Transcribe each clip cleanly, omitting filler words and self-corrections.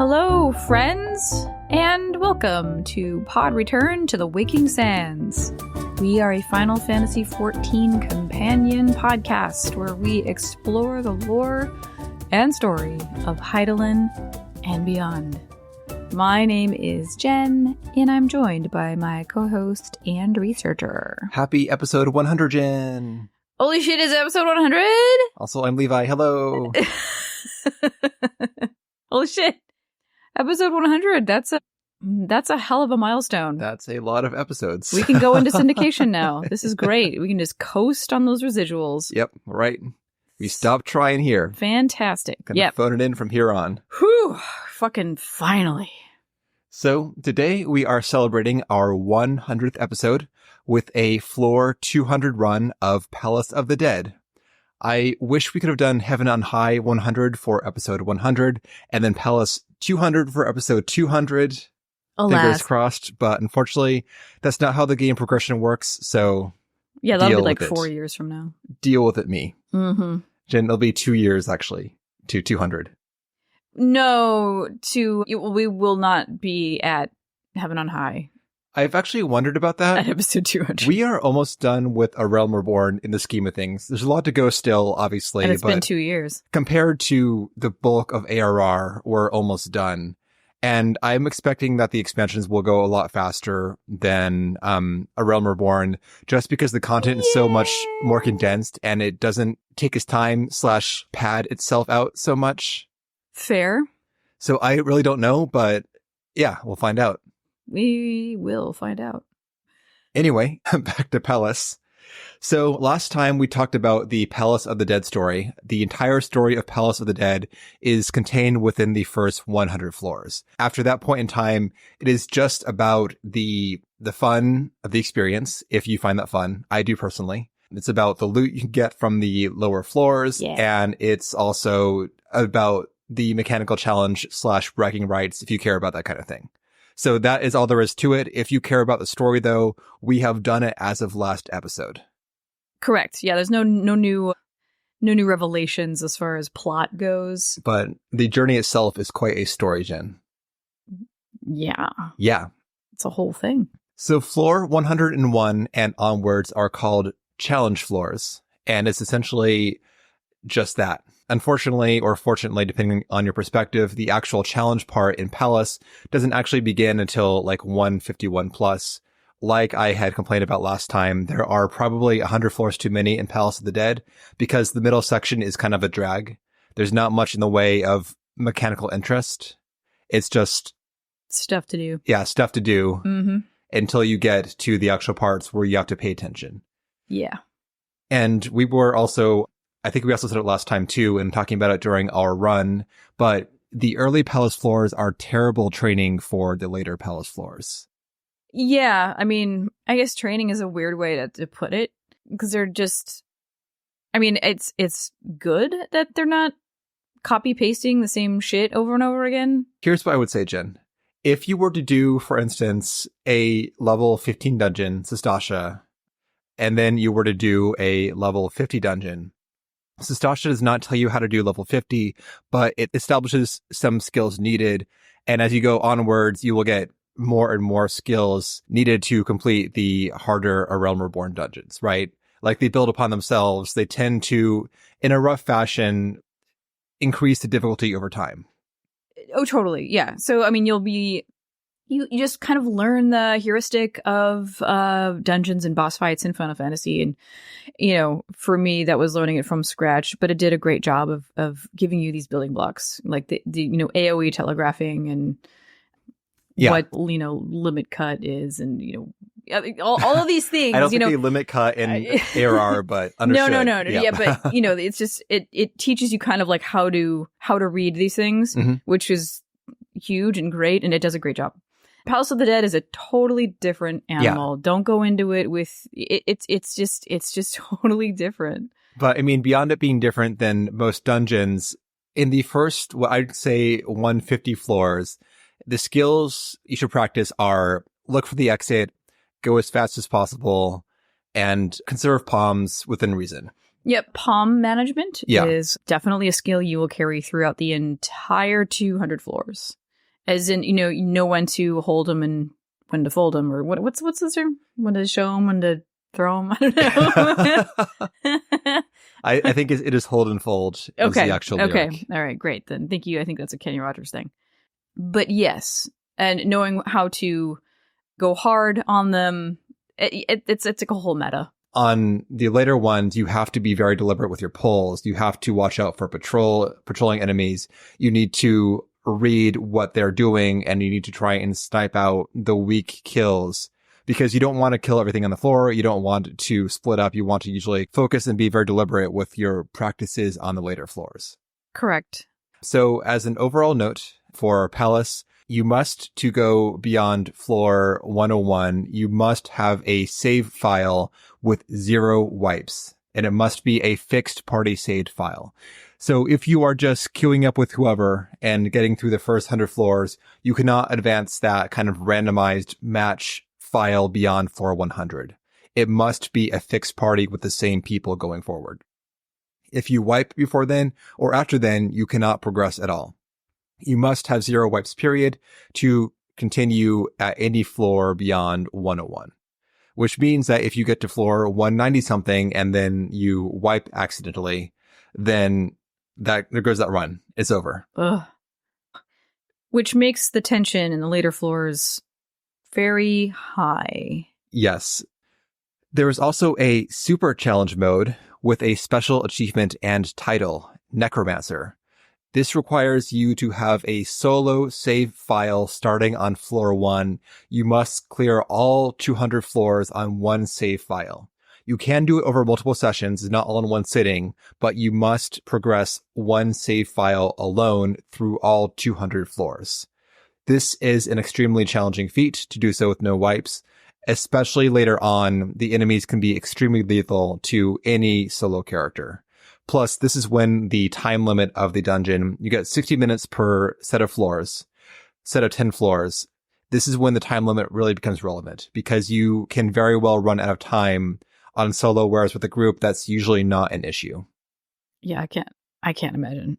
Hello, friends, and welcome to Pod Return to the Waking Sands. We are a Final Fantasy XIV companion podcast where we explore the lore and story of Hydaelyn and beyond. My name is Jen, and I'm joined by my co-host and researcher. Happy episode 100, Jen! Holy shit, is it episode 100? Also, I'm Levi. Hello! Holy shit. Episode 100, that's a hell of a milestone. That's a lot of episodes. We can go into syndication now. This is great. We can just coast on those residuals. Yep, right. We stopped trying here. Fantastic. Yep. Phone it in from here on. Whew, fucking finally. So, today we are celebrating our 100th episode with a floor 200 run of Palace of the Dead. I wish we could have done Heaven on High 100 for episode 100, and then Palace 200 for episode 200. Alas. Fingers crossed, but unfortunately, that's not how the game progression works, so yeah, that'll be like with 4 years from now. Deal with it, me. Mm-hmm. Jen, it'll be 2 years, actually, to 200. No, we will not be at Heaven on High. I've actually wondered about that. At episode 200. We are almost done with A Realm Reborn in the scheme of things. There's a lot to go still, obviously. And it's but been 2 years. Compared to the bulk of ARR, we're almost done. And I'm expecting that the expansions will go a lot faster than A Realm Reborn, just because the content is so much more condensed and it doesn't take its time / pad itself out so much. Fair. So I really don't know, but yeah, we'll find out. We will find out. Anyway, back to Palace. So last time we talked about the Palace of the Dead story. The entire story of Palace of the Dead is contained within the first 100 floors. After that point in time, it is just about the fun of the experience, if you find that fun. I do personally. It's about the loot you can get from the lower floors, and it's also about the mechanical challenge / bragging rights, if you care about that kind of thing. So that is all there is to it. If you care about the story, though, we have done it as of last episode. Correct. Yeah, there's no new revelations as far as plot goes. But the journey itself is quite a story, Jen. Yeah. Yeah. It's a whole thing. So floor 101 and onwards are called challenge floors, and it's essentially just that. Unfortunately, or fortunately, depending on your perspective, the actual challenge part in Palace doesn't actually begin until like 151 plus. Like I had complained about last time, there are probably 100 floors too many in Palace of the Dead because the middle section is kind of a drag. There's not much in the way of mechanical interest. It's just stuff to do. Yeah, stuff to do until you get to the actual parts where you have to pay attention. Yeah. And we were also, I think we also said it last time too, and talking about it during our run, but the early Palace floors are terrible training for the later Palace floors. Yeah, I mean, I guess training is a weird way to put it, because they're just, I mean, it's good that they're not copy-pasting the same shit over and over again. Here's what I would say, Jen. If you were to do, for instance, a level 15 dungeon, Sestasha, and then you were to do a level 50 dungeon, Sestasha does not tell you how to do level 50, but it establishes some skills needed. And as you go onwards, you will get more and more skills needed to complete the harder A Realm Reborn dungeons, right? Like they build upon themselves. They tend to, in a rough fashion, increase the difficulty over time. Oh, totally. Yeah. So, I mean, you just kind of learn the heuristic of dungeons and boss fights in Final Fantasy. And, you know, for me, that was learning it from scratch, but it did a great job of giving you these building blocks, like the AoE telegraphing and what, limit cut is, and, all of these things. I don't think they limit cut in ARR, but understood. No. Yeah, but, it's just, it teaches you kind of like how to read these things, which is huge and great, and it does a great job. Palace of the Dead is a totally different animal. Yeah. Don't go into it with it's just totally different. But I mean, beyond it being different than most dungeons, in the first, what I'd say 150 floors, the skills you should practice are look for the exit, go as fast as possible, and conserve palms within reason. Yep, palm management is definitely a skill you will carry throughout the entire 200 floors. As in, you know when to hold them and when to fold them, or what's the term? When to show them, when to throw them? I don't know. I think it is hold and fold. Okay. Is the actual lyric. Okay. All right. Great. Then thank you. I think that's a Kenny Rogers thing. But yes, and knowing how to go hard on them, it's like a whole meta. On the later ones, you have to be very deliberate with your pulls. You have to watch out for patrolling enemies. You need to read what they're doing, and you need to try and snipe out the weak kills, because you don't want to kill everything on the floor. You don't want to split up. You want to usually focus and be very deliberate with your practices on the later floors. Correct. So as an overall note for Palace, you must, to go beyond floor 101, you must have a save file with 0 wipes, and it must be a fixed party saved file. So if you are just queuing up with whoever and getting through the first 100 floors, you cannot advance that kind of randomized match file beyond floor 100. It must be a fixed party with the same people going forward. If you wipe before then or after then, you cannot progress at all. You must have 0 wipes period to continue at any floor beyond 101, which means that if you get to floor 190 something and then you wipe accidentally, then there goes that run. It's over. Ugh. Which makes the tension in the later floors very high. Yes. There is also a super challenge mode with a special achievement and title, Necromancer. This requires you to have a solo save file starting on floor 1. You must clear all 200 floors on one save file. You can do it over multiple sessions, not all in one sitting, but you must progress one save file alone through all 200 floors. This is an extremely challenging feat to do so with no wipes, especially later on. The enemies can be extremely lethal to any solo character. Plus, this is when the time limit of the dungeon, you get 60 minutes per set of 10 floors. This is when the time limit really becomes relevant, because you can very well run out of time on solo, whereas with a group, that's usually not an issue. Yeah, I can't imagine.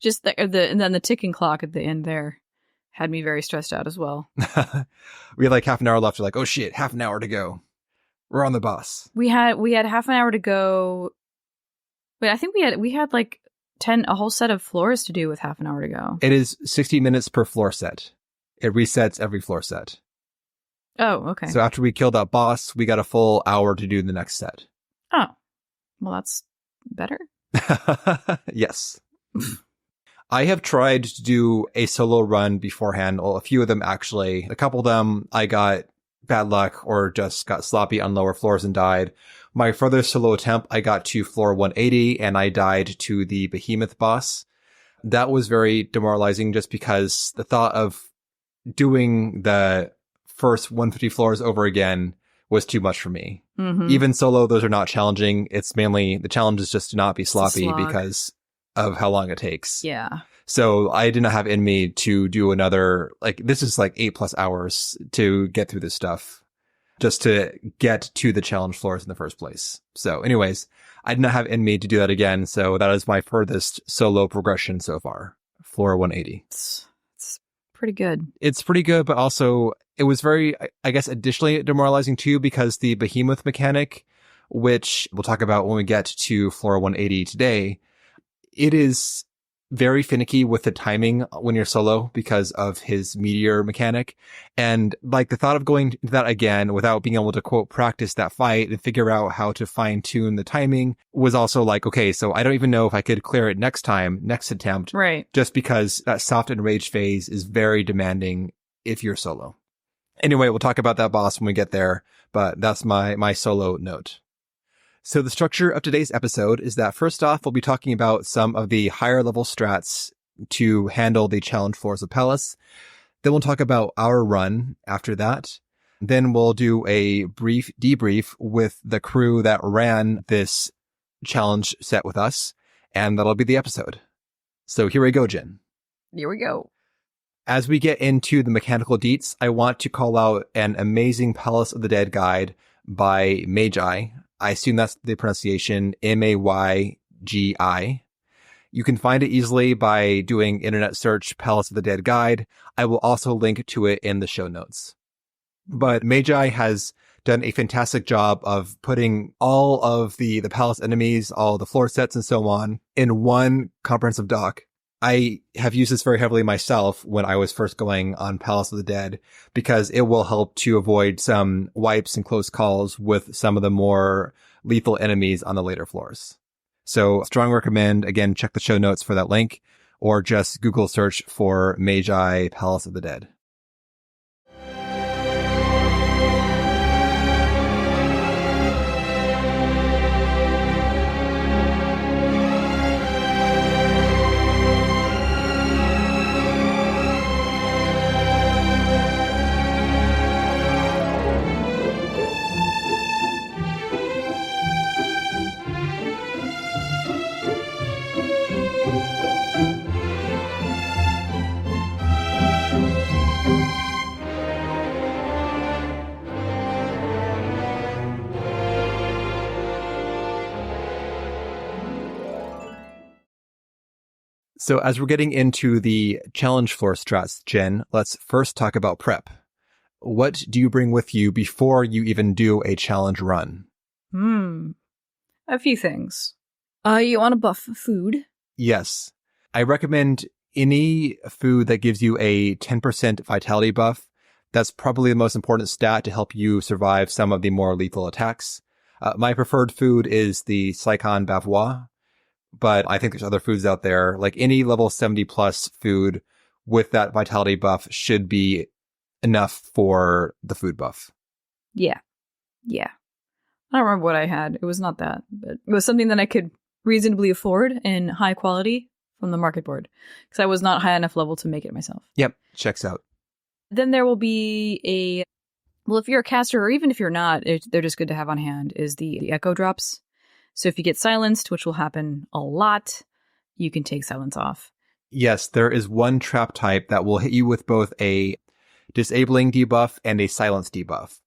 Just and then the ticking clock at the end there had me very stressed out as well. We had like half an hour left. We're like, oh shit, half an hour to go. We're on the boss. We had half an hour to go, but I think we had like a whole set of floors to do with half an hour to go. It is 60 minutes per floor set. It resets every floor set. Oh, okay. So after we killed that boss, we got a full hour to do the next set. Oh, well, that's better. Yes. I have tried to do a solo run beforehand. Well, a few of them actually. A couple of them I got bad luck or just got sloppy on lower floors and died. My furthest solo attempt, I got to floor 180 and I died to the behemoth boss. That was very demoralizing just because the thought of doing the first 150 floors over again was too much for me. Mm-hmm. Even solo, those are not challenging. It's mainly the challenge is just to not be sloppy because of how long it takes. Yeah. So I did not have in me to do another, like, this is like 8+ hours to get through this stuff just to get to the challenge floors in the first place. So anyways, I did not have in me to do that again. So that is my furthest solo progression so far. Floor 180. It's pretty good. It's pretty good, but also it was very, I guess, additionally demoralizing too, because the behemoth mechanic, which we'll talk about when we get to floor 180 today, it is very finicky with the timing when you're solo because of his meteor mechanic. And like the thought of going to that again without being able to quote practice that fight and figure out how to fine tune the timing was also like, okay, so I don't even know if I could clear it next attempt. Right. Just because that soft enraged phase is very demanding if you're solo. Anyway, we'll talk about that boss when we get there, but that's my solo note. So the structure of today's episode is that first off, we'll be talking about some of the higher level strats to handle the challenge floors of Palace. Then we'll talk about our run after that. Then we'll do a brief debrief with the crew that ran this challenge set with us. And that'll be the episode. So here we go, Jen. Here we go. As we get into the mechanical deets, I want to call out an amazing Palace of the Dead guide by Magi. I assume that's the pronunciation, Maygi. You can find it easily by doing internet search Palace of the Dead guide. I will also link to it in the show notes. But Magi has done a fantastic job of putting all of the palace enemies, all the floor sets and so on in one comprehensive doc. I have used this very heavily myself when I was first going on Palace of the Dead because it will help to avoid some wipes and close calls with some of the more lethal enemies on the later floors. So strong recommend. Again, check the show notes for that link or just Google search for Magi Palace of the Dead. So as we're getting into the challenge floor strats, Jen, let's first talk about prep. What do you bring with you before you even do a challenge run? A few things. You want to buff food? Yes. I recommend any food that gives you a 10% vitality buff. That's probably the most important stat to help you survive some of the more lethal attacks. My preferred food is the Slicon Bavois. But I think there's other foods out there, like any level 70 plus food with that vitality buff should be enough for the food buff. Yeah. I don't remember what I had. It was not that, but it was something that I could reasonably afford in high quality from the market board because I was not high enough level to make it myself. Yep. Checks out. Then there will be well, if you're a caster or even if you're not, they're just good to have on hand is the echo drops. So if you get silenced, which will happen a lot, you can take silence off. Yes, there is one trap type that will hit you with both a disabling debuff and a silence debuff.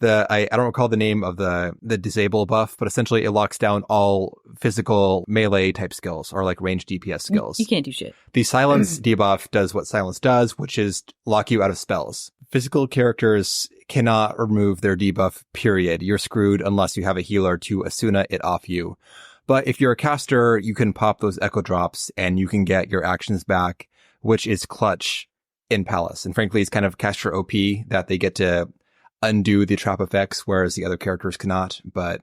I don't recall the name of the disable buff, but essentially it locks down all physical melee type skills or like ranged DPS skills. You can't do shit. The silence debuff does what silence does, which is lock you out of spells. Physical characters cannot remove their debuff, period. You're screwed unless you have a healer to Asuna it off you. But if you're a caster, you can pop those echo drops and you can get your actions back, which is clutch in Palace. And frankly, it's kind of caster OP that they get to undo the trap effects, whereas the other characters cannot. But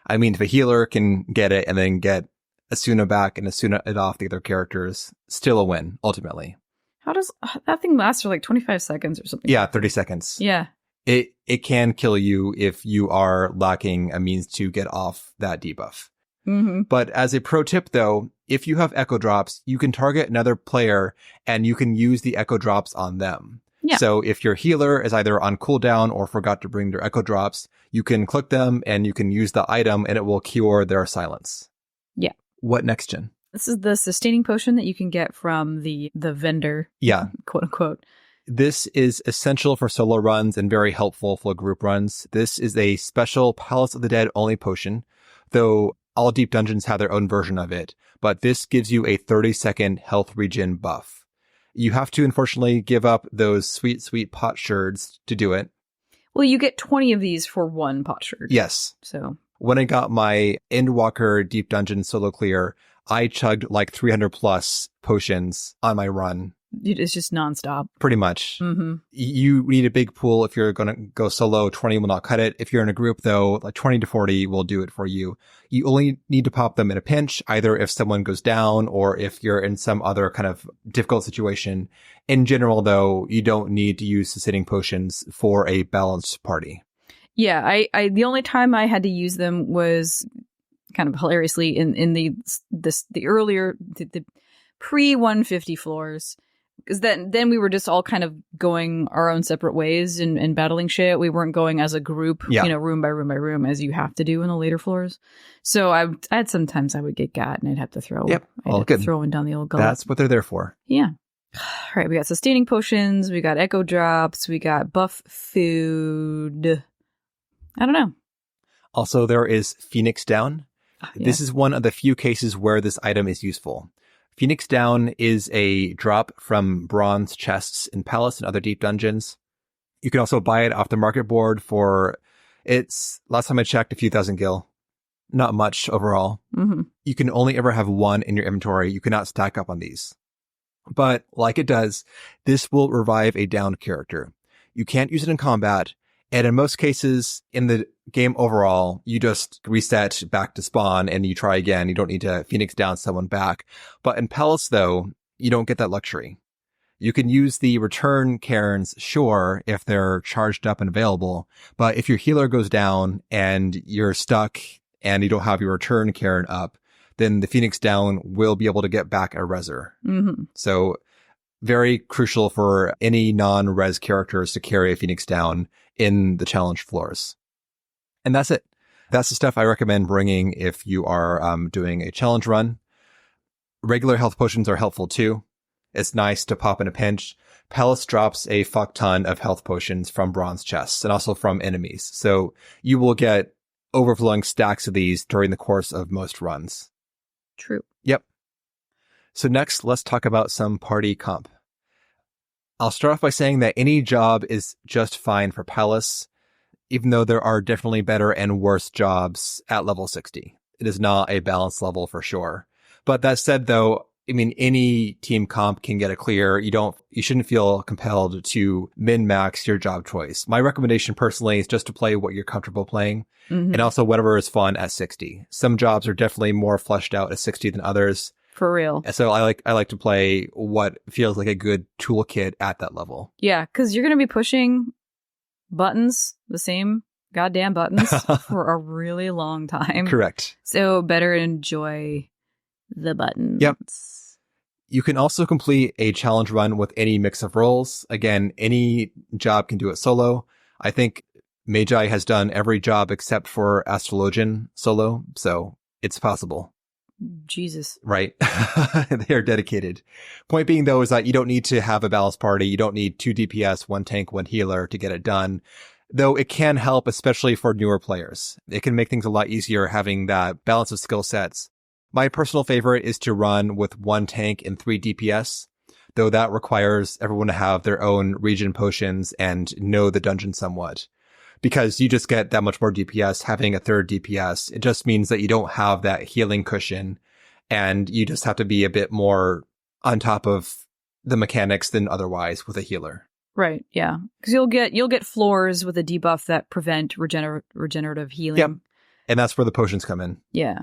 I mean, if a healer can get it and then get Asuna back and Asuna it off the other characters, still a win, ultimately. How does that thing last for like 25 seconds or something? Yeah, 30 seconds. Yeah. It can kill you if you are lacking a means to get off that debuff. Mm-hmm. But as a pro tip, though, if you have echo drops, you can target another player and you can use the echo drops on them. Yeah. So if your healer is either on cooldown or forgot to bring their echo drops, you can click them and you can use the item and it will cure their silence. Yeah. What next, Jen? This is the sustaining potion that you can get from the vendor. Yeah. Quote unquote. This is essential for solo runs and very helpful for group runs. This is a special Palace of the Dead only potion, though all deep dungeons have their own version of it. But this gives you a 30-second health regen buff. You have to, unfortunately, give up those sweet, sweet pot sherds to do it. Well, you get 20 of these for one pot sherd. Yes. So when I got my Endwalker Deep Dungeon solo clear, I chugged like 300 plus potions on my run. It's just nonstop. Pretty much. Mm-hmm. You need a big pool if you're going to go solo. 20 will not cut it. If you're in a group, though, like 20 to 40 will do it for you. You only need to pop them in a pinch, either if someone goes down or if you're in some other kind of difficult situation. In general, though, you don't need to use sustaining potions for a balanced party. Yeah, I the only time I had to use them was kind of hilariously in the earlier the pre 150 floors. Because then we were just all kind of going our own separate ways and battling shit. We weren't going as a group, room by room by room, as you have to do in the later floors. So I had sometimes I would get gat and I'd have to throw. Yep. I'd have to throw one down the old gullet. That's what they're there for. Yeah. All right. We got sustaining potions. We got echo drops. We got buff food. I don't know. Also, there is Phoenix Down. Yeah. This is one of the few cases where this item is useful. Phoenix Down is a drop from bronze chests in Palace and other deep dungeons. You can also buy it off the market board for, it's, last time I checked, a few thousand gil. Not much overall. Mm-hmm. You can only ever have one in your inventory. You cannot stack up on these. But like it does, this will revive a downed character. You can't use it in combat. And in most cases, in the game overall, you just reset back to spawn and you try again. You don't need to Phoenix Down someone back. But in Palace, though, you don't get that luxury. You can use the return cairns, sure, if they're charged up and available. But if your healer goes down and you're stuck and you don't have your return cairn up, then the Phoenix Down will be able to get back a reser. Mm-hmm. So very crucial for any non-res characters to carry a Phoenix Down in the challenge floors. And that's it. That's the stuff I recommend bringing if you are doing a challenge run. Regular health potions are helpful too. It's nice to pop in a pinch. Palace drops a fuck ton of health potions from bronze chests and also from enemies. So you will get overflowing stacks of these during the course of most runs. True. Yep. So next, let's talk about some party comp. I'll start off by saying that any job is just fine for Palace, even though there are definitely better and worse jobs at level 60. It is not a balanced level for sure. But that said, though, I mean, any team comp can get a clear. You shouldn't feel compelled to min-max your job choice. My recommendation personally is just to play what you're comfortable playing, and also whatever is fun at 60. Some jobs are definitely more fleshed out at 60 than others. For real. So I like to play what feels like a good toolkit at that level. Yeah, because you're going to be pushing buttons, the same goddamn buttons, for a really long time. Correct. So better enjoy the buttons. Yep. You can also complete a challenge run with any mix of roles. Again, any job can do it solo. I think Magi has done every job except for Astrologian solo, so it's possible. Jesus. Right. They are dedicated. Point being, though, is that you don't need to have a balanced party. You don't need 2 DPS, 1 tank, 1 healer to get it done. Though it can help, especially for newer players. It can make things a lot easier having that balance of skill sets. My personal favorite is to run with 1 tank and 3 DPS, though that requires everyone to have their own region potions and know the dungeon somewhat. Because you just get that much more DPS having a 3rd DPS. It just means that you don't have that healing cushion, and you just have to be a bit more on top of the mechanics than otherwise with a healer. Right, yeah. Because you'll get floors with a debuff that prevent regenerative healing. Yep. And that's where the potions come in. Yeah.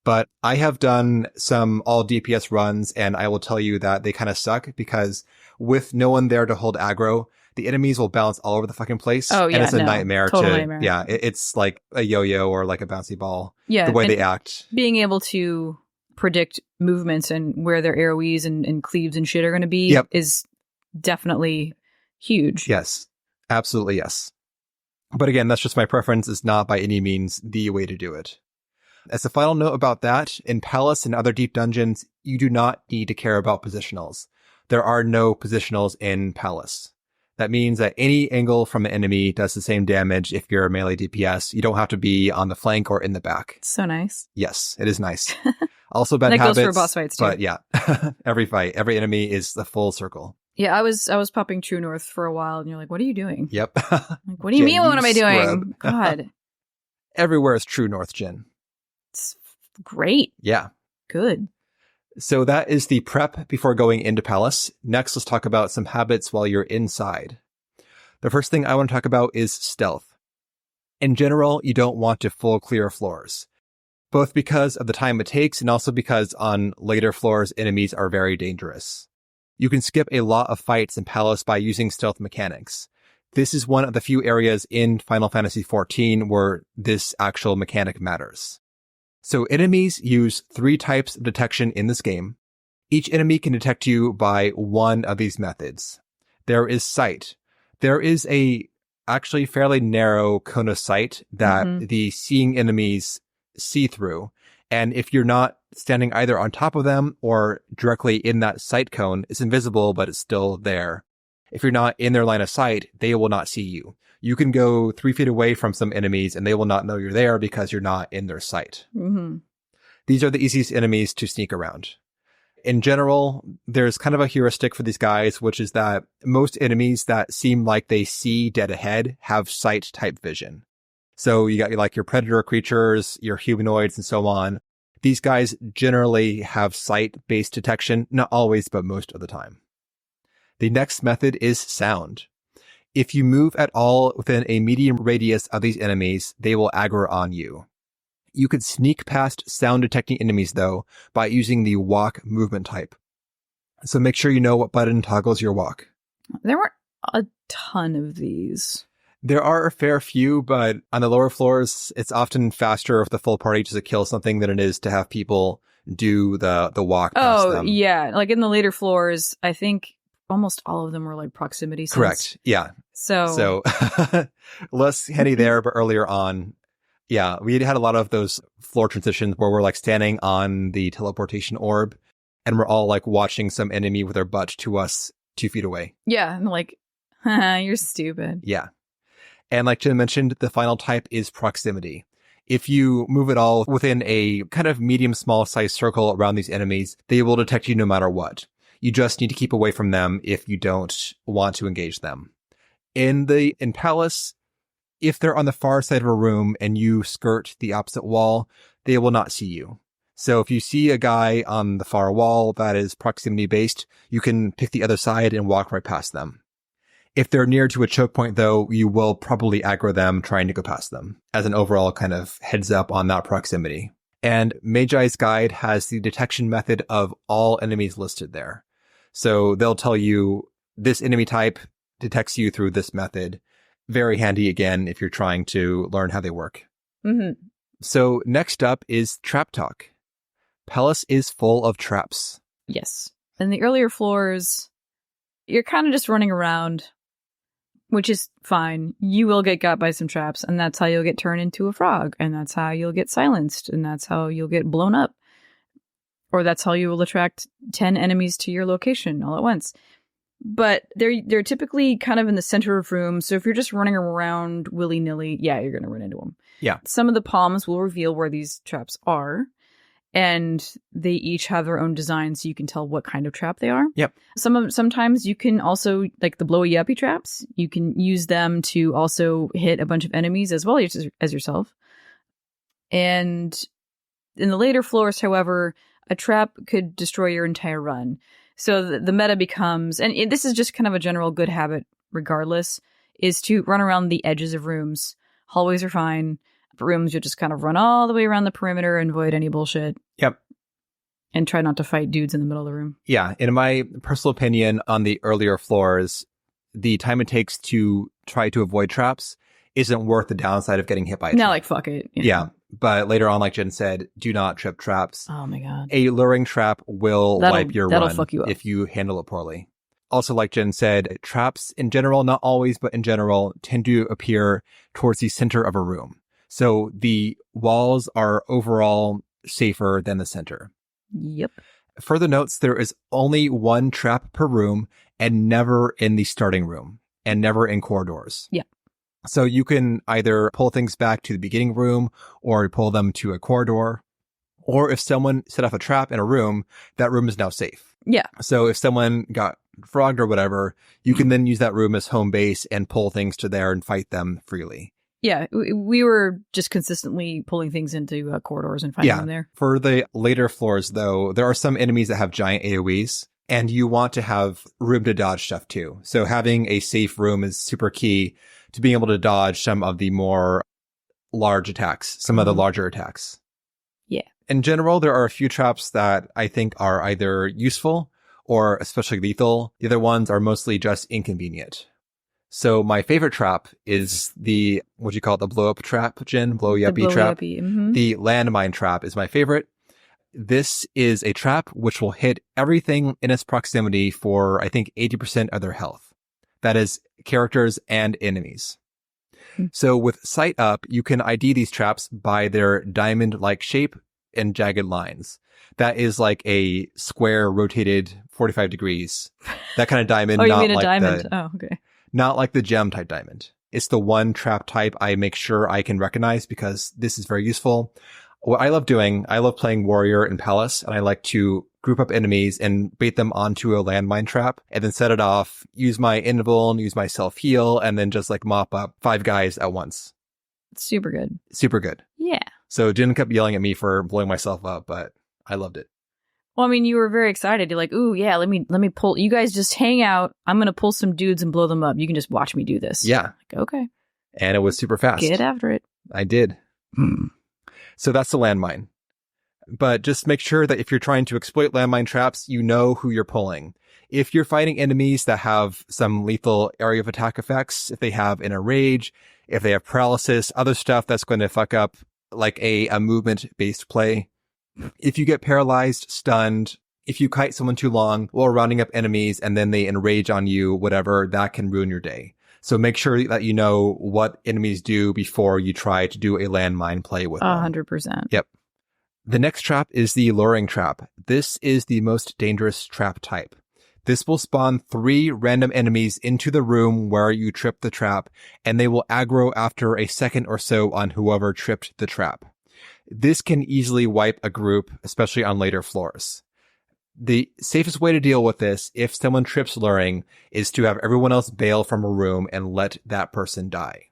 But I have done some all DPS runs, and I will tell you that they kind of suck because with no one there to hold aggro, the enemies will bounce all over the fucking place. Oh, yeah, and it's a nightmare nightmare. Yeah, it's like a yo-yo or like a bouncy ball. Yeah. The way they act. Being able to predict movements and where their AoEs and cleaves and shit are going to be is definitely huge. Yes, absolutely yes. But again, that's just my preference. It's not by any means the way to do it. As a final note about that, in Palace and other deep dungeons, you do not need to care about positionals. There are no positionals in Palace. That means that any angle from an enemy does the same damage if you're a melee DPS. You don't have to be on the flank or in the back. So nice. Yes, it is nice. Also bad that habits. That goes for boss fights too. But yeah, every fight, every enemy is the full circle. Yeah, I was popping True North for a while, and you're like, what are you doing? Yep. Like, what do you mean, what am I doing? Scrub. God. Everywhere is True North, Jin. It's great. Yeah. Good. So that is the prep before going into Palace. Next, let's talk about some habits while you're inside. The first thing I want to talk about is stealth. In general, you don't want to full clear floors, both because of the time it takes and also because on later floors, enemies are very dangerous. You can skip a lot of fights in Palace by using stealth mechanics. This is one of the few areas in Final Fantasy XIV where this actual mechanic matters. So enemies use 3 types of detection in this game. Each enemy can detect you by one of these methods. There is sight. There is a actually fairly narrow cone of sight that the seeing enemies see through. And if you're not standing either on top of them or directly in that sight cone, it's invisible, but it's still there. If you're not in their line of sight, they will not see you. You can go 3 feet away from some enemies and they will not know you're there because you're not in their sight. Mm-hmm. These are the easiest enemies to sneak around. In general, there's kind of a heuristic for these guys, which is that most enemies that seem like they see dead ahead have sight type vision. So you got like your predator creatures, your humanoids, and so on. These guys generally have sight-based detection, not always, but most of the time. The next method is sound. If you move at all within a medium radius of these enemies, they will aggro on you. You could sneak past sound detecting enemies, though, by using the walk movement type. So make sure you know what button toggles your walk. There weren't a ton of these. There are a fair few, but on the lower floors, it's often faster if the full party just to kill something than it is to have people do the walk past them. Yeah. Like in the later floors, I think almost all of them were like proximity sense. Correct. Yeah. So less heady there, but earlier on, yeah, we had a lot of those floor transitions where we're like standing on the teleportation orb and we're all like watching some enemy with their butt to us 2 feet away. Yeah. And like, you're stupid. Yeah. And like Jen mentioned, the final type is proximity. If you move it all within a kind of medium small size circle around these enemies, they will detect you no matter what. You just need to keep away from them if you don't want to engage them. In Palace, if they're on the far side of a room and you skirt the opposite wall, they will not see you. So if you see a guy on the far wall that is proximity based, you can pick the other side and walk right past them. If they're near to a choke point, though, you will probably aggro them trying to go past them as an overall kind of heads up on that proximity. And Magi's Guide has the detection method of all enemies listed there. So they'll tell you this enemy type detects you through this method. Very handy, again, if you're trying to learn how they work. Mm-hmm. So next up is Trap Talk. Palace is full of traps. Yes. In the earlier floors, you're kind of just running around, which is fine. You will get got by some traps, and that's how you'll get turned into a frog, and that's how you'll get silenced, and that's how you'll get blown up. Or that's how you will attract 10 enemies to your location all at once. But they're typically kind of in the center of rooms, so if you're just running around willy-nilly, yeah, you're going to run into them. Yeah. Some of the palms will reveal where these traps are, and they each have their own design, so you can tell what kind of trap they are. Yep. Sometimes you can also, like the blowy-uppy traps, you can use them to also hit a bunch of enemies as well as yourself. And in the later floors, however, a trap could destroy your entire run. So the meta becomes, and this is just kind of a general good habit regardless, is to run around the edges of rooms. Hallways are fine. But rooms, you'll just kind of run all the way around the perimeter and avoid any bullshit. Yep. And try not to fight dudes in the middle of the room. Yeah. In my personal opinion, on the earlier floors, the time it takes to try to avoid traps isn't worth the downside of getting hit by a trap. Now, like, fuck it. Yeah. But later on, like Jen said, do not trip traps. Oh my God. A luring trap will wipe your run fuck you up if you handle it poorly. Also, like Jen said, traps in general, not always, but in general, tend to appear towards the center of a room. So the walls are overall safer than the center. Yep. Further notes, there is only one trap per room and never in the starting room and never in corridors. Yeah. So you can either pull things back to the beginning room or pull them to a corridor. Or if someone set off a trap in a room, that room is now safe. Yeah. So if someone got frogged or whatever, you can then use that room as home base and pull things to there and fight them freely. Yeah, we were just consistently pulling things into corridors and finding them there. For the later floors, though, there are some enemies that have giant AoEs, and you want to have room to dodge stuff too. So having a safe room is super key to being able to dodge some of the more large attacks, some of the larger attacks. Yeah. In general, there are a few traps that I think are either useful or especially lethal. The other ones are mostly just inconvenient. So my favorite trap is the, what do you call it, the blow-up trap, Jen? Blowy-uppy trap. Mm-hmm. The landmine trap is my favorite. This is a trap which will hit everything in its proximity for, I think, 80% of their health. That is characters and enemies. Mm-hmm. So with sight up, you can ID these traps by their diamond-like shape and jagged lines. That is like a square rotated 45 degrees. That kind of diamond. Oh, you not mean a like diamond? Oh, okay. Not like the gem type diamond. It's the one trap type I make sure I can recognize because this is very useful. What I love doing, I love playing warrior in Palace, and I like to group up enemies and bait them onto a landmine trap and then set it off, use my invuln, use my self-heal, and then just like mop up 5 guys at once. Super good. Super good. Yeah. So Jin kept yelling at me for blowing myself up, but I loved it. Well, I mean, you were very excited. You're like, ooh, yeah, let me pull. You guys just hang out. I'm going to pull some dudes and blow them up. You can just watch me do this. Yeah. Like, okay. And it was super fast. Get after it. I did. So that's the landmine. But just make sure that if you're trying to exploit landmine traps, you know who you're pulling. If you're fighting enemies that have some lethal area of attack effects, if they have an enrage, if they have paralysis, other stuff that's going to fuck up like a movement-based play. If you get paralyzed, stunned, if you kite someone too long while rounding up enemies and then they enrage on you, whatever, that can ruin your day. So make sure that you know what enemies do before you try to do a landmine play with them. 100%. Yep. The next trap is the luring trap. This is the most dangerous trap type. This will spawn 3 random enemies into the room where you trip the trap, and they will aggro after a second or so on whoever tripped the trap. This can easily wipe a group, especially on later floors. The safest way to deal with this, if someone trips luring, is to have everyone else bail from a room and let that person die.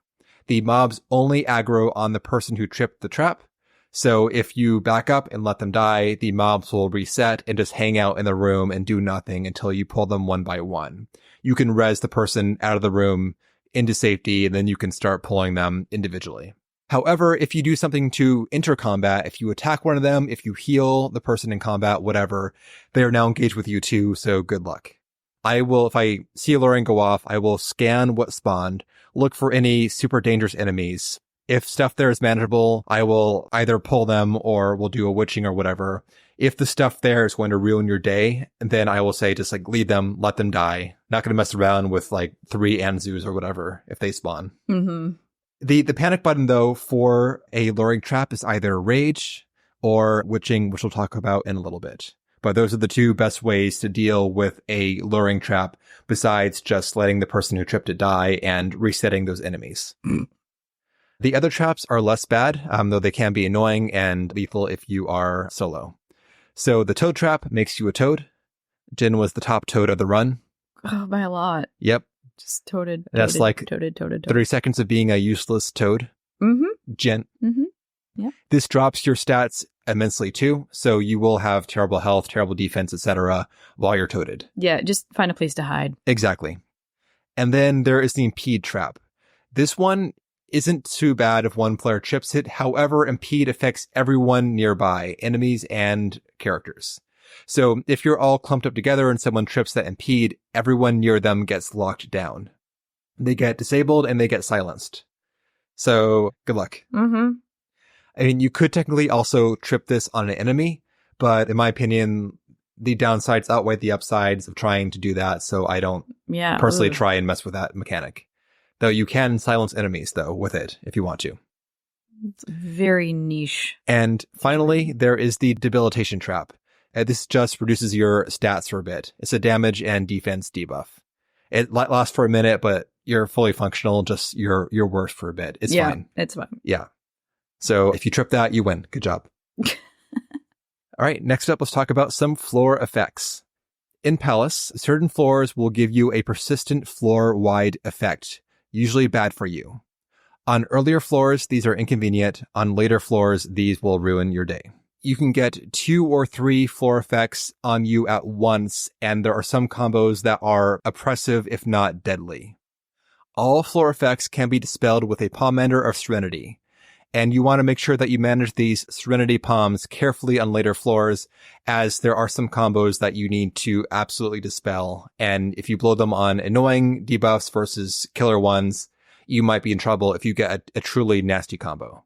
The mobs only aggro on the person who tripped the trap, so if you back up and let them die, the mobs will reset and just hang out in the room and do nothing until you pull them one by one. You can res the person out of the room into safety, and then you can start pulling them individually. However, if you do something to enter combat, if you attack one of them, if you heal the person in combat, whatever, they are now engaged with you too, so good luck. I will, if I see a luring go off, I will scan what spawned, look for any super dangerous enemies. If stuff there is manageable, I will either pull them or we'll do a witching or whatever. If the stuff there is going to ruin your day, then I will say just like lead them, let them die. Not going to mess around with like 3 Anzus or whatever if they spawn. Mm-hmm. The panic button, though, for a luring trap is either rage or witching, which we'll talk about in a little bit. But those are the 2 best ways to deal with a luring trap besides just letting the person who tripped it die and resetting those enemies. The other traps are less bad, though they can be annoying and lethal if you are solo. So the toad trap makes you a toad. Jin was the top toad of the run. Oh, by a lot. Yep. Just toaded. That's like toaded. 30 seconds of being a useless toad. Mm-hmm. Jin. Mm-hmm. Yeah. This drops your stats immensely too, so you will have terrible health, terrible defense, etc. while you're toaded. Yeah, just find a place to hide. Exactly. And then there is the impede trap. This one isn't too bad if one player trips it. However, impede affects everyone nearby, enemies and characters. So if you're all clumped up together and someone trips that impede, everyone near them gets locked down. They get disabled and they get silenced. So good luck. Mm-hmm. I mean, you could technically also trip this on an enemy, but in my opinion, the downsides outweigh the upsides of trying to do that. So I don't personally try and mess with that mechanic. Though you can silence enemies, though, with it if you want to. It's very niche. And finally, there is the debilitation trap. This just reduces your stats for a bit. It's a damage and defense debuff. It lasts for a minute, but you're fully functional. Just you're worse for a bit. It's fine. It's fine. Yeah. So if you trip that, you win. Good job. All right. Next up, let's talk about some floor effects. In Palace, certain floors will give you a persistent floor-wide effect, usually bad for you. On earlier floors, these are inconvenient. On later floors, these will ruin your day. You can get 2 or 3 floor effects on you at once, and there are some combos that are oppressive, if not deadly. All floor effects can be dispelled with a Pomander of Serenity, and you want to make sure that you manage these Serenity Palms carefully on later floors, as there are some combos that you need to absolutely dispel, and if you blow them on annoying debuffs versus killer ones, you might be in trouble if you get a truly nasty combo.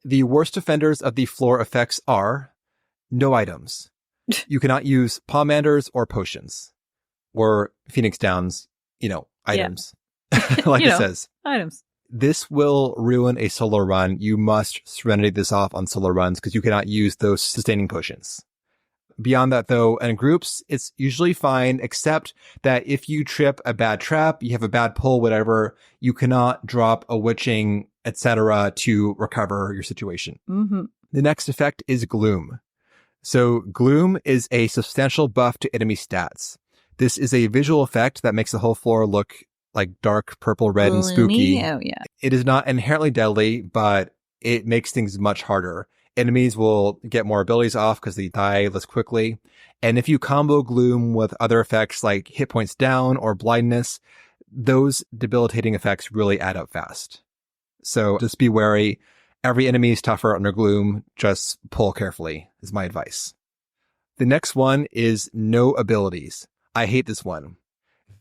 The worst offenders of the floor effects are no items. You cannot use pomanders or potions or Phoenix Downs, items. Like it says. Items. This will ruin a solo run. You must Serenity this off on solo runs because you cannot use those sustaining potions. Beyond that, though, in groups, it's usually fine, except that if you trip a bad trap, you have a bad pull, whatever, you cannot drop a witching, etc. to recover your situation. Mm-hmm. The next effect is gloom. So Gloom is a substantial buff to enemy stats. This is a visual effect that makes the whole floor look like dark purple, red, and spooky. Oh, yeah. It is not inherently deadly, but it makes things much harder. Enemies will get more abilities off because they die less quickly. And if you combo Gloom with other effects like hit points down or blindness, those debilitating effects really add up fast. So just be wary. Every enemy is tougher under Gloom. Just pull carefully is my advice. The next one is no abilities. I hate this one.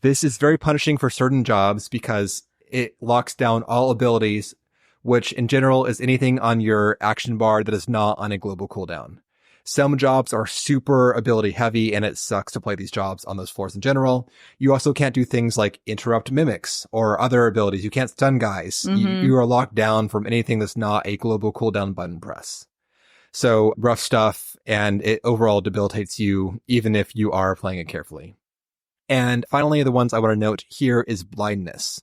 This is very punishing for certain jobs because it locks down all abilities, which in general is anything on your action bar that is not on a global cooldown. Some jobs are super ability heavy and it sucks to play these jobs on those floors in general. You also can't do things like interrupt mimics or other abilities. You can't stun guys. Mhm. You are locked down from anything that's not a global cooldown button press. So rough stuff, and it overall debilitates you even if you are playing it carefully. And finally, the ones I want to note here is blindness.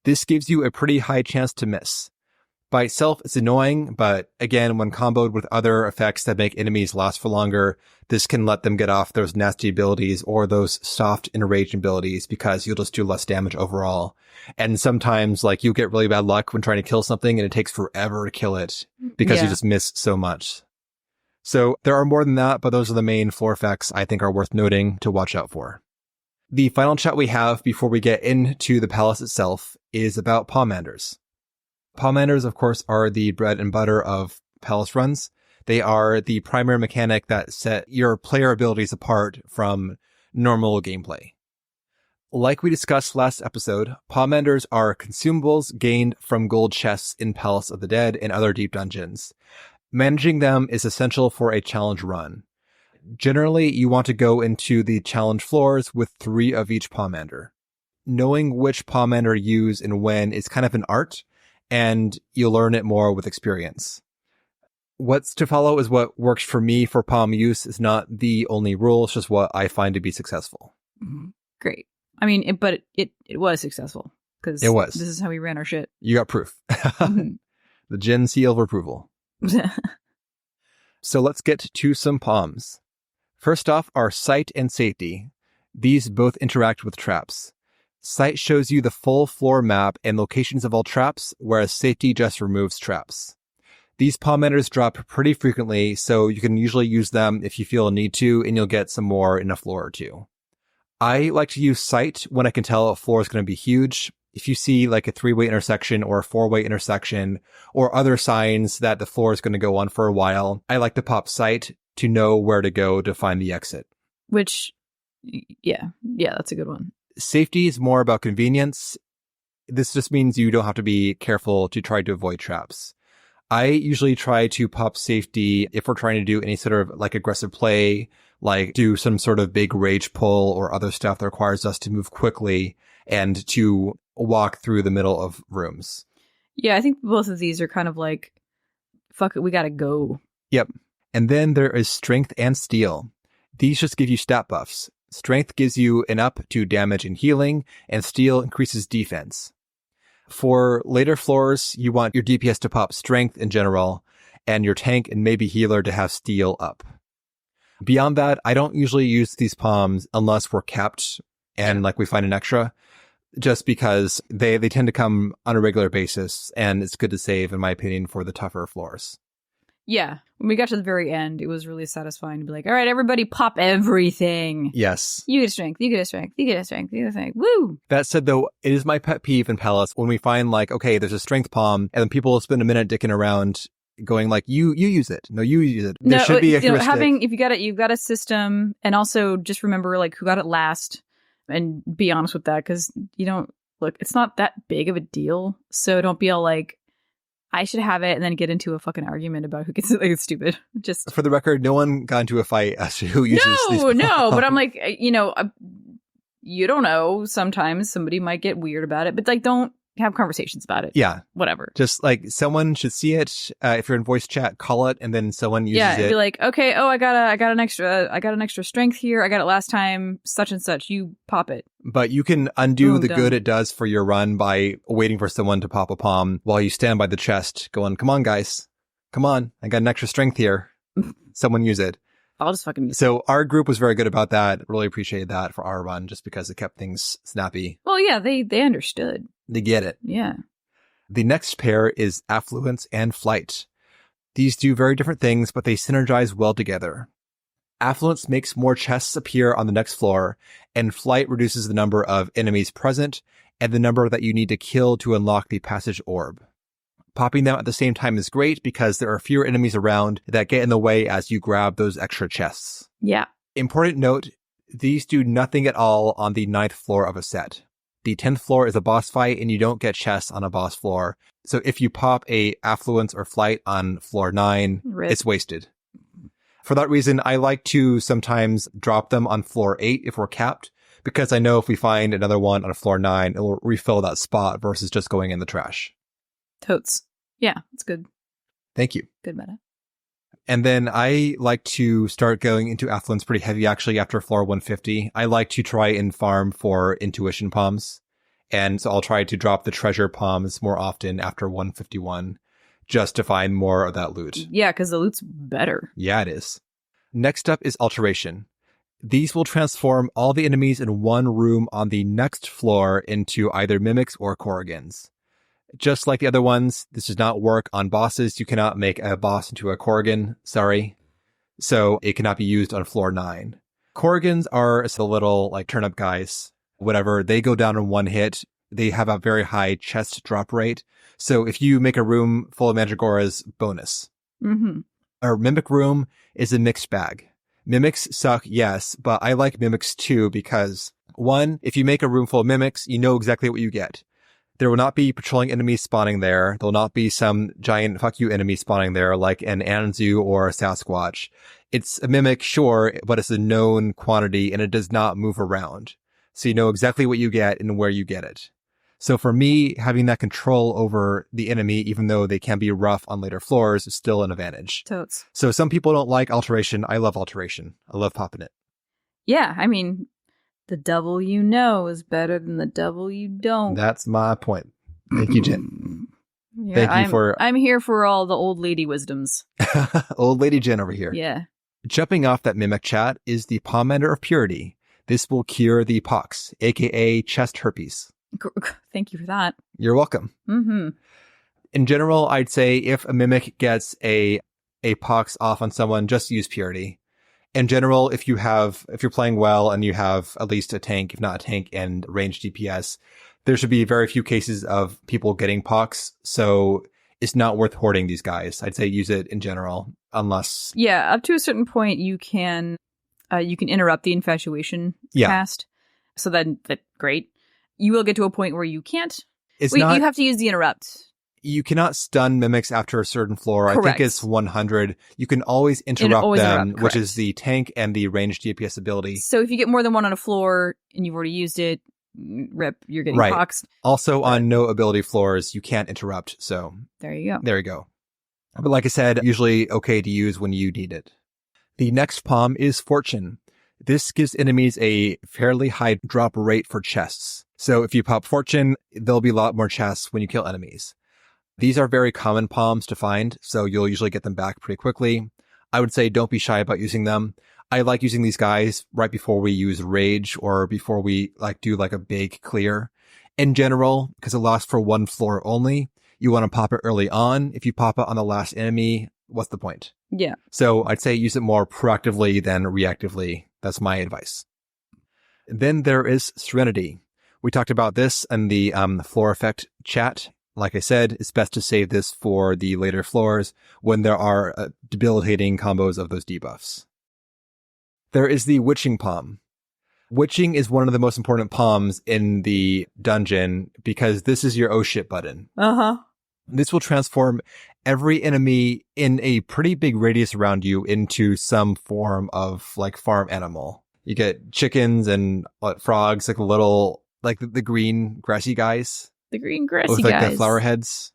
This gives you a pretty high chance to miss. By itself, it's annoying, but again, when comboed with other effects that make enemies last for longer, this can let them get off those nasty abilities or those soft enraged abilities because you'll just do less damage overall. And sometimes, like, you get really bad luck when trying to kill something and it takes forever to kill it because you just miss so much. So there are more than that, but those are the main floor effects I think are worth noting to watch out for. The final chat we have before we get into the palace itself is about Palmanders. Palmanders, of course, are the bread and butter of palace runs. They are the primary mechanic that set your player abilities apart from normal gameplay. Like we discussed last episode, Palmanders are consumables gained from gold chests in Palace of the Dead and other deep dungeons. Managing them is essential for a challenge run. Generally, you want to go into the challenge floors with 3 of each Palmander. Knowing which Palmander to use and when is kind of an art, and you'll learn it more with experience. What's to follow is what works for me for palm use is not the only rule. It's just what I find to be successful. Great. I mean, it was successful because it was. This is how we ran our shit. You got proof. The Jin seal of approval. So let's get to some palms. First off are sight and safety. These both interact with traps. Sight shows you the full floor map and locations of all traps, whereas safety just removes traps. These palmanders drop pretty frequently, so you can usually use them if you feel a need to, and you'll get some more in a floor or two. I like to use sight when I can tell a floor is going to be huge. If you see like a 3-way intersection or a 4-way intersection or other signs that the floor is going to go on for a while, I like to pop sight to know where to go to find the exit. Which, yeah, that's a good one. Safety is more about convenience. This just means you don't have to be careful to try to avoid traps. I usually try to pop safety if we're trying to do any sort of like aggressive play, like do some sort of big rage pull or other stuff that requires us to move quickly and to walk through the middle of rooms. Yeah, I think both of these are kind of like, fuck it, we gotta go. Yep. And then there is strength and steel. These just give you stat buffs. Strength gives you an up to damage and healing, and steel increases defense. For later floors, you want your DPS to pop strength in general, and your tank and maybe healer to have steel up. Beyond that, I don't usually use these palms unless we're capped and like we find an extra, just because they tend to come on a regular basis, and it's good to save, in my opinion, for the tougher floors. Yeah. When we got to the very end, it was really satisfying to be like, all right, everybody pop everything. Yes. You get a strength, you get a strength, you get a strength, you get a strength. Woo! That said, though, it is my pet peeve in Palace when we find like, okay, there's a strength palm, and then people will spend a minute dicking around going like, you use it. No, you use it. There should be a heuristic. If you've got a system, and also just remember like who got it last, and be honest with that, because you don't, look, it's not that big of a deal, so don't be all like, I should have it, and then get into a fucking argument about who gets it. Like, it's stupid. Just for the record, no one got into a fight as to who uses these. No, but I'm like, you don't know. Sometimes somebody might get weird about it, but like, don't have conversations about it. Yeah, whatever. Just like someone should see it. If you're in voice chat, call it, and then someone uses it. Yeah, be like, okay, oh, I got an extra strength here. I got it last time, such and such. You pop it. But you can undo the good it does for your run by waiting for someone to pop a palm while you stand by the chest going, come on, guys. Come on. I got an extra strength here. Someone use it. I'll just fucking use So our group was very good about that. Really appreciated that for our run, just because it kept things snappy. Well, yeah, they understood. They get it. Yeah. The next pair is Affluence and Flight. These do very different things, but they synergize well together. Affluence makes more chests appear on the next floor, and Flight reduces the number of enemies present and the number that you need to kill to unlock the passage orb. Popping them at the same time is great because there are fewer enemies around that get in the way as you grab those extra chests. Yeah. Important note, these do nothing at all on the 9th floor of a set. The 10th floor is a boss fight and you don't get chests on a boss floor. So if you pop a Affluence or Flight on floor 9, it's wasted. For that reason, I like to sometimes drop them on floor 8 if we're capped, because I know if we find another one on floor 9, it will refill that spot versus just going in the trash. Totes. Yeah, it's good. Thank you. Good meta. And then I like to start going into Affluence pretty heavy, actually, after floor 150. I like to try and farm for intuition palms. And so I'll try to drop the treasure palms more often after 151, just to find more of that loot. Yeah, because the loot's better. Yeah, it is. Next up is Alteration. These will transform all the enemies in one room on the next floor into either mimics or Korrigans. Just like the other ones, this does not work on bosses. You cannot make a boss into a Korrigan. Sorry. So it cannot be used on floor 9. Korrigans are the little like turnip guys. Whatever. They go down in one hit. They have a very high chest drop rate. So if you make a room full of Mandragoras, bonus. Mm-hmm. Our Mimic room is a mixed bag. Mimics suck, yes, but I like Mimics too because, one, if you make a room full of Mimics, you know exactly what you get. There will not be patrolling enemies spawning there. There will not be some giant fuck you enemy spawning there like an Anzu or a Sasquatch. It's a Mimic, sure, but it's a known quantity and it does not move around. So you know exactly what you get and where you get it. So for me, having that control over the enemy, even though they can be rough on later floors, is still an advantage. Totes. So some people don't like Alteration. I love Alteration. I love popping it. Yeah, I mean, the devil you know is better than the devil you don't. That's my point. Thank you, Jen. Yeah, Thank you I'm here for all the old lady wisdoms. Old Lady Jen over here. Yeah. Jumping off that Mimic chat is the Pomander of Purity. This will cure the pox, aka chest herpes. Thank you for that. You're welcome. Mm-hmm. In general, I'd say if a Mimic gets a pox off on someone, just use Purity. In general, if you're playing well and you have at least a tank, if not a tank and ranged DPS, there should be very few cases of people getting pox. So it's not worth hoarding these guys. I'd say use it in general, unless... Yeah, up to a certain point, you can interrupt the infatuation cast. So that's great. You will get to a point where you can't. You have to use the interrupt. You cannot stun Mimics after a certain floor. Correct. I think it's 100. You can always interrupt them, which correct. is the tank and the ranged DPS ability. So if you get more than one on a floor and you've already used it, rip, you're getting poxed. Also, on no ability floors, you can't interrupt. So there you go. There you go. But like I said, usually okay to use when you need it. The next palm is Fortune. This gives enemies a fairly high drop rate for chests. So if you pop Fortune, there'll be a lot more chests when you kill enemies. These are very common palms to find, so you'll usually get them back pretty quickly. I would say don't be shy about using them. I like using these guys right before we use Rage or before we do a big clear. In general, because it lasts for one floor only, you want to pop it early on. If you pop it on the last enemy, what's the point? Yeah. So I'd say use it more proactively than reactively. That's my advice. Then there is Serenity. We talked about this in the floor effect chat. Like I said, it's best to save this for the later floors when there are debilitating combos of those debuffs. There is the Witching Palm. Witching is one of the most important palms in the dungeon because this is your oh shit button. Uh-huh. This will transform every enemy in a pretty big radius around you into some form of farm animal. You get chickens and frogs, the little, the green grassy guys. The green grassy with guys. the flower heads.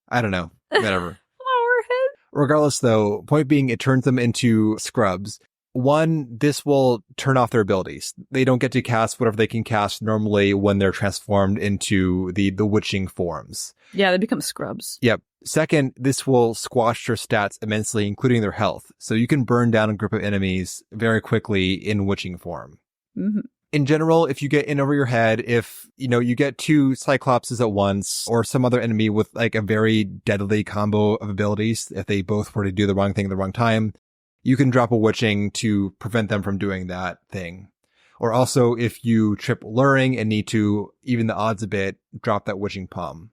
I don't know. Whatever. Flower head. Regardless though, point being, it turns them into scrubs. One, this will turn off their abilities. They don't get to cast whatever they can cast normally when they're transformed into the witching forms. Yeah, they become scrubs. Yep. Second, this will squash their stats immensely, including their health. So you can burn down a group of enemies very quickly in witching form. Mm-hmm. In general, if you get in over your head, if, you get 2 Cyclopses at once or some other enemy with like a very deadly combo of abilities, if they both were to do the wrong thing at the wrong time, you can drop a witching to prevent them from doing that thing. Or also, if you trip luring and need to even the odds a bit, drop that witching palm.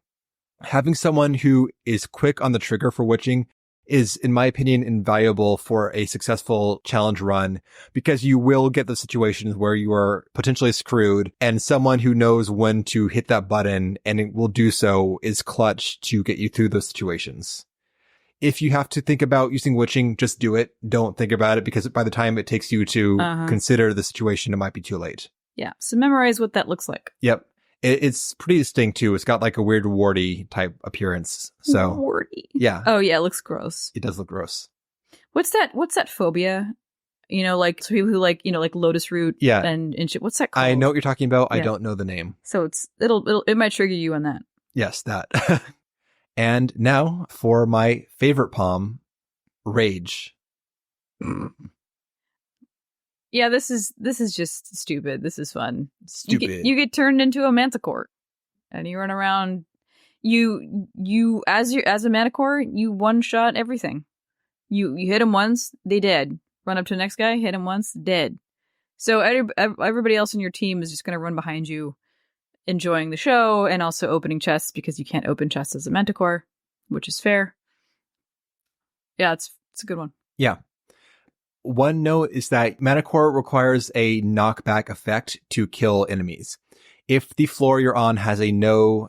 Having someone who is quick on the trigger for witching is, in my opinion, invaluable for a successful challenge run, because you will get the situations where you are potentially screwed, and someone who knows when to hit that button and it will do so is clutch to get you through those situations. If you have to think about using witching, just do it. Don't think about it, because by the time it takes you to consider the situation, it might be too late. Yeah. So memorize what that looks like. Yep. It's pretty distinct too. It's got like a weird warty type appearance. So warty. Yeah. Oh yeah, it looks gross. It does look gross. What's that phobia? Like so people who like lotus root and shit. What's that called? I know what you're talking about. Yeah. I don't know the name. So it might trigger you on that. Yes, that. And now for my favorite palm, rage. Yeah, this is just stupid. This is fun. Stupid. You get turned into a manticore, and you run around. You as a manticore, you one shot everything. You hit him once, they dead. Run up to the next guy, hit him once, dead. So everybody else in your team is just going to run behind you, enjoying the show, and also opening chests, because you can't open chests as a manticore, which is fair. Yeah, it's a good one. Yeah. One note is that Manticore requires a knockback effect to kill enemies. If the floor you're on has a no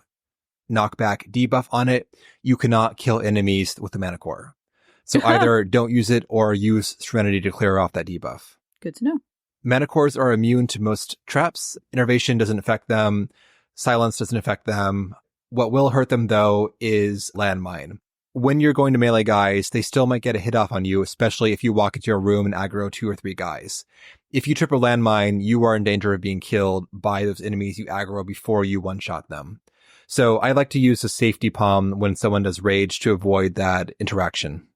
knockback debuff on it, you cannot kill enemies with the Manticore. So either don't use it or use Serenity to clear off that debuff. Good to know. Manticores are immune to most traps. Innervation doesn't affect them. Silence doesn't affect them. What will hurt them, though, is Landmine. When you're going to melee guys, they still might get a hit off on you, especially if you walk into your room and aggro 2 or 3 guys. If you trip a landmine, you are in danger of being killed by those enemies you aggro before you one-shot them. So I like to use a safety palm when someone does rage to avoid that interaction.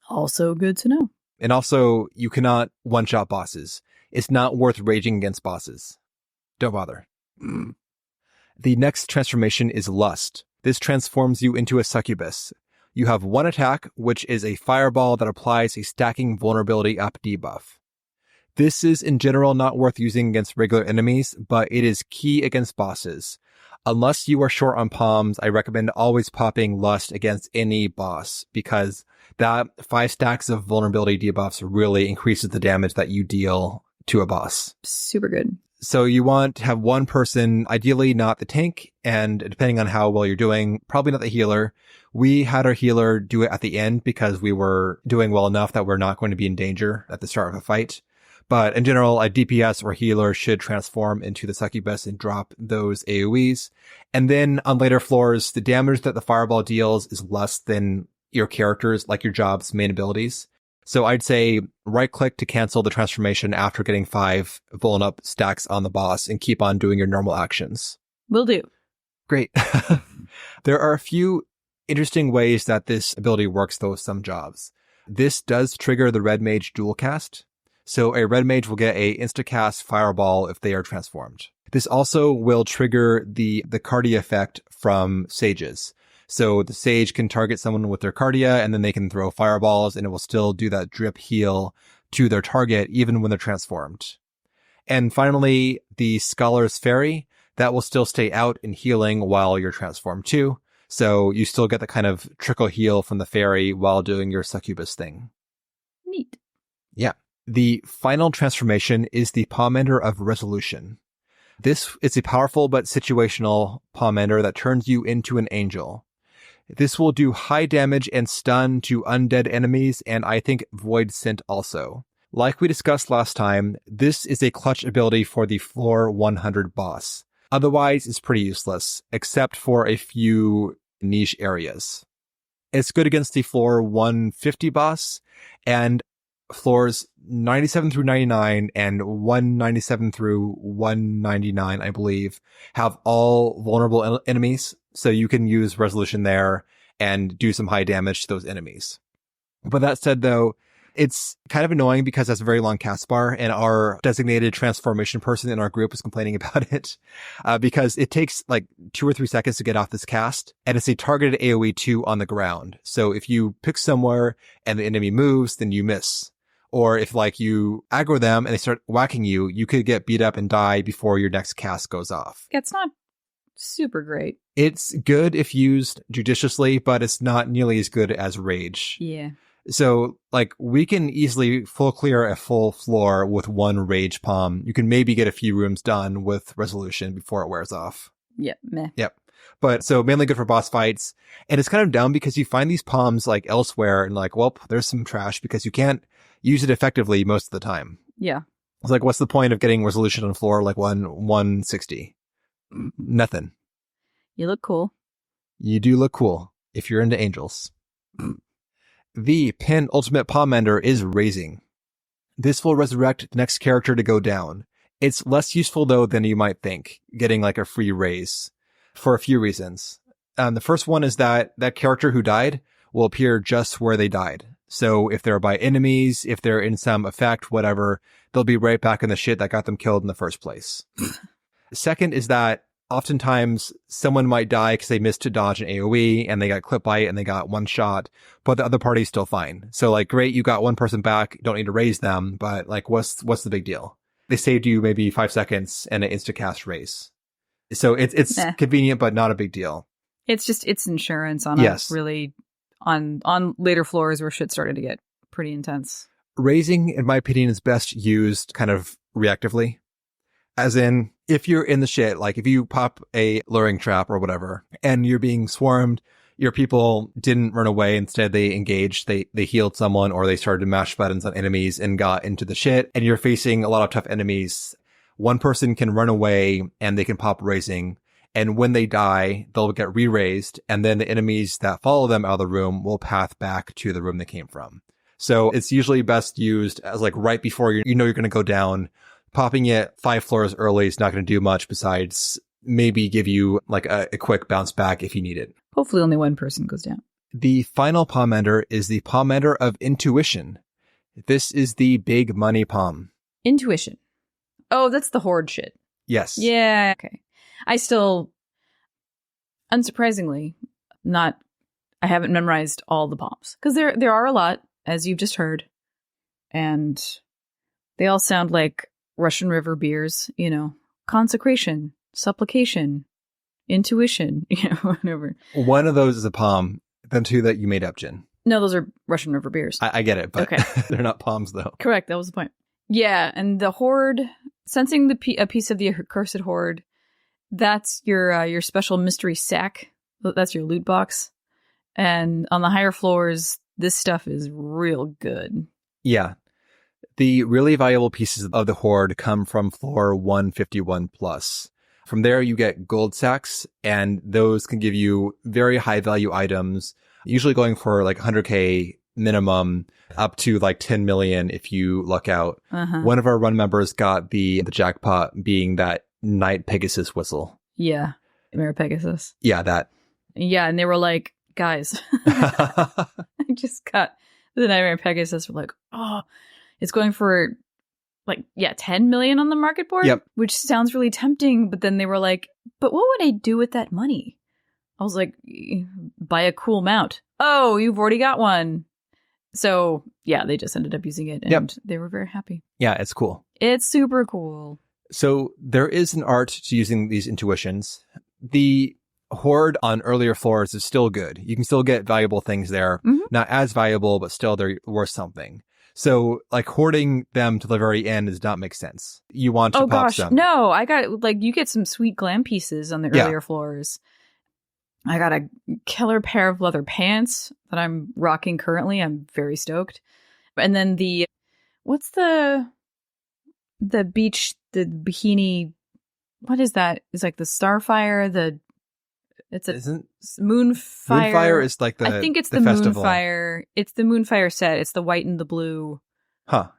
Also good to know. And also, you cannot one-shot bosses. It's not worth raging against bosses. Don't bother. The next transformation is Lust. This transforms you into a succubus. You have 1 attack, which is a fireball that applies a stacking vulnerability up debuff. This is in general not worth using against regular enemies, but it is key against bosses. Unless you are short on palms, I recommend always popping Lust against any boss, because that 5 stacks of vulnerability debuffs really increases the damage that you deal to a boss. Super good. So you want to have one person, ideally not the tank, and depending on how well you're doing, probably not the healer. We had our healer do it at the end because we were doing well enough that we're not going to be in danger at the start of a fight. But in general, a DPS or healer should transform into the succubus and drop those AoEs. And then on later floors, the damage that the fireball deals is less than your character's, like your job's main abilities. So I'd say right click to cancel the transformation after getting 5 vuln up stacks on the boss and keep on doing your normal actions. Will do. Great. There are a few interesting ways that this ability works though with some jobs. This does trigger the red mage dual cast. So a red mage will get a insta-cast fireball if they are transformed. This also will trigger the Cardia effect from sages. So the sage can target someone with their Cardia and then they can throw fireballs and it will still do that drip heal to their target even when they're transformed. And finally, the Scholar's Fairy, that will still stay out in healing while you're transformed too. So you still get the kind of trickle heal from the fairy while doing your succubus thing. Neat. Yeah. The final transformation is the Palmander of Resolution. This is a powerful but situational Palmander that turns you into an angel. This will do high damage and stun to undead enemies, and I think Void Scent also. Like we discussed last time, this is a clutch ability for the floor 100 boss. Otherwise, it's pretty useless, except for a few niche areas. It's good against the floor 150 boss, and floors 97 through 99 and 197 through 199, I believe, have all vulnerable enemies. So you can use resolution there and do some high damage to those enemies. But that said, though, it's kind of annoying because that's a very long cast bar, and our designated transformation person in our group is complaining about it because it takes like 2 or 3 seconds to get off this cast, and it's a targeted AoE 2 on the ground. So if you pick somewhere and the enemy moves, then you miss. Or if like you aggro them and they start whacking you, you could get beat up and die before your next cast goes off. It's not super great. It's good if used judiciously, but it's not nearly as good as Rage. Yeah. So, like, we can easily full clear a full floor with 1 Rage Palm. You can maybe get a few rooms done with resolution before it wears off. Yep. Meh. Yep. But so mainly good for boss fights. And it's kind of dumb because you find these palms like elsewhere and like, well, there's some trash because you can't use it effectively most of the time. Yeah. It's like, what's the point of getting resolution on the floor like 160? Nothing. You look cool. You do look cool if you're into angels. The penultimate palm ender is raising. This will resurrect the next character to go down. It's less useful though than you might think, getting like a free raise, for a few reasons. The first one is that that character who died will appear just where they died. So if they're by enemies, if they're in some effect, whatever, they'll be right back in the shit that got them killed in the first place. Second is that oftentimes someone might die because they missed to dodge an AoE and they got clipped by it and they got one shot, but the other party's still fine. So like, great, you got one person back, don't need to raise them, but like, what's the big deal? They saved you maybe 5 seconds and an insta-cast raise. So it's convenient, but not a big deal. It's just, it's insurance on Yes. a really, on later floors where shit started to get pretty intense. Raising, in my opinion, is best used kind of reactively. As in, if you're in the shit, like if you pop a luring trap or whatever, and you're being swarmed, your people didn't run away. Instead, they engaged, they healed someone, or they started to mash buttons on enemies and got into the shit, and you're facing a lot of tough enemies. One person can run away and they can pop raising. And when they die, they'll get re-raised. And then the enemies that follow them out of the room will path back to the room they came from. So it's usually best used as like right before you know you're going to go down. Popping it 5 floors early is not going to do much besides maybe give you like a quick bounce back if you need it. Hopefully only one person goes down. The final palm ender is the palm ender of intuition. This is the big money palm. Intuition. Oh, that's the horde shit. Yes. Yeah. Okay. I still, unsurprisingly, I haven't memorized all the palms because there are a lot, as you've just heard, and they all sound like Russian River beers, you know, consecration, supplication, intuition, you know, whatever. One of those is a palm, then 2 that you made up, Jen. No, those are Russian River beers. I get it, but okay. They're not palms though. Correct. That was the point. Yeah. And the horde, sensing a piece of the accursed horde, that's your special mystery sack. That's your loot box. And on the higher floors, this stuff is real good. Yeah. The really valuable pieces of the horde come from floor 151 plus. From there, you get gold sacks, and those can give you very high value items, usually going for like 100K minimum, up to like 10 million if you luck out. Uh-huh. One of our run members got the jackpot being that Night Pegasus whistle. Yeah. Mare Pegasus. Yeah, that. Yeah, and they were like, guys, I just got the Nightmare Pegasus. We're like, oh, it's going for like, 10 million on the market board, yep. Which sounds really tempting. But then they were like, but what would I do with that money? I was like, buy a cool mount. Oh, you've already got one. So yeah, they just ended up using it and They were very happy. Yeah, it's cool. It's super cool. So there is an art to using these intuitions. The horde on earlier floors is still good. You can still get valuable things there. Mm-hmm. Not as valuable, but still they're worth something. So like hoarding them to the very end does not make sense. You want to pop some. No, I got like, you get some sweet glam pieces on the earlier floors. I got a killer pair of leather pants that I'm rocking currently. I'm very stoked. And then what's the beach, the bikini, what is that? It's like the Starfire, Moonfire. Moonfire is like I think it's the festival. Moonfire. It's the Moonfire set. It's the white and the blue Huh.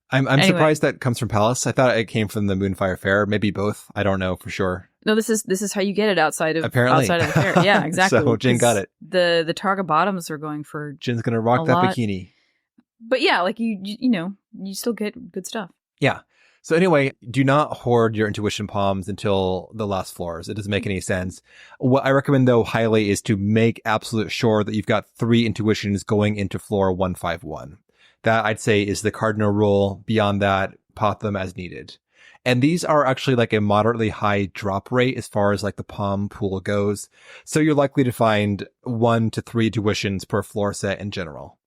I'm Anyway. surprised that comes from Palace. I thought it came from the Moonfire Fair. Maybe both. I don't know for sure. No, this is how you get it outside of Apparently. outside of the fair. Yeah, exactly. So Jin got it. The Targa bottoms are going for Jin's gonna rock that lot. bikini. But yeah, like you know, you still get good stuff. Yeah. So anyway, do not hoard your intuition palms until the last floors. It doesn't make any sense. What I recommend though highly is to make absolute sure that you've got 3 intuitions going into floor 151. That I'd say is the cardinal rule. Beyond that, pop them as needed. And these are actually like a moderately high drop rate as far as like the palm pool goes. So you're likely to find 1 to 3 intuitions per floor set in general.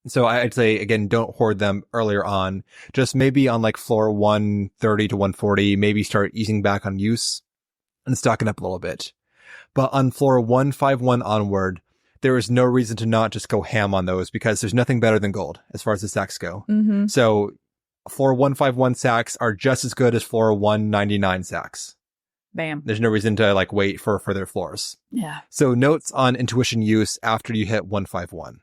So I'd say, again, don't hoard them earlier on. Just maybe on like floor 130 to 140, maybe start easing back on use and stocking up a little bit. But on floor 151 onward, there is no reason to not just go ham on those because there's nothing better than gold as far as the sacks go. Mm-hmm. So floor 151 sacks are just as good as floor 199 sacks. Bam. There's no reason to like wait for further floors. Yeah. So notes on intuition use after you hit 151.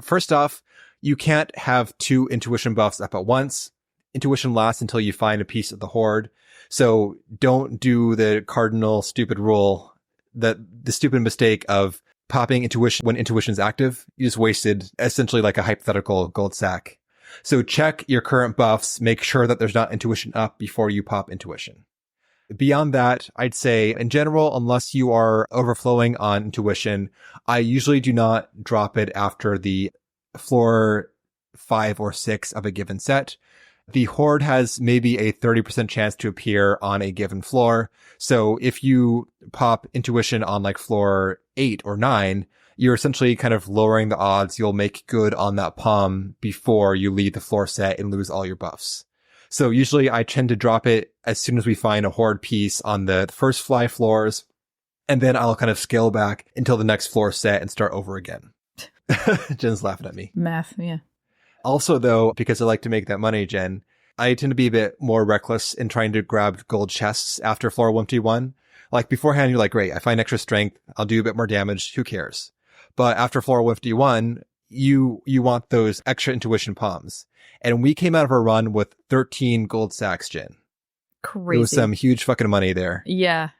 First off, you can't have 2 intuition buffs up at once. Intuition lasts until you find a piece of the hoard. So don't do the cardinal stupid rule, the stupid mistake of popping intuition when intuition is active. You just wasted essentially like a hypothetical gold sack. So check your current buffs, make sure that there's not intuition up before you pop intuition. Beyond that, I'd say in general, unless you are overflowing on intuition, I usually do not drop it after the floor 5 or 6 of a given set. The hoard has maybe a 30% chance to appear on a given floor. So if you pop intuition on like floor 8 or 9, you're essentially kind of lowering the odds you'll make good on that palm before you leave the floor set and lose all your buffs. So usually I tend to drop it as soon as we find a hoard piece on the first 5 floors, and then I'll kind of scale back until the next floor set and start over again. Jen's laughing at me. Math, yeah. Also, though, because I like to make that money, Jen, I tend to be a bit more reckless in trying to grab gold chests after floor 151. Like beforehand, you're like, great, I find extra strength. I'll do a bit more damage. Who cares? But after floor 151, you want those extra intuition palms. And we came out of our run with 13 gold sacks, Jen. Crazy. It was some huge fucking money there. Yeah.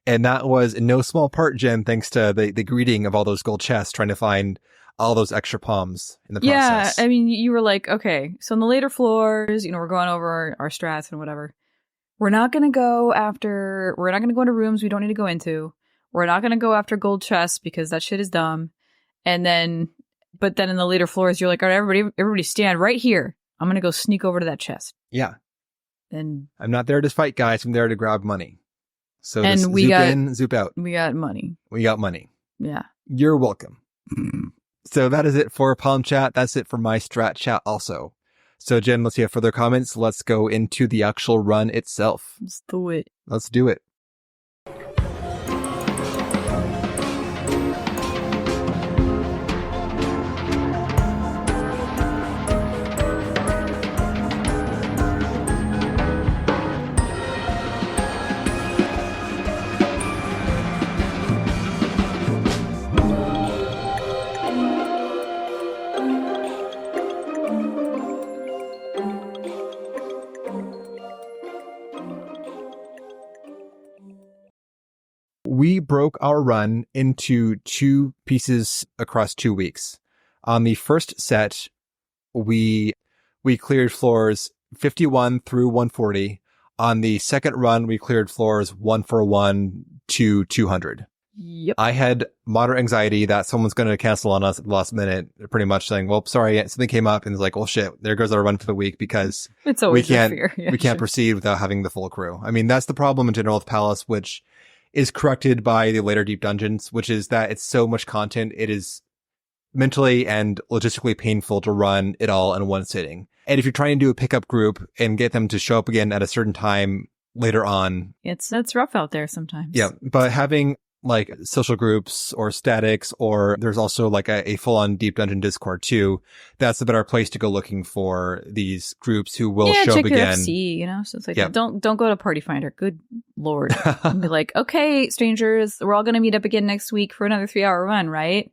And that was in no small part, Jen, thanks to the greeting of all those gold chests, trying to find all those extra palms in the process. Yeah, I mean, you were like, okay, so in the later floors, we're going over our strats and whatever. We're not going to go into rooms we don't need to go into. We're not going to go after gold chests because that shit is dumb. But then in the later floors, you're like, all right, everybody stand right here. I'm going to go sneak over to that chest. Yeah. And I'm not there to fight, guys. I'm there to grab money. So and zoop in, zoop out. We got money. We got money. Yeah. You're welcome. So that is it for Palm Chat. That's it for my Strat Chat also. So Jen, let's see have further comments. Let's go into the actual run itself. Let's do it. Let's do it. We broke our run into 2 pieces across 2 weeks. On the first set, we cleared floors 51 through 140. On the second run, we cleared floors 141 to 200. Yep. I had moderate anxiety that someone's going to cancel on us at the last minute, pretty much saying, well, sorry, something came up, and it's like, well, shit, there goes our run for the week because it's always we can't, fear. Yeah, we can't proceed without having the full crew. I mean, that's the problem in general with Palace, which is corrected by the later deep dungeons, which is that it's so much content. It is mentally and logistically painful to run it all in one sitting. And if you're trying to do a pickup group and get them to show up again at a certain time later on, it's rough out there sometimes. Yeah. But having like social groups or statics, or there's also like a full-on deep dungeon Discord too. That's a better place to go looking for these groups who will show up again. FC, so it's like, don't go to Party Finder. Good Lord. And be like, okay, strangers, we're all going to meet up again next week for another 3-hour run, right?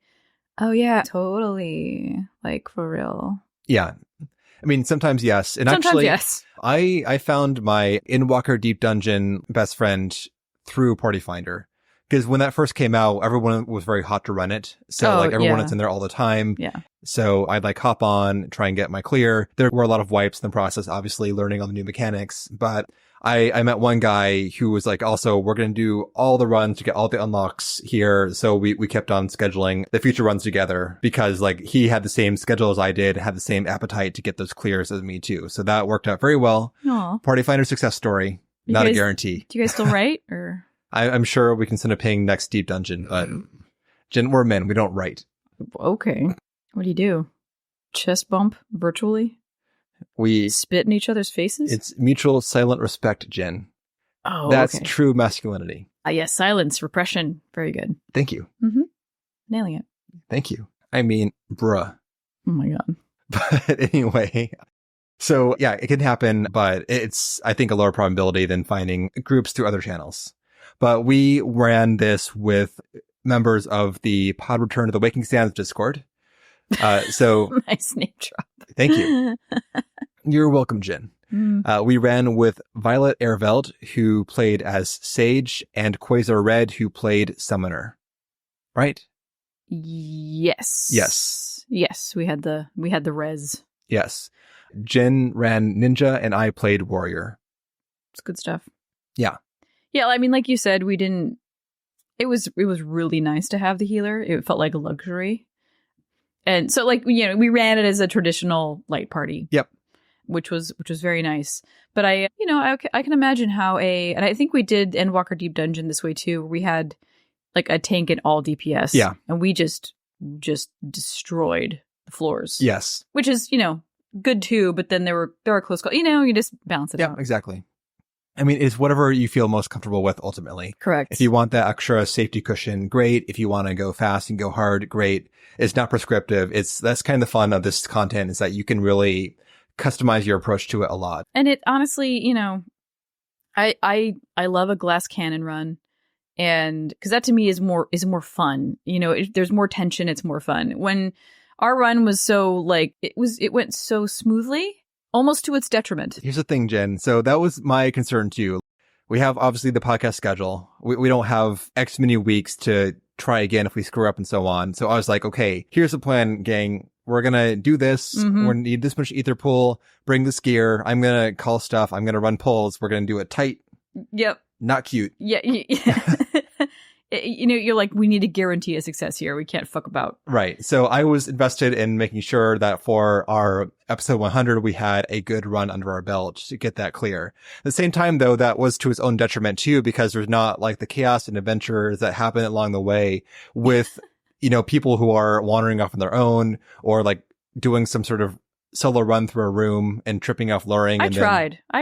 Oh yeah, totally. Like for real. Yeah. I mean, sometimes yes. And Sometimes actually, yes. I found my Endwalker Deep Dungeon best friend through Party Finder. Because when that first came out, everyone was very hot to run it. So everyone is in there all the time. Yeah. So I'd hop on, try and get my clear. There were a lot of wipes in the process, obviously learning all the new mechanics. But I met one guy who was also, we're going to do all the runs to get all the unlocks here. So we kept on scheduling the future runs together because he had the same schedule as I did, had the same appetite to get those clears as me too. So that worked out very well. Aww. Party Finder success story. Not a guarantee. Do you guys still write or? I'm sure we can send a ping next deep dungeon, but Jen, we're men. We don't write. Okay. What do? Chest bump virtually? We spit in each other's faces? It's mutual silent respect, Jen. Oh, that's okay. True masculinity. Yes, silence, repression. Very good. Thank you. Mm-hmm. Nailing it. Thank you. I mean, bruh. Oh my God. But anyway, so yeah, it can happen, but it's, I think, a lower probability than finding groups through other channels. But we ran this with members of the Pod Return to the Waking Sands Discord. So nice name drop. Thank you. You're welcome, Jen. We ran with Violet Airveld, who played as Sage, and Quasar Red, who played Summoner. Right? Yes. Yes. We had the res. Yes. Jen ran Ninja, and I played Warrior. It's good stuff. Yeah. Yeah, I mean, like you said, we didn't. It was really nice to have the healer. It felt like a luxury, and so we ran it as a traditional light party. Yep, which was very nice. But I can imagine how and I think we did Endwalker Deep Dungeon this way too. Where we had a tank and all DPS. Yeah, and we just destroyed the floors. Yes, which is good too. But then there are close calls. You just balance it out. Yeah, exactly. I mean, it's whatever you feel most comfortable with ultimately. Correct. If you want that extra safety cushion, great. If you want to go fast and go hard, great. It's not prescriptive. That's kind of the fun of this content, is that you can really customize your approach to it a lot. And it honestly, I love a glass cannon run, and because that to me is more fun. There's more tension. It's more fun. When our run was so it went so smoothly. Almost to its detriment. Here's the thing, Jen. So that was my concern too. We have obviously the podcast schedule. We don't have X many weeks to try again if we screw up and so on. So I was like, okay, here's the plan, gang. We're going to do this. Mm-hmm. We're going to need this much ether pool. Bring this gear. I'm going to call stuff. I'm going to run polls. We're going to do it tight. Yep. Not cute. Yeah. You're like, we need to guarantee a success here. We can't fuck about. Right. So I was invested in making sure that for our episode 100, we had a good run under our belt to get that clear. At the same time, though, that was to its own detriment too, because there's not the chaos and adventures that happen along the way with, people who are wandering off on their own or doing some sort of solo run through a room and tripping off luring. I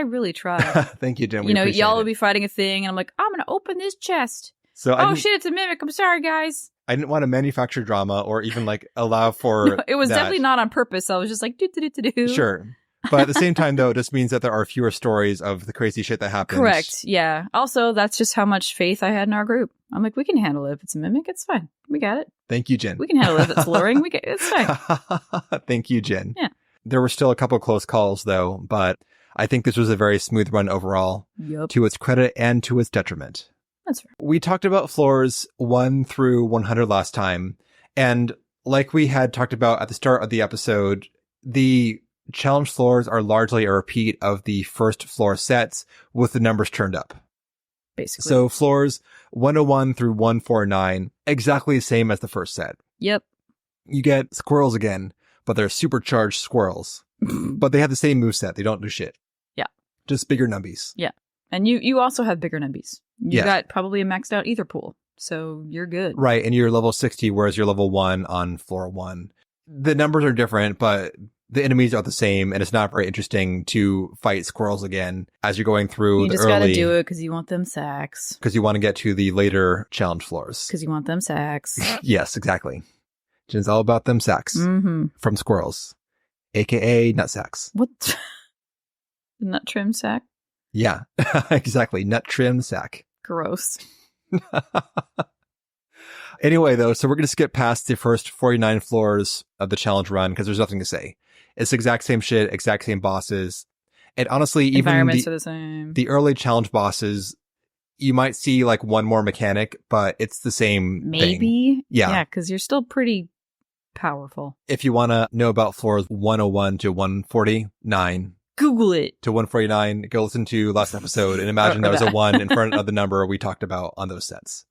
really tried. Thank you, Jen. Y'all would be fighting a thing and I'm like, I'm going to open this chest. So shit, it's a mimic. I'm sorry, guys. I didn't want to manufacture drama or even allow for no, it was definitely not on purpose. I was just do. Sure. But at the same time, though, it just means that there are fewer stories of the crazy shit that happens. Correct. Yeah. Also, that's just how much faith I had in our group. I'm like, we can handle it. If it's a mimic, it's fine. We got it. Thank you, Jen. We can handle it. If it's luring, it's fine. Thank you, Jen. Yeah. There were still a couple close calls, though, but I think this was a very smooth run overall. Yep. To its credit and to its detriment. That's fair. We talked about floors 1 through 100 last time. And like we had talked about at the start of the episode, the challenge floors are largely a repeat of the first floor sets with the numbers turned up. Basically. So floors 101 through 149, exactly the same as the first set. Yep. You get squirrels again, but they're supercharged squirrels. But they have the same moveset. They don't do shit. Yeah. Just bigger numbies. Yeah. And you also have bigger numbies. You Yes. got probably a maxed out ether pool. So you're good. Right. And you're level 60, whereas you're level 1 on floor 1. The numbers are different, but the enemies are the same. And it's not very interesting to fight squirrels again as you're going through you the just early. Gotta do it because you want them sacks. Because you want to get to the later challenge floors. Because you want them sacks. Yes, exactly. It's all about them sacks from squirrels, aka nut sacks. What? The nut trim sack? Yeah, exactly. Nut trim sack. Gross. Anyway, though, so we're going to skip past the first 49 floors of the challenge run because there's nothing to say. It's the exact same shit, exact same bosses. And honestly, even environments are the same. The early challenge bosses, you might see like one more mechanic, but it's the same Maybe? thing. Yeah, because you're still pretty powerful. If you want to know about floors 101 to 149, Google it. To 149, go listen to last episode and imagine there was a 1 in front of the number we talked about on those sets.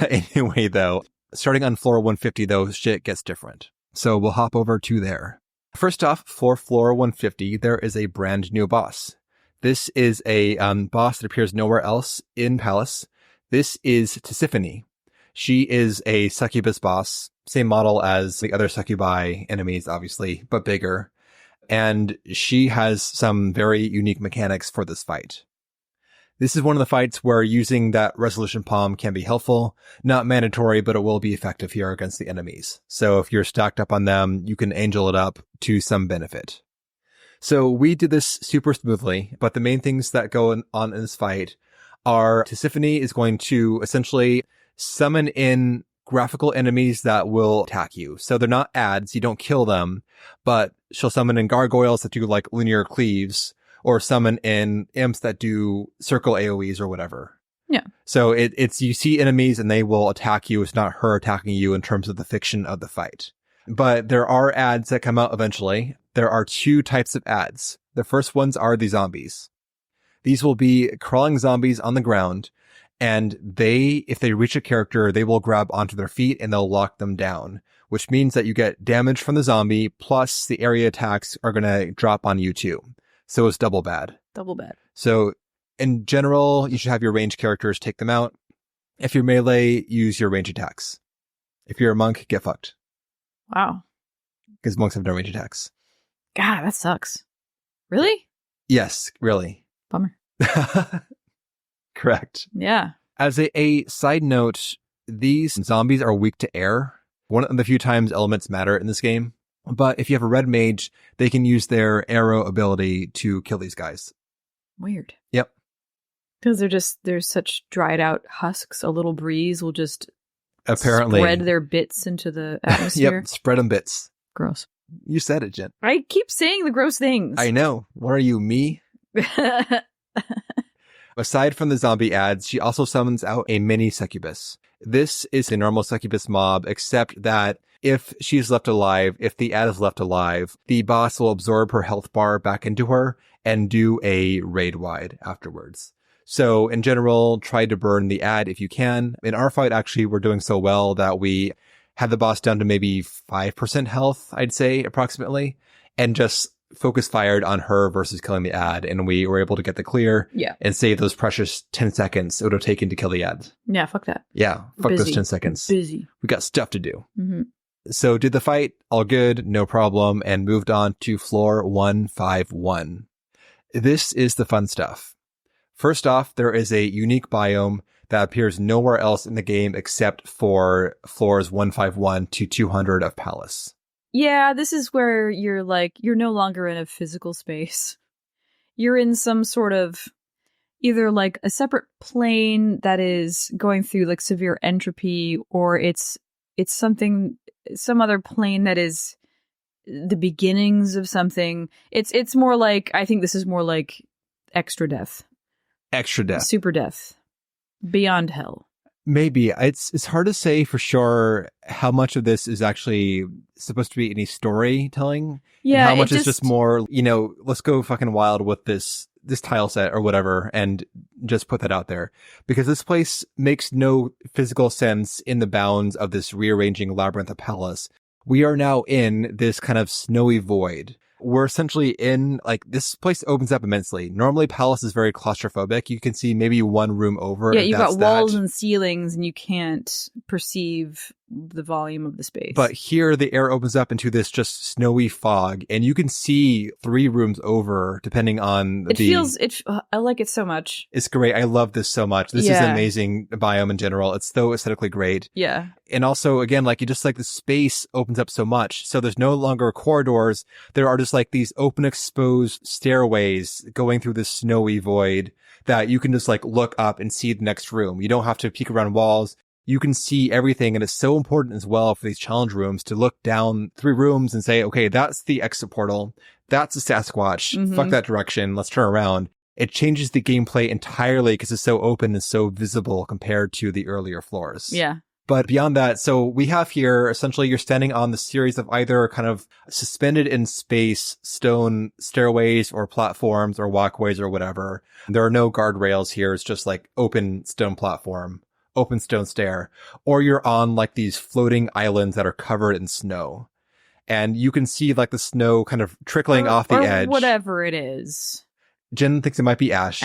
Anyway, though, starting on floor 150, though, shit gets different. So we'll hop over to there. First off, for floor 150, there is a brand new boss. This is a boss that appears nowhere else in Palace. This is Tisiphone. She is a succubus boss, same model as the other succubi enemies, obviously, but bigger. And she has some very unique mechanics for this fight. This is one of the fights where using that resolution palm can be helpful. Not mandatory, but it will be effective here against the enemies. So if you're stacked up on them, you can angel it up to some benefit. So we did this super smoothly, but the main things that go on in this fight are Tisiphone is going to essentially summon in graphical enemies that will attack you. So they're not ads, you don't kill them, but she'll summon in gargoyles that do like linear cleaves, or summon in imps that do circle AoEs or whatever. Yeah. So it's you see enemies and they will attack you. It's not her attacking you in terms of the fiction of the fight. But there are ads that come out eventually. There are 2 types of ads. The first ones are the zombies. These will be crawling zombies on the ground, and if they reach a character, they will grab onto their feet and they'll lock them down, which means that you get damage from the zombie, plus the area attacks are going to drop on you too. So it's double bad. Double bad. So in general, you should have your range characters take them out. If you're melee, use your range attacks. If you're a monk, get fucked. Wow. Because monks have no range attacks. God, that sucks. Really? Yes, really. Bummer. Correct. Yeah. As a side note, these zombies are weak to air. One of the few times elements matter in this game. But if you have a red mage, they can use their arrow ability to kill these guys. Weird. Yep. Because they're such dried out husks. A little breeze will just apparently spread their bits into the atmosphere. Yep, spread them bits. Gross. You said it, Jen. I keep saying the gross things. I know. What are you, me? Aside from the zombie ads, she also summons out a mini succubus. This is a normal succubus mob, except that if she's left alive, if the ad is left alive, the boss will absorb her health bar back into her and do a raid wide afterwards. So in general, try to burn the ad if you can. In our fight, actually, we're doing so well that we had the boss down to maybe 5% health, I'd say, approximately, and just focus fired on her versus killing the ad, and we were able to get the clear and save those precious 10 seconds it would have taken to kill the ad. Yeah, fuck that. Yeah, fuck those 10 seconds. Busy. We got stuff to do. Mm-hmm. So did the fight, all good, no problem, and moved on to floor 151. This is the fun stuff. First off, there is a unique biome that appears nowhere else in the game except for floors 151 to 200 of Palace. Yeah, this is where you're no longer in a physical space. You're in some sort of either like a separate plane that is going through like severe entropy, or it's some other plane that is the beginnings of something. It's more like, I think this is more like extra death. Extra death. Super death. Beyond hell. Maybe. It's hard to say for sure how much of this is actually supposed to be any storytelling. Yeah. And how much is just more, let's go fucking wild with this tile set or whatever and just put that out there. Because this place makes no physical sense in the bounds of this rearranging labyrinth of Palace. We are now in this kind of snowy void. We're essentially in, this place opens up immensely. Normally, Palace is very claustrophobic. You can see maybe one room over. Yeah, you've got walls and ceilings, and you can't perceive the volume of the space. But here, the air opens up into this just snowy fog, and you can see 3 rooms over, depending on I like it so much. It's great. I love this so much. This is an amazing biome in general. It's so aesthetically great. Yeah. And also, again, the space opens up so much. So there's no longer corridors. There are just these open exposed stairways going through this snowy void that you can just look up and see the next room. You don't have to peek around walls. you can see everything. And it's so important as well for these challenge rooms to look down 3 rooms and say, okay, that's the exit portal. That's a Sasquatch. Fuck that direction. Let's turn around. It changes the gameplay entirely because it's so open and so visible compared to the earlier floors. Yeah. But beyond that, so we have here, essentially, you're standing on the series of either kind of suspended in space stone stairways or platforms or walkways or whatever. There are no guardrails here. It's just like open stone platform, open stone stair, or you're on like these floating islands that are covered in snow. And you can see like the snow kind of trickling off the edge. Whatever it is. Jen thinks it might be ash.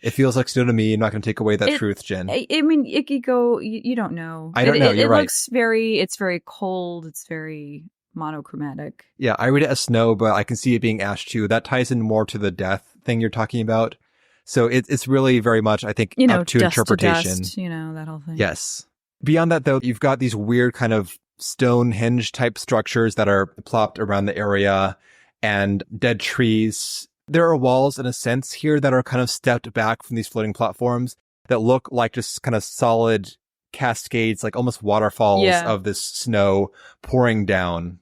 It feels like snow to me. I'm not going to take away that truth, Jen. I mean, it could go, you don't know. I don't know. You're right. It's very cold. It's very monochromatic. Yeah, I read it as snow, but I can see it being ash too. That ties in more to the death thing you're talking about. So it's really very much, I think, up to dust interpretation. To dust, that whole thing. Yes. Beyond that, though, you've got these weird kind of Stonehenge type structures that are plopped around the area and dead trees. There are walls, in a sense, here that are kind of stepped back from these floating platforms that look like just kind of solid cascades, like almost waterfalls of this snow pouring down.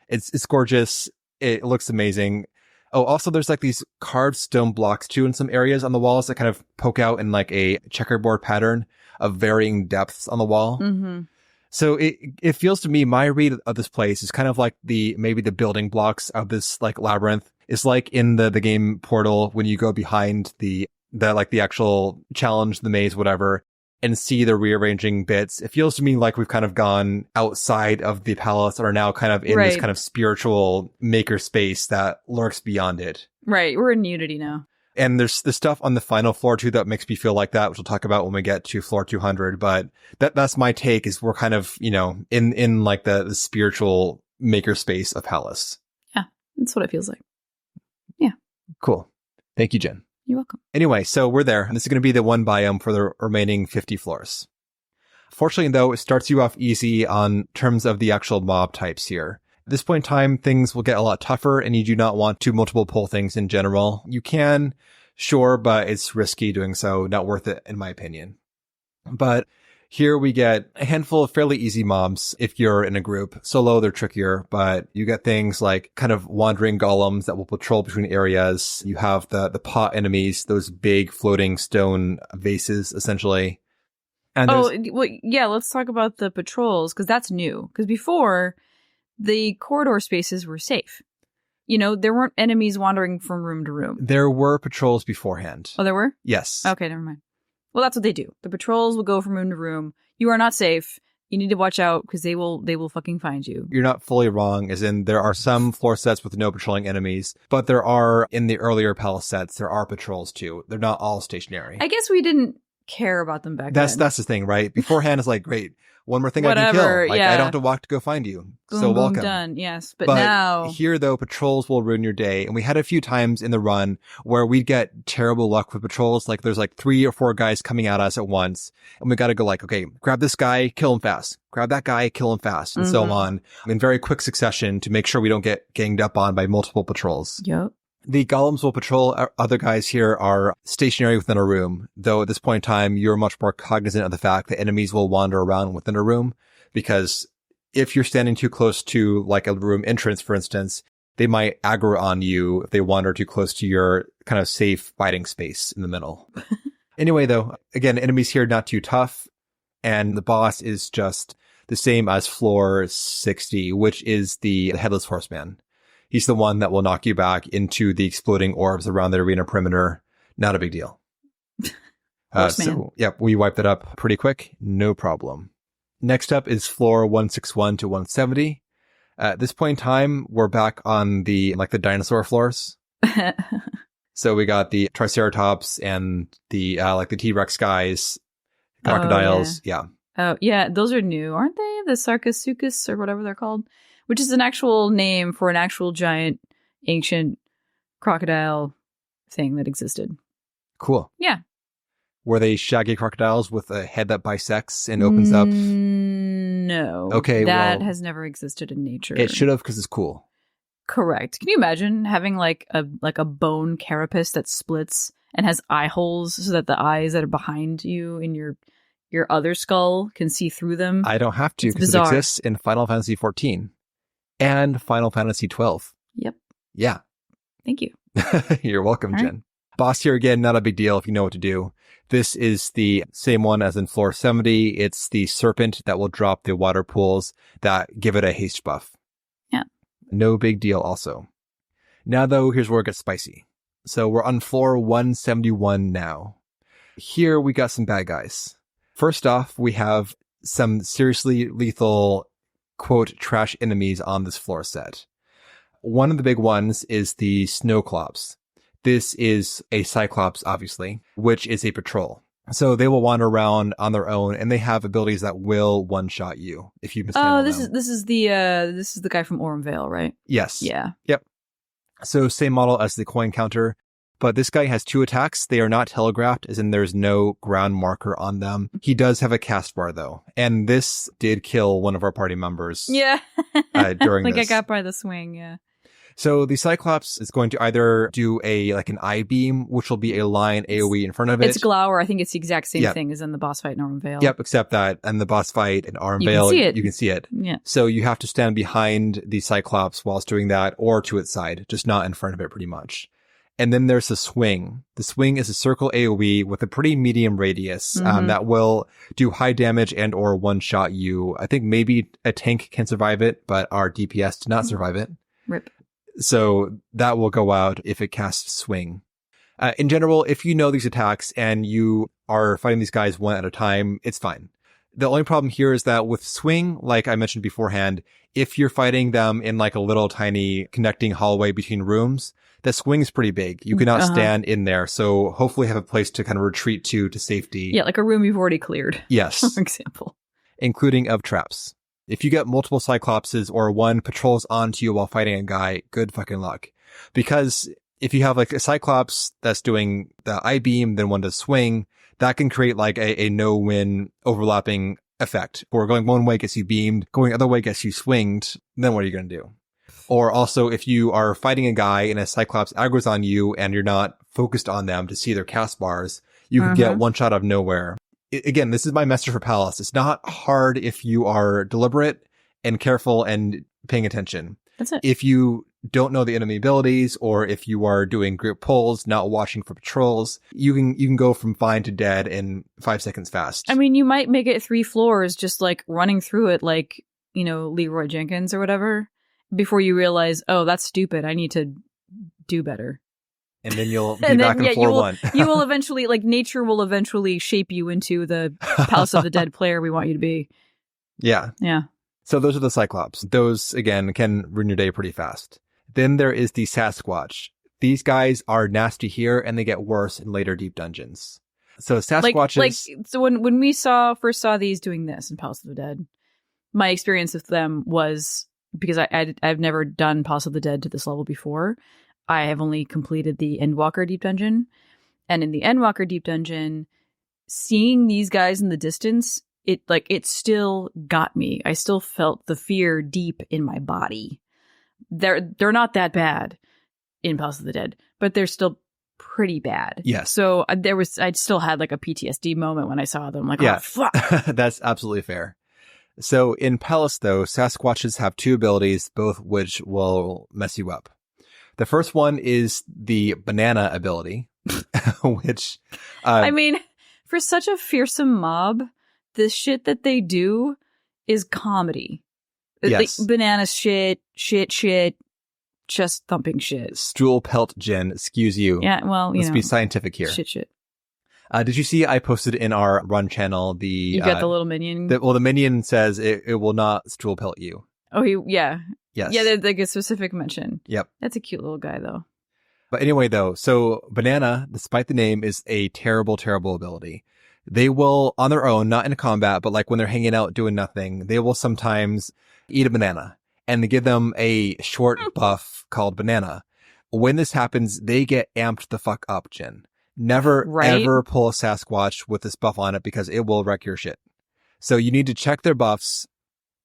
It's gorgeous. It looks amazing. Oh, also there's like these carved stone blocks too in some areas on the walls that kind of poke out in like a checkerboard pattern of varying depths on the wall. Mm-hmm. So it feels to me, my read of this place is kind of like maybe the building blocks of this like labyrinth. It's like in the game Portal when you go behind the actual challenge, the maze, whatever, and see the rearranging bits. It feels to me like we've kind of gone outside of the palace and are now kind of in this kind of spiritual maker space that lurks beyond it. Right. We're in Unity now. And there's the stuff on the final floor too that makes me feel like that, which we'll talk about when we get to floor 200. But that's my take, is we're kind of, in like the spiritual maker space of Palace. Yeah, that's what it feels like. Yeah. Cool. Thank you, Jen. You're welcome. Anyway, so we're there. And this is going to be the one biome for the remaining 50 floors. Fortunately, though, it starts you off easy on terms of the actual mob types here. At this point in time, things will get a lot tougher, and you do not want to multiple pull things in general. You can, sure, but it's risky doing so. Not worth it, in my opinion. But here we get a handful of fairly easy mobs if you're in a group. Solo, they're trickier, but you get things like kind of wandering golems that will patrol between areas. You have the pot enemies, those big floating stone vases, essentially. And let's talk about the patrols, because that's new. Because before, the corridor spaces were safe. There weren't enemies wandering from room to room. There were patrols beforehand. Oh, there were? Yes. Okay, never mind. Well, that's what they do. The patrols will go from room to room. You are not safe. You need to watch out because they will fucking find you. You're not fully wrong, as in there are some floor sets with no patrolling enemies, but there are, in the earlier palace sets, there are patrols too. They're not all stationary. I guess we didn't care about them back then. That's the thing, right? Beforehand, it's like, great. One more thing I can kill. Like, I don't have to walk to go find you. Boom, so welcome. Boom, done. Yes. But now here, though, patrols will ruin your day. And we had a few times in the run where we'd get terrible luck with patrols. Like there's like 3 or 4 guys coming at us at once. And we got to go like, okay, grab this guy, kill him fast. Grab that guy, kill him fast. And so on in very quick succession to make sure we don't get ganged up on by multiple patrols. Yep. The golems will patrol. Other guys here are stationary within a room, though at this point in time, you're much more cognizant of the fact that enemies will wander around within a room, because if you're standing too close to like a room entrance, for instance, they might aggro on you if they wander too close to your kind of safe fighting space in the middle. Anyway, though, again, enemies here not too tough, and the boss is just the same as floor 60, which is the Headless Horseman. He's the one that will knock you back into the exploding orbs around the arena perimeter. Not a big deal. We wiped it up pretty quick. No problem. Next up is floor 161 to 170. At this point in time, we're back on the dinosaur floors. So we got the Triceratops and the T-Rex guys, crocodiles. Yeah. Oh, yeah. Those are new, aren't they? The Sarcosuchus or whatever they're called. Which is an actual name for an actual giant, ancient crocodile thing that existed. Cool. Yeah. Were they shaggy crocodiles with a head that bisects and opens up? No. Okay, that has never existed in nature. It should have, because it's cool. Correct. Can you imagine having like a bone carapace that splits and has eye holes so that the eyes that are behind you in your your other skull can see through them. I don't have to It's because it bizarre. exists in Final Fantasy XIV and Final Fantasy XII. Yep. Yeah. Thank you. You're welcome, All right. Jen. Boss here again, not a big deal if you know what to do. This is the same one as in floor 70. It's the serpent that will drop the water pools that give it a haste buff. Yeah. No big deal also. Now though, here's where it gets spicy. So we're on floor 171 now. Here we got some bad guys. First off, we have some seriously lethal, quote, trash enemies on this floor set. One of the big ones is the Snowclops. This is a Cyclops, obviously, which is a patrol. So they will wander around on their own, and they have abilities that will one-shot you if you mishandle them. This is the guy from Orem Vale, right? Yes. Yeah. Yep. So same model as the coin counter, but this guy has 2 attacks. They are not telegraphed, as in there's no ground marker on them. He does have a cast bar though, and this did kill one of our party members. Yeah. During like this. I got by the swing. Yeah. So the Cyclops is going to either do an eye beam, which will be a line AoE in front of it. It's Glower. I think it's the exact same Yep. thing as in the boss fight in Orem Vale. Yep, except that in the boss fight in Arm You can Vale, see it. you can see it. Yeah. So you have to stand behind the Cyclops whilst doing that, or to its side, just not in front of it pretty much. And then there's the swing. The swing is a circle AoE with a pretty medium radius that will do high damage and or one-shot you. I think maybe a tank can survive it, but our DPS did not survive it. Rip. So that will go out if it casts swing. In general, if you know these attacks and you are fighting these guys one at a time, it's fine. The only problem here is that with swing, like I mentioned beforehand, if you're fighting them in like a little tiny connecting hallway between rooms, the swing is pretty big. You cannot stand in there. So hopefully have a place to kind of retreat to safety. Yeah, like a room you've already cleared. Yes. For example. Including of traps. If you get multiple Cyclopses or one patrols onto you while fighting a guy, good fucking luck. Because if you have like a Cyclops that's doing the I-beam, then one does swing, that can create like a no-win overlapping effect. Or going one way gets you beamed, going the other way gets you swinged, then what are you going to do? Or also if you are fighting a guy and a Cyclops aggro's on you and you're not focused on them to see their cast bars, you can get one shot out of nowhere. Again, this is my message for Palace. It's not hard if you are deliberate and careful and paying attention. That's it. If you don't know the enemy abilities, or if you are doing group pulls, not watching for patrols, you can go from fine to dead in 5 seconds fast. I mean, you might make it 3 floors just like running through it like, you know, Leroy Jenkins or whatever, before you realize, oh, that's stupid. I need to do better. And then you'll be back on floor 1. You will eventually, like, nature will eventually shape you into the Palace of the Dead player we want you to be. Yeah. Yeah. So those are the Cyclops. Those, again, can ruin your day pretty fast. Then there is the Sasquatch. These guys are nasty here, and they get worse in later deep dungeons. So Sasquatches... So when we first saw these doing this in Palace of the Dead, my experience with them was, because I've never done Palace of the Dead to this level before, I have only completed the Endwalker Deep Dungeon. And in the Endwalker Deep Dungeon, seeing these guys in the distance, it still got me. I still felt the fear deep in my body. They're not that bad in Palace of the Dead, but they're still pretty bad. Yes. So I still had like a PTSD moment when I saw them. Like, yeah. oh, fuck. That's absolutely fair. So in Palace, though, Sasquatches have 2 abilities, both which will mess you up. The first one is the banana ability, which... I mean, for such a fearsome mob, the shit that they do is comedy. Yes. Like, banana shit, chest thumping shit. Stool pelt Jen, excuse you. Yeah, well, Let's be scientific here. Shit. Did you see I posted in our run channel You got the little minion? The minion says it will not stool pelt you. Oh, yeah. Yes. Yeah, there's like a specific mention. Yep. That's a cute little guy, though. But anyway, though, so Banana, despite the name, is a terrible, terrible ability. They will, on their own, not in combat, but like when they're hanging out doing nothing, they will sometimes eat a banana. And they give them a short buff called Banana. When this happens, they get amped the fuck up, Jen. Never, ever pull a Sasquatch with this buff on it because it will wreck your shit. So you need to check their buffs.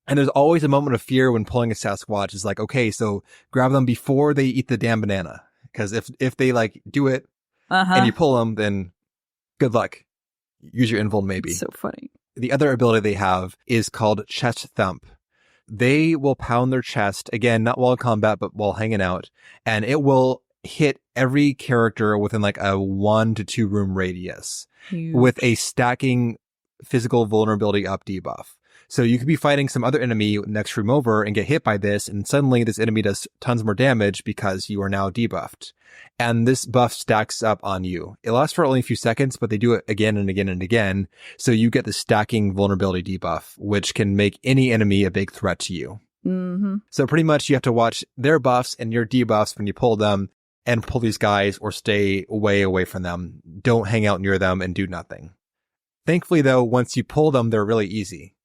And there's always a moment of fear when pulling a Sasquatch. It's like, okay, so grab them before they eat the damn banana. Because if they like do it and you pull them, then good luck. Use your invul maybe. It's so funny. The other ability they have is called Chest Thump. They will pound their chest, again, not while in combat, but while hanging out, and it will hit every character within like a 1 to 2 room radius with a stacking physical vulnerability up debuff. So you could be fighting some other enemy next room over and get hit by this, and suddenly this enemy does tons more damage because you are now debuffed. And this buff stacks up on you. It lasts for only a few seconds, but they do it again and again and again. So you get the stacking vulnerability debuff, which can make any enemy a big threat to you. Mm-hmm. So pretty much you have to watch their buffs and your debuffs when you pull them, and pull these guys or stay way away from them. Don't hang out near them and do nothing. Thankfully, though, once you pull them, they're really easy.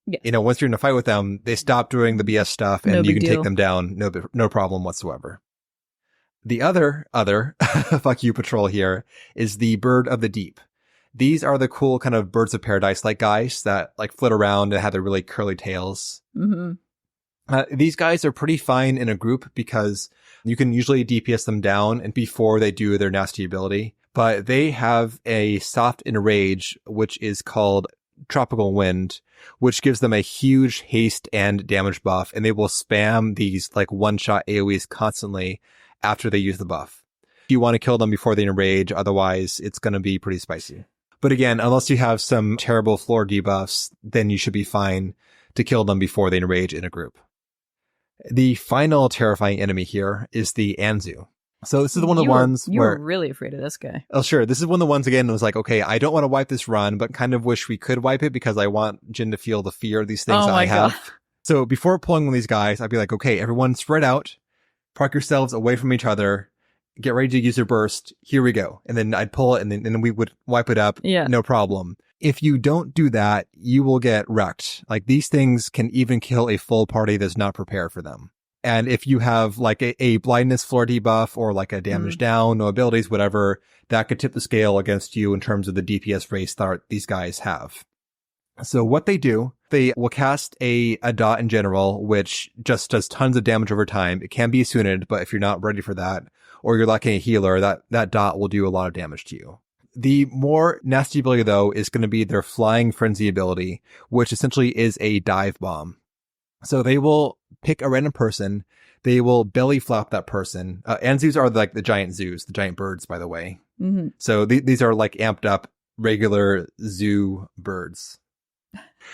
Yeah. You know, once you're in a fight with them, they stop doing the BS stuff and you can take them down. No problem whatsoever. The other fuck you patrol here is the Bird of the Deep. These are the cool kind of birds of paradise like guys that like flit around and have their really curly tails. Mm-hmm. These guys are pretty fine in a group because you can usually DPS them down and before they do their nasty ability. But they have a soft enrage, which is called Tropical Wind, which gives them a huge haste and damage buff, and they will spam these like one-shot AoEs constantly after they use the buff. You want to kill them before they enrage, otherwise it's going to be pretty spicy. But again, unless you have some terrible floor debuffs, then you should be fine to kill them before they enrage in a group. The final terrifying enemy here is the Anzu. So this is one of the ones you where... were really afraid of this guy. Oh, sure. This is one of the ones, again, that was like, okay, I don't want to wipe this run, but kind of wish we could wipe it because I want Jin to feel the fear of these things that I have. God. So before pulling one of these guys, I'd be like, okay, everyone spread out, park yourselves away from each other, get ready to use your burst. Here we go. And then I'd pull it and then we would wipe it up. Yeah. No problem. If you don't do that, you will get wrecked. Like these things can even kill a full party that's not prepared for them. And if you have like a blindness floor debuff or like a damage down, no abilities, whatever, that could tip the scale against you in terms of the DPS race that these guys have. So what they do, they will cast a dot in general, which just does tons of damage over time. It can be suited, but if you're not ready for that, or you're lacking a healer, that dot will do a lot of damage to you. The more nasty ability, though, is going to be their Flying Frenzy ability, which essentially is a dive bomb. So they will pick a random person, they will belly flop that person. Anzus are like the giant zoos, the giant birds, by the way. Mm-hmm. So these are like amped up regular zoo birds.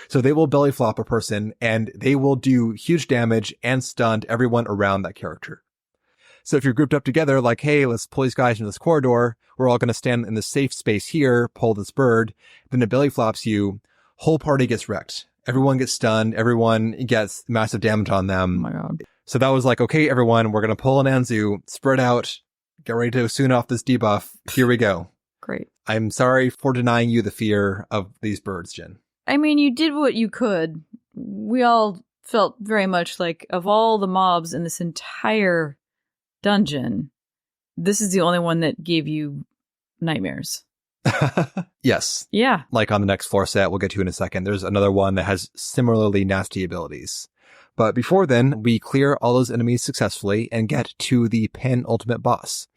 So they will belly flop a person and they will do huge damage and stun everyone around that character. So if you're grouped up together, like, hey, let's pull these guys into this corridor. We're all going to stand in the safe space here, pull this bird. Then it belly flops you. Whole party gets wrecked. Everyone gets stunned. Everyone gets massive damage on them. Oh my God. So that was like, okay, everyone, we're going to pull an Anzu, spread out, get ready to soon off this debuff. Here we go. Great. I'm sorry for denying you the fear of these birds, Jen. I mean, you did what you could. We all felt very much like of all the mobs in this entire dungeon, this is the only one that gave you nightmares. Yes. Yeah. Like on the next floor set, we'll get to in a second. There's another one that has similarly nasty abilities. But before then, we clear all those enemies successfully and get to the penultimate boss.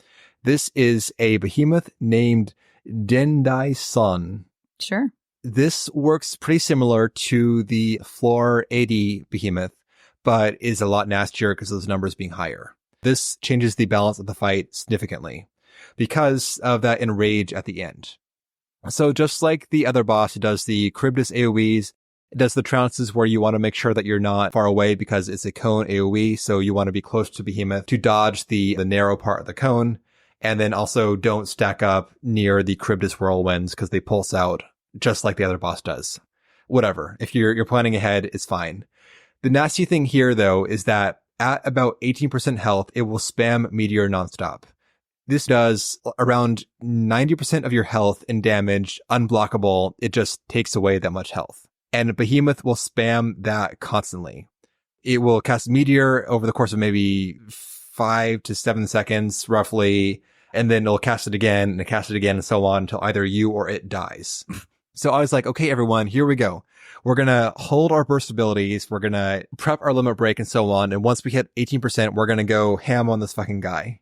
This is a behemoth named Dendai Sun. Sure. This works pretty similar to the floor 80 behemoth, but is a lot nastier because of those numbers being higher. This changes the balance of the fight significantly because of that enrage at the end. So just like the other boss, it does the Charybdis AoEs. It does the trounces where you want to make sure that you're not far away because it's a cone AoE. So you want to be close to Behemoth to dodge the narrow part of the cone. And then also don't stack up near the Charybdis whirlwinds because they pulse out just like the other boss does. Whatever. If you're planning ahead, it's fine. The nasty thing here, though, is that at about 18% health, it will spam Meteor nonstop. This does around 90% of your health and damage unblockable. It just takes away that much health. And Behemoth will spam that constantly. It will cast Meteor over the course of maybe 5 to 7 seconds, roughly. And then it'll cast it again and cast it again and so on until either you or it dies. So I was like, okay, everyone, here we go. We're going to hold our burst abilities. We're going to prep our limit break and so on. And once we hit 18%, we're going to go ham on this fucking guy.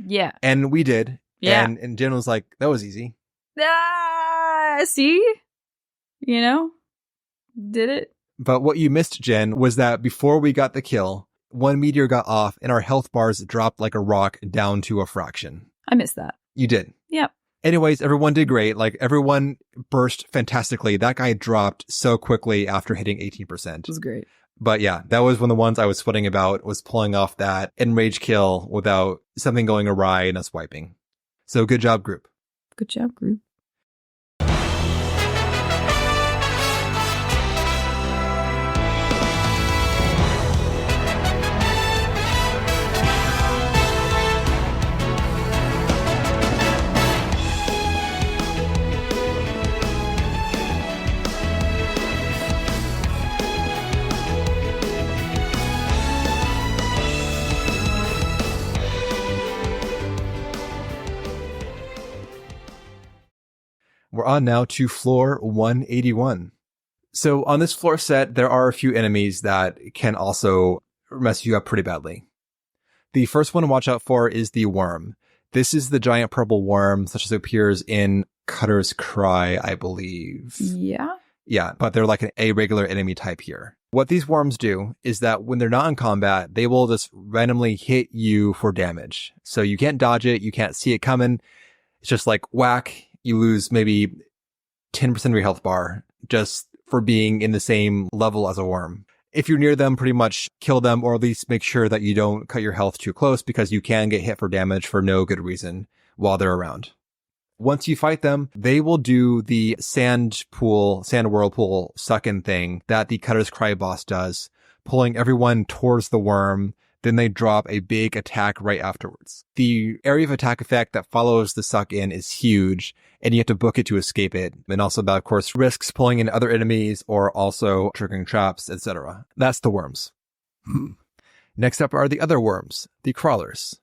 Yeah. And we did. Yeah. And Jen was like, that was easy. Ah! Yeah, see? You know? Did it. But what you missed, Jen, was that before we got the kill, one meteor got off and our health bars dropped like a rock down to a fraction. I missed that. You did. Yep. Anyways, everyone did great. Like, everyone burst fantastically. That guy dropped so quickly after hitting 18%. It was great. But yeah, that was one of the ones I was sweating about, was pulling off that enrage kill without something going awry and us wiping. So good job, group. Good job, group. We're on now to floor 181. So on this floor set, there are a few enemies that can also mess you up pretty badly. The first one to watch out for is the worm. This is the giant purple worm, such as it appears in Cutter's Cry, I believe. Yeah? Yeah, but they're like a regular enemy type here. What these worms do is that when they're not in combat, they will just randomly hit you for damage. So you can't dodge it, you can't see it coming. It's just like whack. You lose maybe 10% of your health bar just for being in the same level as a worm. If you're near them, pretty much kill them, or at least make sure that you don't cut your health too close, because you can get hit for damage for no good reason while they're around. Once you fight them, they will do the sand whirlpool suck-in thing that the Cutter's Cry boss does, pulling everyone towards the worm. Then they drop a big attack right afterwards. The area of attack effect that follows the suck-in is huge, and you have to book it to escape it. And also that, of course, risks pulling in other enemies or also triggering traps, etc. That's the worms. Next up are the other worms, the crawlers.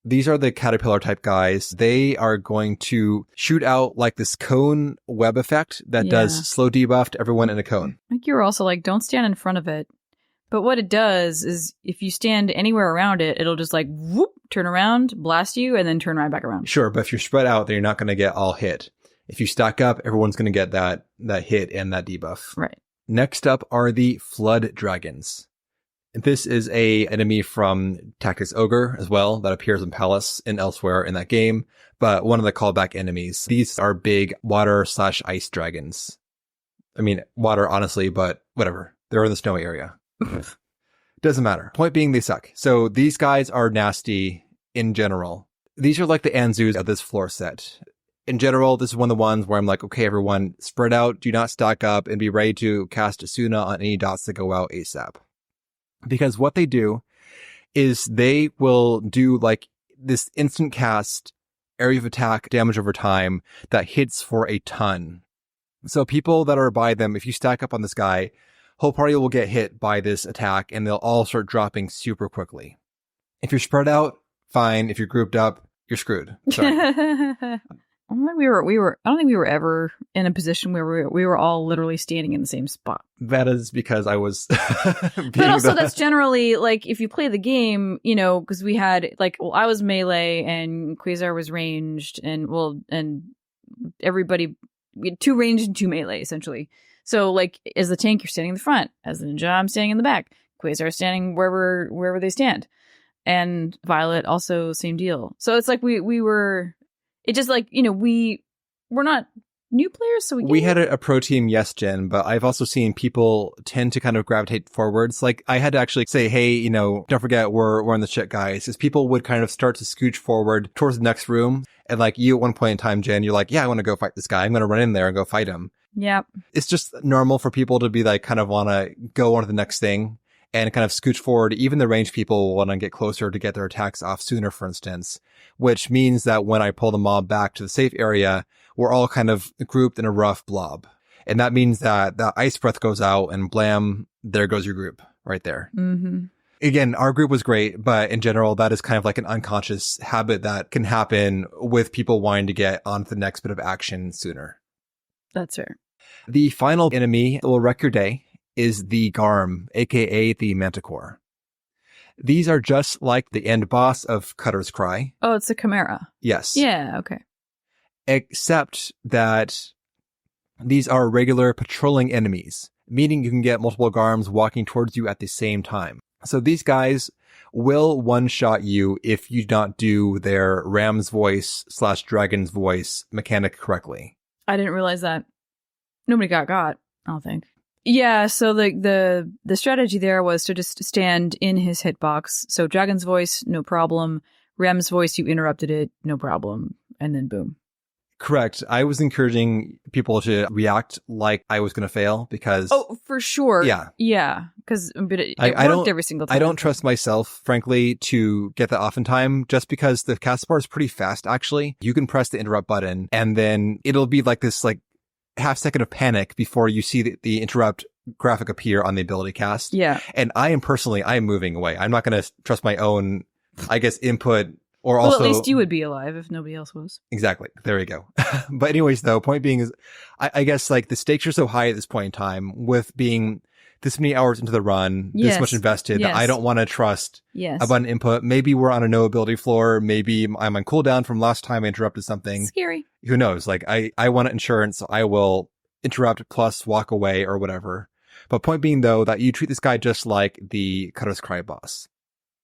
These are the caterpillar type guys. They are going to shoot out like this cone web effect that does slow debuff to everyone in a cone. Like, you were also like, don't stand in front of it. But what it does is if you stand anywhere around it, it'll just like whoop, turn around, blast you, and then turn right back around. Sure, but if you're spread out, then you're not going to get all hit. If you stack up, everyone's going to get that hit and that debuff. Right. Next up are the flood dragons. This is a enemy from Tactics Ogre as well that appears in Palace and elsewhere in that game, but one of the callback enemies. These are big water/ice dragons. I mean, water, honestly, but whatever. They're in the snowy area. Doesn't matter. Point being, they suck. So these guys are nasty in general. These are like the Anzus of this floor set. In general, this is one of the ones where I'm like, okay, everyone, spread out, do not stack up, and be ready to cast Asuna on any dots that go out ASAP. Because what they do is they will do like this instant cast area of attack damage over time that hits for a ton. So people that are by them, if you stack up on this guy, whole party will get hit by this attack and they'll all start dropping super quickly. If you're spread out, fine. If you're grouped up, you're screwed. Sorry. I don't think we were ever in a position where we were all literally standing in the same spot. That is because I was but also that's generally like if you play the game, you know, because we had like, well, I was melee and Quasar was ranged and everybody, we had 2 ranged and 2 melee essentially. So, like, as the tank, you're standing in the front. As the ninja, I'm standing in the back. Quasar is standing wherever they stand. And Violet, also, same deal. So, it's like we were... It just, like, you know, we're not new players, so we had a pro team, yes, Jen, but I've also seen people tend to kind of gravitate forwards. Like, I had to actually say, hey, you know, don't forget, we're on the shit, guys. Because people would kind of start to scooch forward towards the next room. And, like, you at one point in time, Jen, you're like, yeah, I want to go fight this guy. I'm going to run in there and go fight him. Yep. It's just normal for people to be like, kind of want to go on to the next thing and kind of scooch forward. Even the ranged people want to get closer to get their attacks off sooner, for instance, which means that when I pull the mob back to the safe area, we're all kind of grouped in a rough blob. And that means that the ice breath goes out and blam, there goes your group right there. Mm-hmm. Again, our group was great, but in general, that is kind of like an unconscious habit that can happen with people wanting to get on to the next bit of action sooner. That's fair. The final enemy that will wreck your day is the Garm, aka the Manticore. These are just like the end boss of Cutter's Cry. Oh, it's a Chimera. Yes. Yeah, okay. Except that These are regular patrolling enemies, meaning you can get multiple Garms walking towards you at the same time. So these guys will one-shot you if you don't do their ram's voice / dragon's voice mechanic correctly. I didn't realize that. Nobody got, I don't think. Yeah, so the strategy there was to just stand in his hitbox. So dragon's voice, no problem. Ram's voice, you interrupted it, no problem. And then boom. Correct. I was encouraging people to react like I was going to fail because... Oh, for sure. Yeah. Yeah. Because it worked every single time. I don't trust myself, frankly, to get that off in time just because the cast bar is pretty fast, actually. You can press the interrupt button and then it'll be like this half second of panic before you see the interrupt graphic appear on the ability cast. Yeah. And I am moving away. I'm not going to trust my own, I guess, input. Or also, well, at least you would be alive if nobody else was. Exactly. There you go. But anyways, though, point being is, I guess the stakes are so high at this point in time with being this many hours into the run, this much invested, that I don't want to trust a button input. Maybe we're on a no ability floor. Maybe I'm on cooldown from last time I interrupted something. Scary. Who knows? I want insurance, so I will interrupt plus walk away or whatever. But point being, though, that you treat this guy just like the Kara's Cry boss.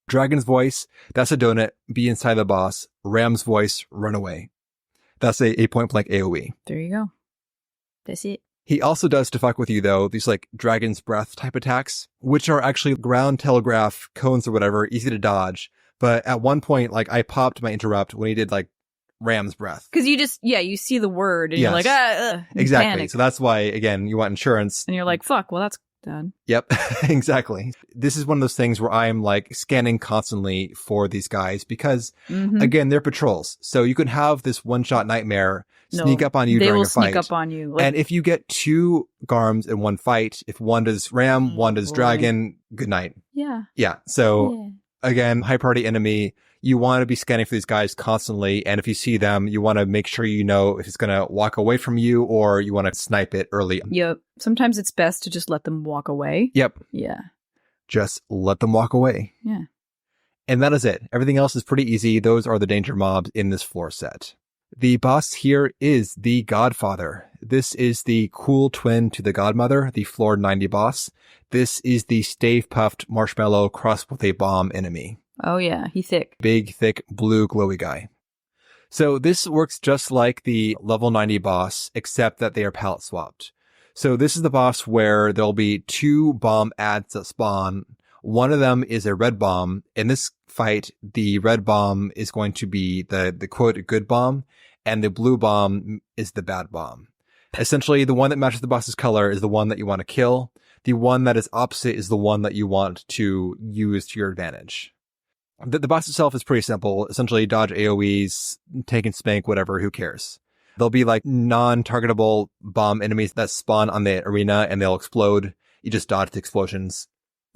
Dragon's voice, that's a donut, be inside the boss. Ram's voice, run away. That's a point blank AoE. There you go. That's it. He also does, to fuck with you though, these dragon's breath type attacks, which are actually ground telegraph cones or whatever, easy to dodge. But at one point, I popped my interrupt when he did ram's breath. Because you see the word and you're like, exactly. Panic. So that's why, again, you want insurance. And you're like, fuck, well, that's done. Yep, exactly. This is one of those things where I'm scanning constantly for these guys because, again, they're patrols. So you can have this one-shot nightmare sneak up on you during a fight. They will sneak up on you. And if you get 2 Garms in one fight, if one does Ram, one does Dragon, good night. Yeah. Yeah. So, again, high priority enemy. You want to be scanning for these guys constantly. And if you see them, you want to make sure you know if it's going to walk away from you or you want to snipe it early. Yep. Sometimes it's best to just let them walk away. Yep. Yeah. Just let them walk away. Yeah. And that is it. Everything else is pretty easy. Those are the danger mobs in this floor set. The boss here is the Godfather. This is the cool twin to the Godmother, the floor 90 boss. This is the stave-puffed marshmallow crossed with a bomb enemy. Oh yeah, he's thick. Big, thick, blue, glowy guy. So this works just like the level 90 boss, except that they are palette swapped. So this is the boss where there'll be 2 bomb ads that spawn. One of them is a red bomb. In this fight, the red bomb is going to be the quote good bomb, and the blue bomb is the bad bomb. Essentially, the one that matches the boss's color is the one that you want to kill. The one that is opposite is the one that you want to use to your advantage. The boss itself is pretty simple. Essentially, dodge AoEs, take and spank, whatever, who cares? There'll be non-targetable bomb enemies that spawn on the arena and they'll explode. You just dodge the explosions.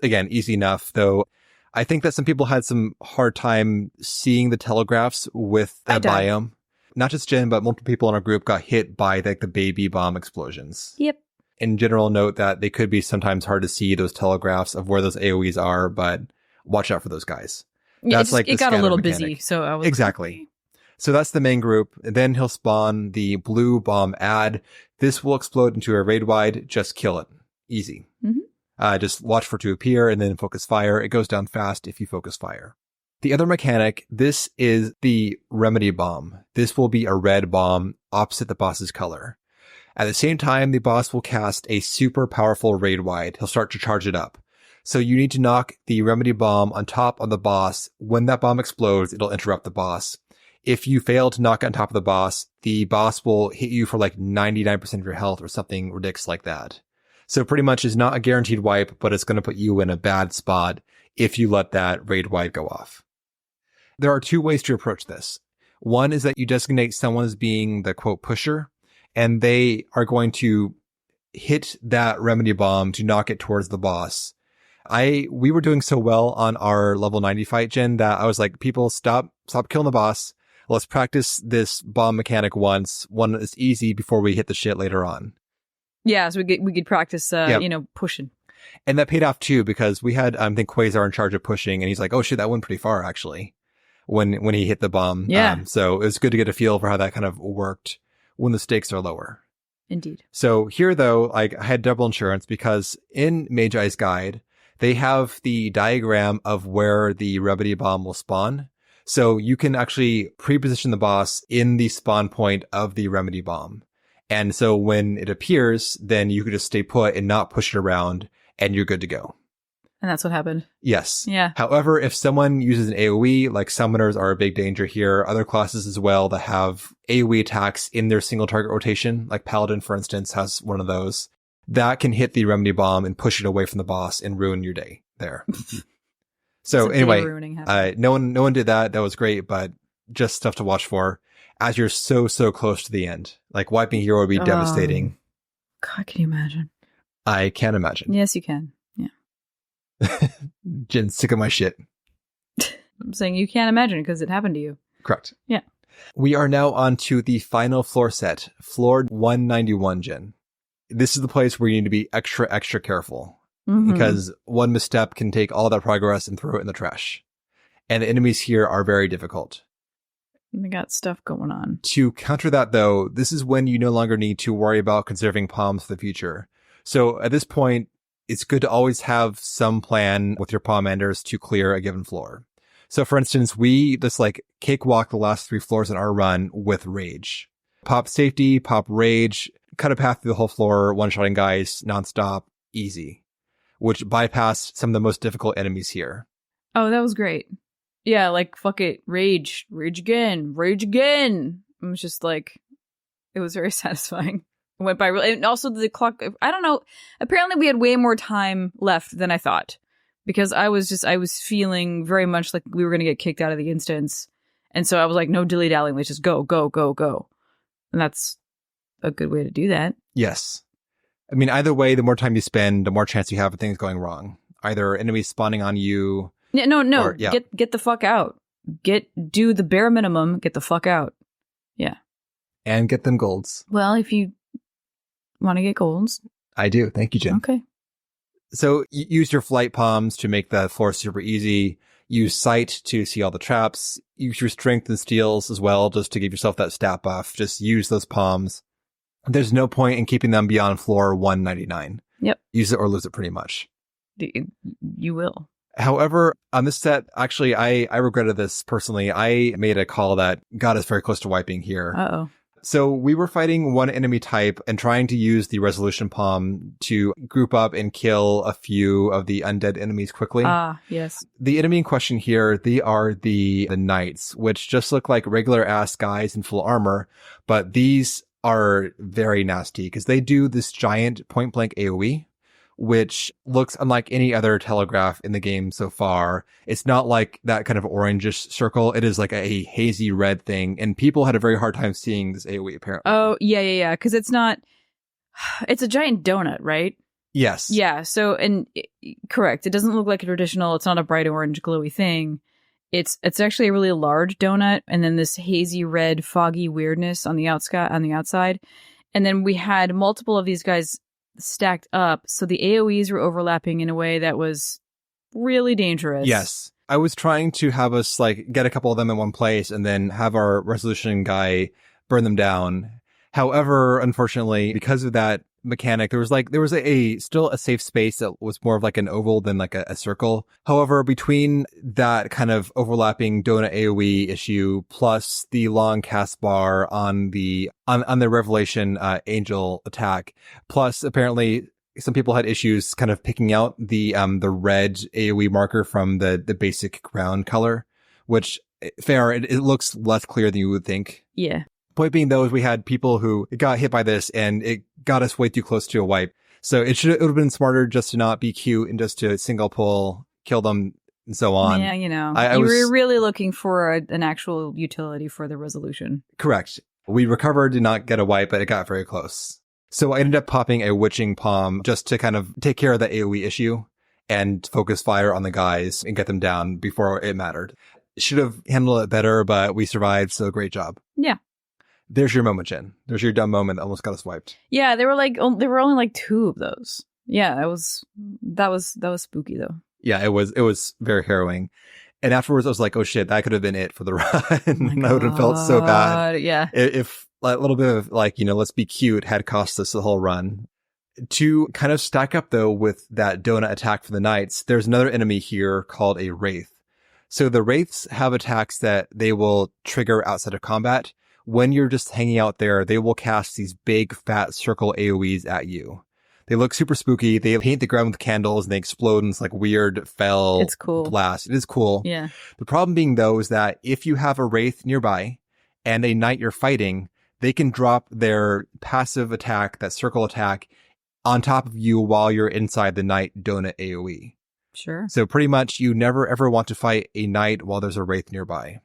Again, easy enough, though. I think that some people had some hard time seeing the telegraphs with that biome. Not just Jen, but multiple people in our group got hit by the baby bomb explosions. Yep. In general, note that they could be sometimes hard to see those telegraphs of where those AoEs are, but watch out for those guys. Yeah, that's it got a little busy, so I was exactly. So that's the main group. And then he'll spawn the blue bomb ad. This will explode into a raid wide. Just kill it. Easy. Just watch for it to appear and then focus fire. It goes down fast if you focus fire. The other mechanic, this is the remedy bomb. This will be a red bomb opposite the boss's color. At the same time, the boss will cast a super powerful raid wide. He'll start to charge it up. So you need to knock the remedy bomb on top of the boss. When that bomb explodes, it'll interrupt the boss. If you fail to knock it on top of the boss will hit you for 99% of your health or something ridiculous like that. So pretty much is not a guaranteed wipe, but it's going to put you in a bad spot if you let that raid wide go off. There are 2 ways to approach this. One is that you designate someone as being the quote pusher, and they are going to hit that remedy bomb to knock it towards the boss. We were doing so well on our level 90 fight, Jen, that I was like, people stop killing the boss. Let's practice this bomb mechanic once. One is easy before we hit the shit later on. Yeah, so we could practice, pushing. And that paid off too, because we had, I think, Quasar in charge of pushing, and he's like, oh shit, that went pretty far actually, when he hit the bomb. Yeah. So it was good to get a feel for how that kind of worked when the stakes are lower. Indeed. So here, though, like I had double insurance because in Magi's Guide, they have the diagram of where the remedy bomb will spawn. So you can actually pre-position the boss in the spawn point of the remedy bomb. And so when it appears, then you can just stay put and not push it around, and you're good to go. And that's what happened. Yes. Yeah. However, if someone uses an AoE, like summoners are a big danger here, other classes as well that have AoE attacks in their single target rotation, like Paladin, for instance, has one of those, that can hit the remedy bomb and push it away from the boss and ruin your day there. So anyway, no one did that. That was great, but just stuff to watch for as you're so close to the end. Like wiping hero would be devastating. God, can you imagine? I can imagine. Yes, you can. Yeah. Jin's sick of my shit. I'm saying you can't imagine because it happened to you. Correct. Yeah. We are now on to the final floor set, floor 191, Jin. This is the place where you need to be extra careful. Because one misstep can take all that progress and throw it in the trash. And the enemies here are very difficult. They got stuff going on. To counter that, though, this is when you no longer need to worry about conserving palms for the future. So at this point, it's good to always have some plan with your palmanders to clear a given floor. So for instance, we just like cakewalk the last 3 floors in our run with Rage. Pop Safety, pop Rage, cut a path through the whole floor, one-shotting guys, nonstop, easy. Which bypassed some of the most difficult enemies here. Oh, that was great. Yeah, like, fuck it. Rage again. It was just like, it was very satisfying. It went by really, and also the clock, I don't know. Apparently we had way more time left than I thought. Because I was feeling very much like we were going to get kicked out of the instance. And so I was like, no dilly-dallying, let's just go. And that's a good way to do that. Yes. I mean, either way, the more time you spend, the more chance you have of things going wrong. Either enemies spawning on you. No. Or, yeah. Get the fuck out. Do the bare minimum. Get the fuck out. Yeah. And get them golds. Well, if you want to get golds. I do. Thank you, Jin. Okay. So use your flight palms to make the floor super easy. Use sight to see all the traps. Use your strength and steals as well, just to give yourself that stat buff. Just use those palms. There's no point in keeping them beyond floor 199. Yep. Use it or lose it pretty much. You will. However, on this set, actually, I regretted this personally. I made a call that got us very close to wiping here. Uh-oh. So we were fighting one enemy type and trying to use the resolution palm to group up and kill a few of the undead enemies quickly. Yes. The enemy in question here, they are the knights, which just look like regular ass guys in full armor, but these are very nasty because they do this giant point blank AoE, which looks unlike any other telegraph in the game so far. It's not like that kind of orangish circle. It is like a hazy red thing, and people had a very hard time seeing this AoE apparently. Oh, yeah, because it's a giant donut, right? Yes. Yeah, so, correct. It doesn't look like a traditional, it's not a bright orange glowy thing. It's actually a really large donut, and then this hazy red foggy weirdness on the outside. And then we had multiple of these guys stacked up, so the AoEs were overlapping in a way that was really dangerous. Yes. I was trying to have us like get a couple of them in one place and then have our resolution guy burn them down. However, unfortunately, because of that mechanic, there was still a safe space that was more of like an oval than like a circle. However, between that kind of overlapping donut AoE issue plus the long cast bar on the Revelation Angel attack, plus apparently some people had issues kind of picking out the red AoE marker from the basic ground color, which fair, it looks less clear than you would think. Yeah. Point being, though, is we had people who got hit by this and it got us way too close to a wipe. So it would have been smarter just to not be cute and just to single pull, kill them, and so on. Yeah, you were really looking for an actual utility for the resolution. Correct. We recovered, did not get a wipe, but it got very close. So I ended up popping a witching palm just to kind of take care of the AoE issue and focus fire on the guys and get them down before it mattered. Should have handled it better, but we survived, so great job. Yeah. There's your moment, Jen. There's your dumb moment that almost got us wiped. Yeah, there were only like 2 of those. Yeah, that was spooky though. Yeah, it was very harrowing. And afterwards I was like, oh shit, that could have been it for the run. Oh I would have felt so bad. Yeah. If a little bit of like, let's be cute had cost us the whole run. To kind of stack up though with that donut attack for the knights, there's another enemy here called a wraith. So the wraiths have attacks that they will trigger outside of combat. When you're just hanging out there, they will cast these big fat circle AoEs at you. They look super spooky. They paint the ground with candles and they explode in this like weird fell It's cool. blast. It is cool. Yeah. The problem being though is that if you have a wraith nearby and a knight you're fighting, they can drop their passive attack, that circle attack, on top of you while you're inside the knight donut AoE. Sure. So pretty much you never ever want to fight a knight while there's a wraith nearby.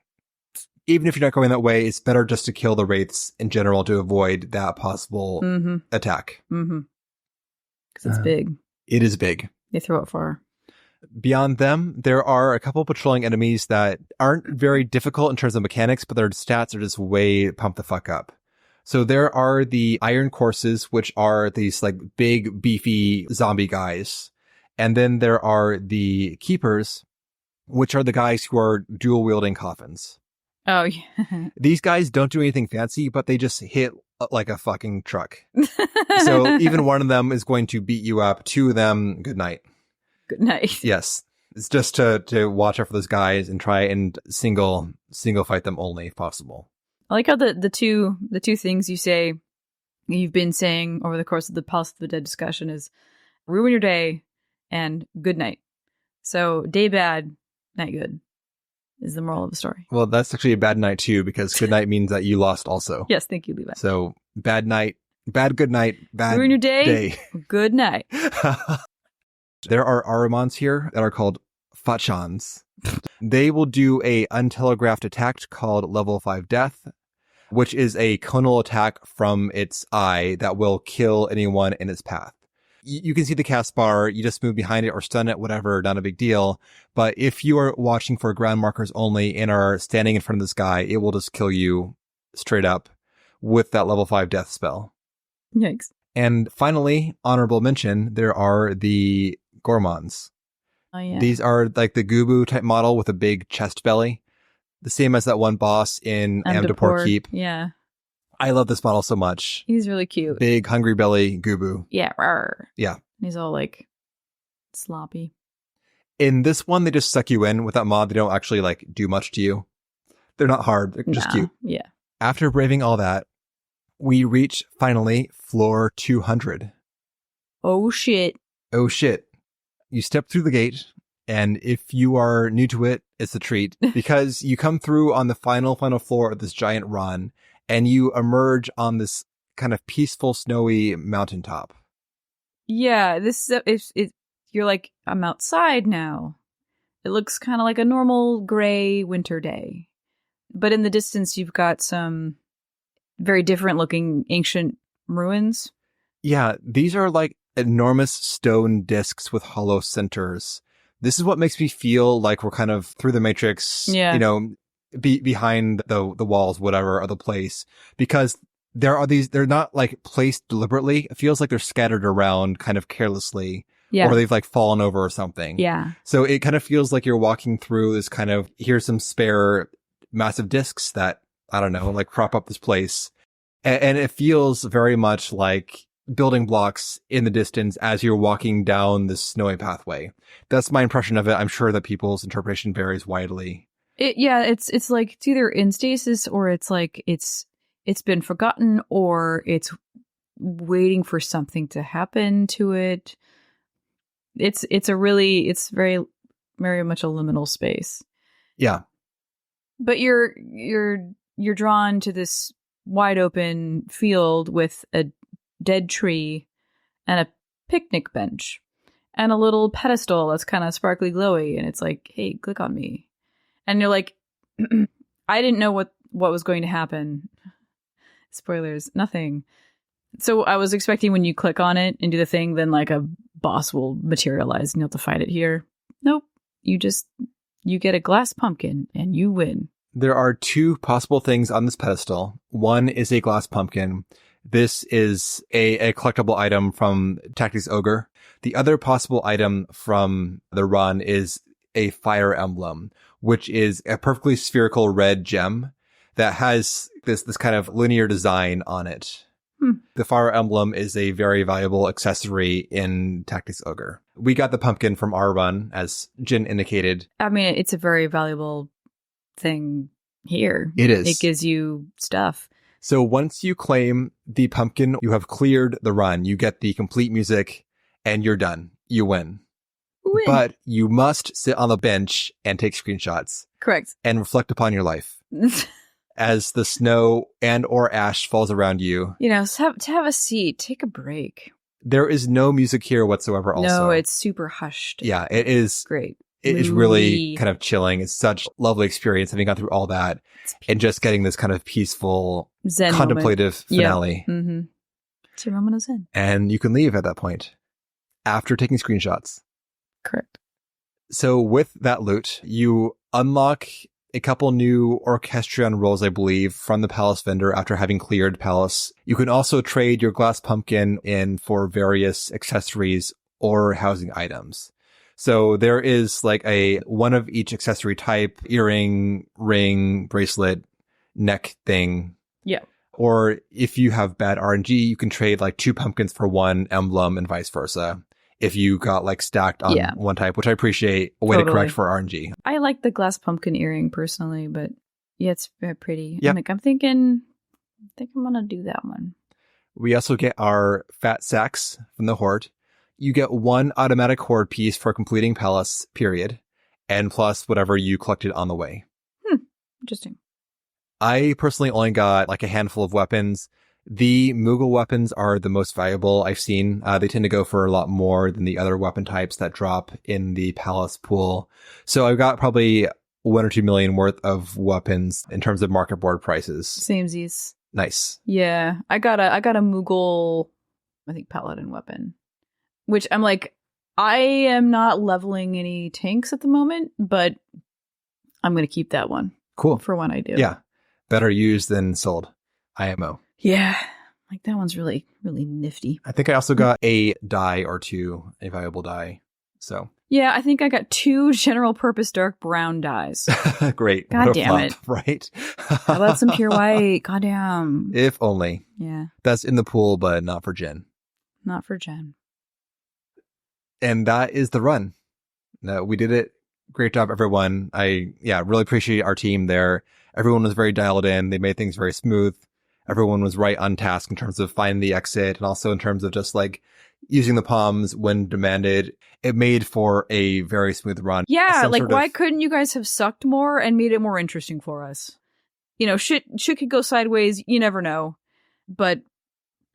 Even if you're not going that way, it's better just to kill the wraiths in general to avoid that possible attack. Mm-hmm. Because it's big. It is big. They throw it far. Beyond them, there are a couple patrolling enemies that aren't very difficult in terms of mechanics, but their stats are just way pumped the fuck up. So there are the Iron Courses, which are these like big, beefy zombie guys. And then there are the Keepers, which are the guys who are dual wielding coffins. Oh, yeah. These guys don't do anything fancy, but they just hit like a fucking truck. So even one of them is going to beat you up. Two of them, good night. Good night. Yes. It's just to watch out for those guys and try and single fight them only if possible. I like how the two things you've been saying over the course of the Pulse of the Dead discussion is ruin your day and good night. So day bad, night good is the moral of the story. Well, that's actually a bad night too, because good night means that you lost also. Yes, thank you, Levi. So bad night, bad good night, bad ruin your day. Good night. There are Aramons here that are called Fachans. They will do a untelegraphed attack called level 5 death, which is a conal attack from its eye that will kill anyone in its path. You can see the cast bar, you just move behind it or stun it, whatever, not a big deal. But if you are watching for ground markers only and are standing in front of this guy, it will just kill you straight up with that level 5 death spell. Yikes. And finally, honorable mention, there are the Gormons. Oh, yeah. These are like the Gubu type model with a big chest belly. The same as that one boss in Amdapor Keep. Yeah. I love this model so much. He's really cute. Big, hungry belly Gubu. Yeah. Rawr. Yeah. He's all like sloppy. In this one, they just suck you in with that mod. They don't actually like do much to you. They're not hard. They're just cute. Yeah. After braving all that, we reach finally floor 200. Oh, shit. Oh, shit. You step through the gate, and if you are new to it, it's a treat because you come through on the final floor of this giant run, and you emerge on this kind of peaceful, snowy mountaintop. Yeah, this is you're like, I'm outside now. It looks kind of like a normal gray winter day. But in the distance, you've got some very different looking ancient ruins. Yeah, these are like enormous stone discs with hollow centers. This is what makes me feel like we're kind of through the Matrix, behind the walls, whatever, of the place. Because there are these, they're not like placed deliberately. It feels like they're scattered around kind of carelessly. Yeah. Or they've like fallen over or something. Yeah. So it kind of feels like you're walking through this kind of, here's some spare massive discs that, I don't know, like prop up this place. And it feels very much like building blocks in the distance as you're walking down this snowy pathway. That's my impression of it. I'm sure that people's interpretation varies widely. It's like it's either in stasis or it's like it's been forgotten or it's waiting for something to happen to it. It's very, very much a liminal space. Yeah. But you're drawn to this wide open field with a dead tree and a picnic bench and a little pedestal that's kind of sparkly glowy, and it's like, hey, click on me. And you're like, I didn't know what was going to happen. Spoilers, nothing. So I was expecting when you click on it and do the thing, then like a boss will materialize and you'll have to fight it here. Nope. You get a glass pumpkin and you win. There are two possible things on this pedestal. One is a glass pumpkin. This is a collectible item from Tactics Ogre. The other possible item from the run is a fire emblem, which is a perfectly spherical red gem that has this kind of linear design on it. The Fire Emblem is a very valuable accessory in Tactics Ogre. We got the pumpkin from our run, as Jin indicated. I mean, it's a very valuable thing here. It is. It gives you stuff. So once you claim the pumpkin, you have cleared the run. You get the complete music, and you're done. You win. But you must sit on the bench and take screenshots. Correct. And reflect upon your life. As the snow and or ash falls around you. You know, to have a seat, take a break. There is no music here whatsoever also. No, it's super hushed. Yeah, it is. Great. It is really kind of chilling. It's such a lovely experience having gone through all that and just getting this kind of peaceful, Zen contemplative moment. finale. Yeah. Mm-hmm. It's your moment of Zen. And you can leave at that point after taking screenshots. Correct. So with that loot, you unlock a couple new Orchestrion rolls, I believe, from the Palace vendor after having cleared Palace. You can also trade your glass pumpkin in for various accessories or housing items. So there is like a one of each accessory type, earring, ring, bracelet, neck thing. Yeah. Or if you have bad RNG, you can trade like 2 pumpkins for 1 emblem and vice versa. If you got like stacked on one type, which I appreciate, a way to correct for RNG. I like the glass pumpkin earring personally, but yeah, it's very pretty. Yep. I'm thinking I'm gonna do that one. We also get our fat sacks from the Horde. You get 1 automatic Horde piece for completing Palace, period, and plus whatever you collected on the way. Interesting. I personally only got like a handful of weapons. The Moogle weapons are the most valuable I've seen. They tend to go for a lot more than the other weapon types that drop in the Palace pool. So I've got probably 1 or 2 million worth of weapons in terms of market board prices. Samesies. Nice. Yeah, I got a Moogle, I think paladin weapon, which I'm like, I am not leveling any tanks at the moment, but I'm gonna keep that one. Cool. For when I do. Yeah, better used than sold. IMO. Yeah, like that one's really, really nifty. I think I also got a die or 2, a valuable die. So yeah, I think I got 2 general purpose dark brown dies. Great. God damn it. Right? How about some pure white? God damn. If only. Yeah. That's in the pool, but not for Jen. Not for Jen. And that is the run. We did it. Great job, everyone. I really appreciate our team there. Everyone was very dialed in. They made things very smooth. Everyone was right on task in terms of finding the exit and also in terms of just like using the palms when demanded. It made for a very smooth run. Yeah, like why couldn't you guys have sucked more and made it more interesting for us? You know, shit could go sideways. You never know. But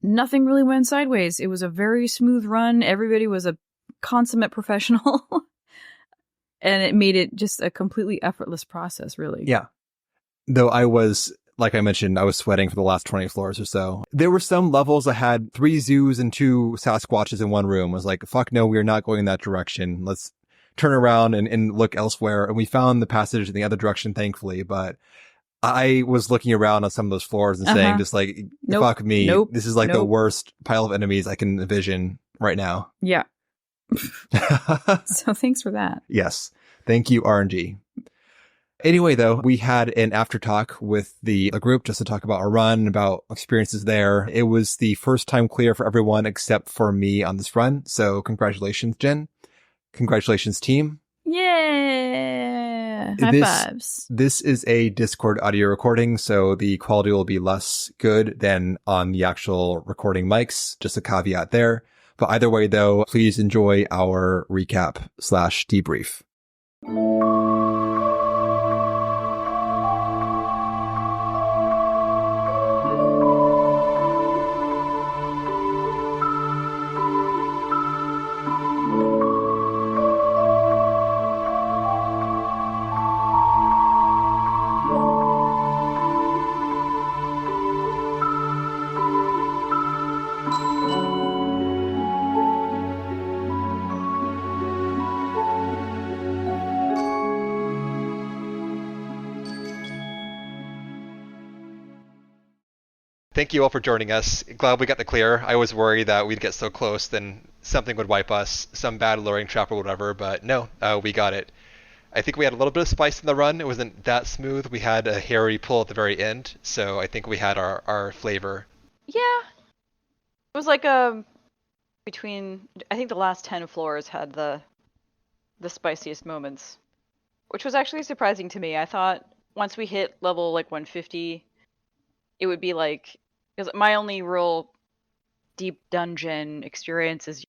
nothing really went sideways. It was a very smooth run. Everybody was a consummate professional. And it made it just a completely effortless process, really. Yeah. Though I was, like I mentioned, I was sweating for the last 20 floors or so. There were some levels that had 3 zoos and 2 Sasquatches in one room. I was like, fuck no, we're not going that direction. Let's turn around and look elsewhere. And we found the passage in the other direction, thankfully. But I was looking around on some of those floors and saying just like, fuck me. This is like the worst pile of enemies I can envision right now. Yeah. So thanks for that. Yes. Thank you, RNG. Anyway, though, we had an after talk with the group just to talk about our run, about experiences there. It was the first time clear for everyone except for me on this run. So congratulations, Jen. Congratulations, team. Yeah. High fives. This is a Discord audio recording, so the quality will be less good than on the actual recording mics. Just a caveat there. But either way, though, please enjoy our recap/debrief. Thank you all for joining us. Glad we got the clear. I was worried that we'd get so close, then something would wipe us, some bad luring trap or whatever, but no, we got it. I think we had a little bit of spice in the run. It wasn't that smooth. We had a hairy pull at the very end, so I think we had our flavor. Yeah, it was like between. I think the last 10 floors had the spiciest moments, which was actually surprising to me. I thought once we hit level like 150, it would be like, because my only real deep dungeon experience is,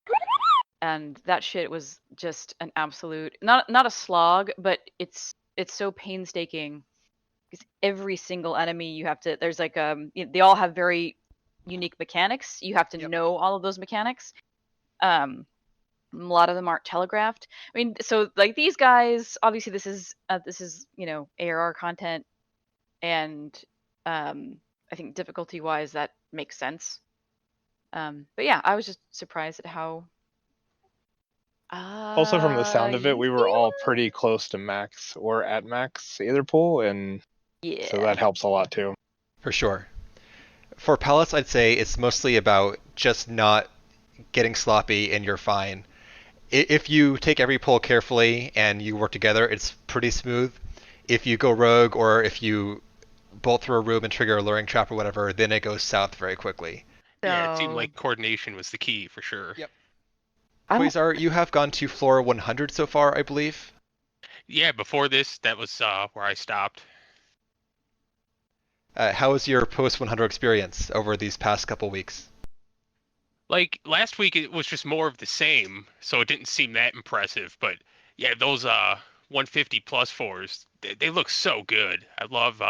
and that shit was just an absolute not a slog, but it's so painstaking because every single enemy you have to, there's like they all have very unique mechanics. You have to Yep. know all of those mechanics. A lot of them aren't telegraphed. I mean, so like these guys, obviously this is ARR content, and I think difficulty wise that makes sense. But yeah, I was just surprised at how Also, from the sound of it, easy we it were all was. pretty close to max or at max Aether pool, and so Yeah. that helps a lot too. For sure. For pellets, I'd say it's mostly about just not getting sloppy and you're fine. If you take every pull carefully and you work together, it's pretty smooth. If you go rogue or if you bolt through a room and trigger a luring trap or whatever, then it goes south very quickly. Yeah, it seemed So like coordination was the key for sure. Yep. I don't. Quasar, you have gone to floor 100 so far, I believe. Yeah, before this, that was where I stopped. How was your post 100 experience over these past couple weeks? Like last week, it was just more of the same, so it didn't seem that impressive. But yeah, those 150 plus fours, they look so good. I love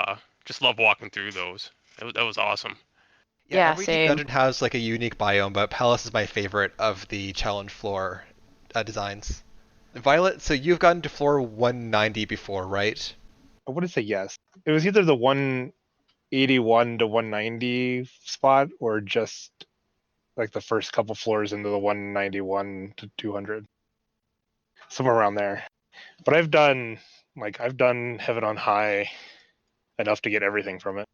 just love walking through those. That was awesome. Yeah, Yeah, every deep same. dungeon has like a unique biome, but Palace is my favorite of the challenge floor designs. Violet, so you've gotten to floor 190 before, right? I wouldn't say yes. It was either the 181 to 190 spot or just like the first couple floors into the 191 to 200, somewhere around there. But I've done Heaven on High enough to get everything from it.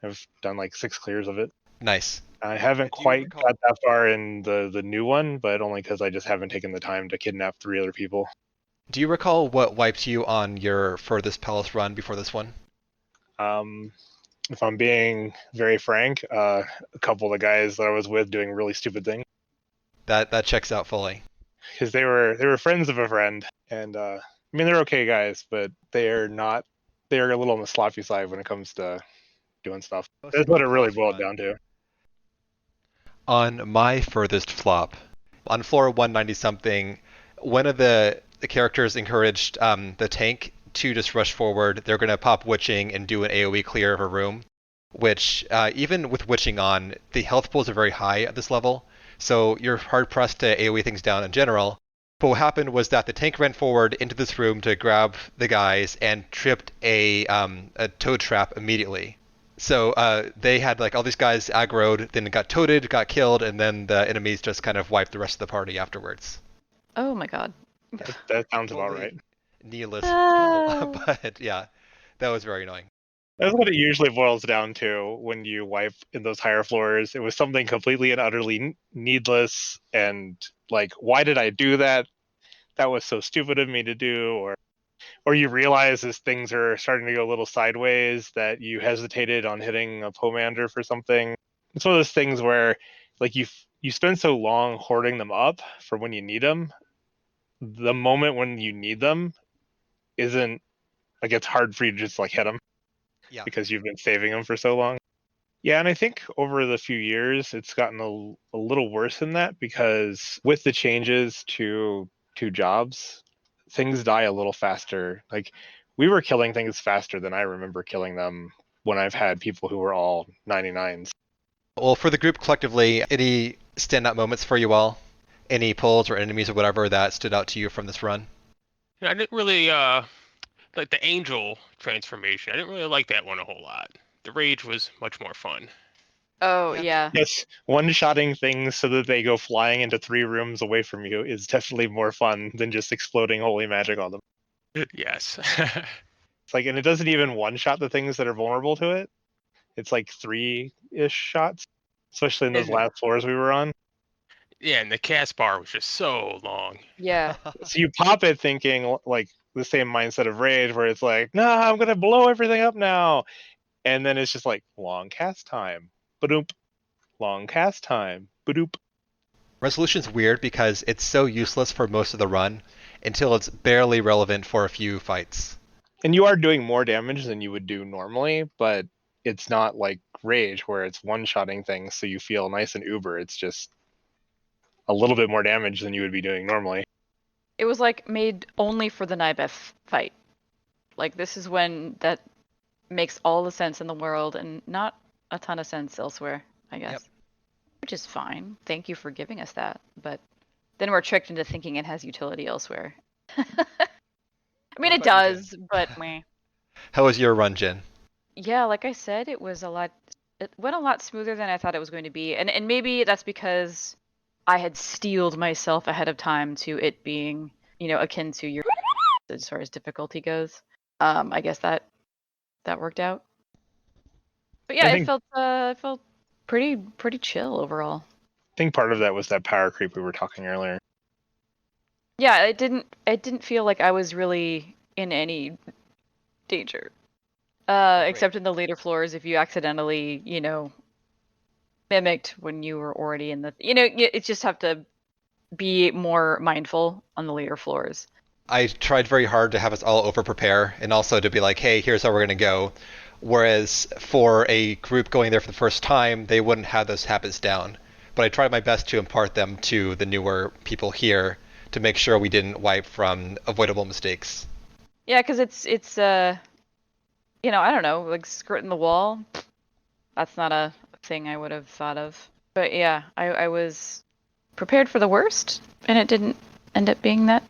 I've done like 6 clears of it. Nice. I haven't Do you quite recall- got that far in the new one, but only because I just haven't taken the time to kidnap 3 other people. Do you recall what wiped you on your furthest Palace run before this one? If I'm being very frank, a couple of the guys that I was with doing really stupid things That checks out fully. because they were friends of a friend, and I mean they're okay guys, but they're not. They're a little on the sloppy side when it comes to doing stuff. Mostly That's what it about really Palace boiled run. down to. On my furthest flop, on floor 190 something, one of the characters encouraged the tank to just rush forward. They're going to pop witching and do an AoE clear of a room, which even with witching on, the health pools are very high at this level, so you're hard pressed to AoE things down in general. But what happened was that the tank ran forward into this room to grab the guys and tripped a toad trap immediately. So they had like all these guys aggroed, then got toaded, got killed, and then the enemies just kind of wiped the rest of the party afterwards. Oh my god. That sounds about Totally right. nihilist Oh. pull, but yeah, that was very annoying. That's what it usually boils down to when you wipe in those higher floors. It was something completely and utterly needless, and like, why did I do that? That was so stupid of me to do, or you realize as things are starting to go a little sideways that you hesitated on hitting a pomander for something. It's one of those things where like you spend so long hoarding them up for when you need them. The moment when you need them isn't like, it's hard for you to just like hit them Yeah. because you've been saving them for so long. Yeah, and I think over the few years it's gotten a little worse than that because with the changes to jobs, things die a little faster. Like, we were killing things faster than I remember killing them when I've had people who were all 99s. Well, for the group collectively, any standout moments for you all? Any pulls or enemies or whatever that stood out to you from this run? I didn't really like the angel transformation. I didn't really like that one a whole lot. The rage was much more fun. Oh Yeah. yeah. Yes, one-shotting things so that they go flying into 3 rooms away from you is definitely more fun than just exploding holy magic on them. Yes. It's like, and it doesn't even one-shot the things that are vulnerable to it. It's like 3-ish shots, especially in those And- last floors we were on. Yeah, and the cast bar was just so long. Yeah. So you pop it thinking like the same mindset of rage where it's like, no, I'm gonna blow everything up now, and then it's just like long cast time, badoop, long cast time, badoop. Resolution's weird because it's so useless for most of the run until it's barely relevant for a few fights. And you are doing more damage than you would do normally, but it's not like rage where it's one-shotting things, so you feel nice and uber. It's just a little bit more damage than you would be doing normally. It was like made only for the Nibeth fight. Like this is when that makes all the sense in the world and not a ton of sense elsewhere, I guess. Yep. Which is fine. Thank you for giving us that. But then we're tricked into thinking it has utility elsewhere. I mean, What it about you, does, but meh. How was your run, Jen? Yeah, like I said, it went a lot smoother than I thought it was going to be. And maybe that's because I had steeled myself ahead of time to it being, akin to your as far as difficulty goes. I guess that worked out. But yeah, it felt pretty chill overall. I think part of that was that power creep we were talking earlier. Yeah, it didn't feel like I was really in any danger. Except in the later floors if you accidentally, mimicked when you were already in the you just have to be more mindful on the later floors. I tried very hard to have us all over prepare and also to be like, hey, here's how we're going to go. Whereas for a group going there for the first time, they wouldn't have those habits down. But I tried my best to impart them to the newer people here to make sure we didn't wipe from avoidable mistakes. Yeah, because it's I don't know, like skirting the wall. That's not a thing I would have thought of. But yeah, I was prepared for the worst, and it didn't end up being that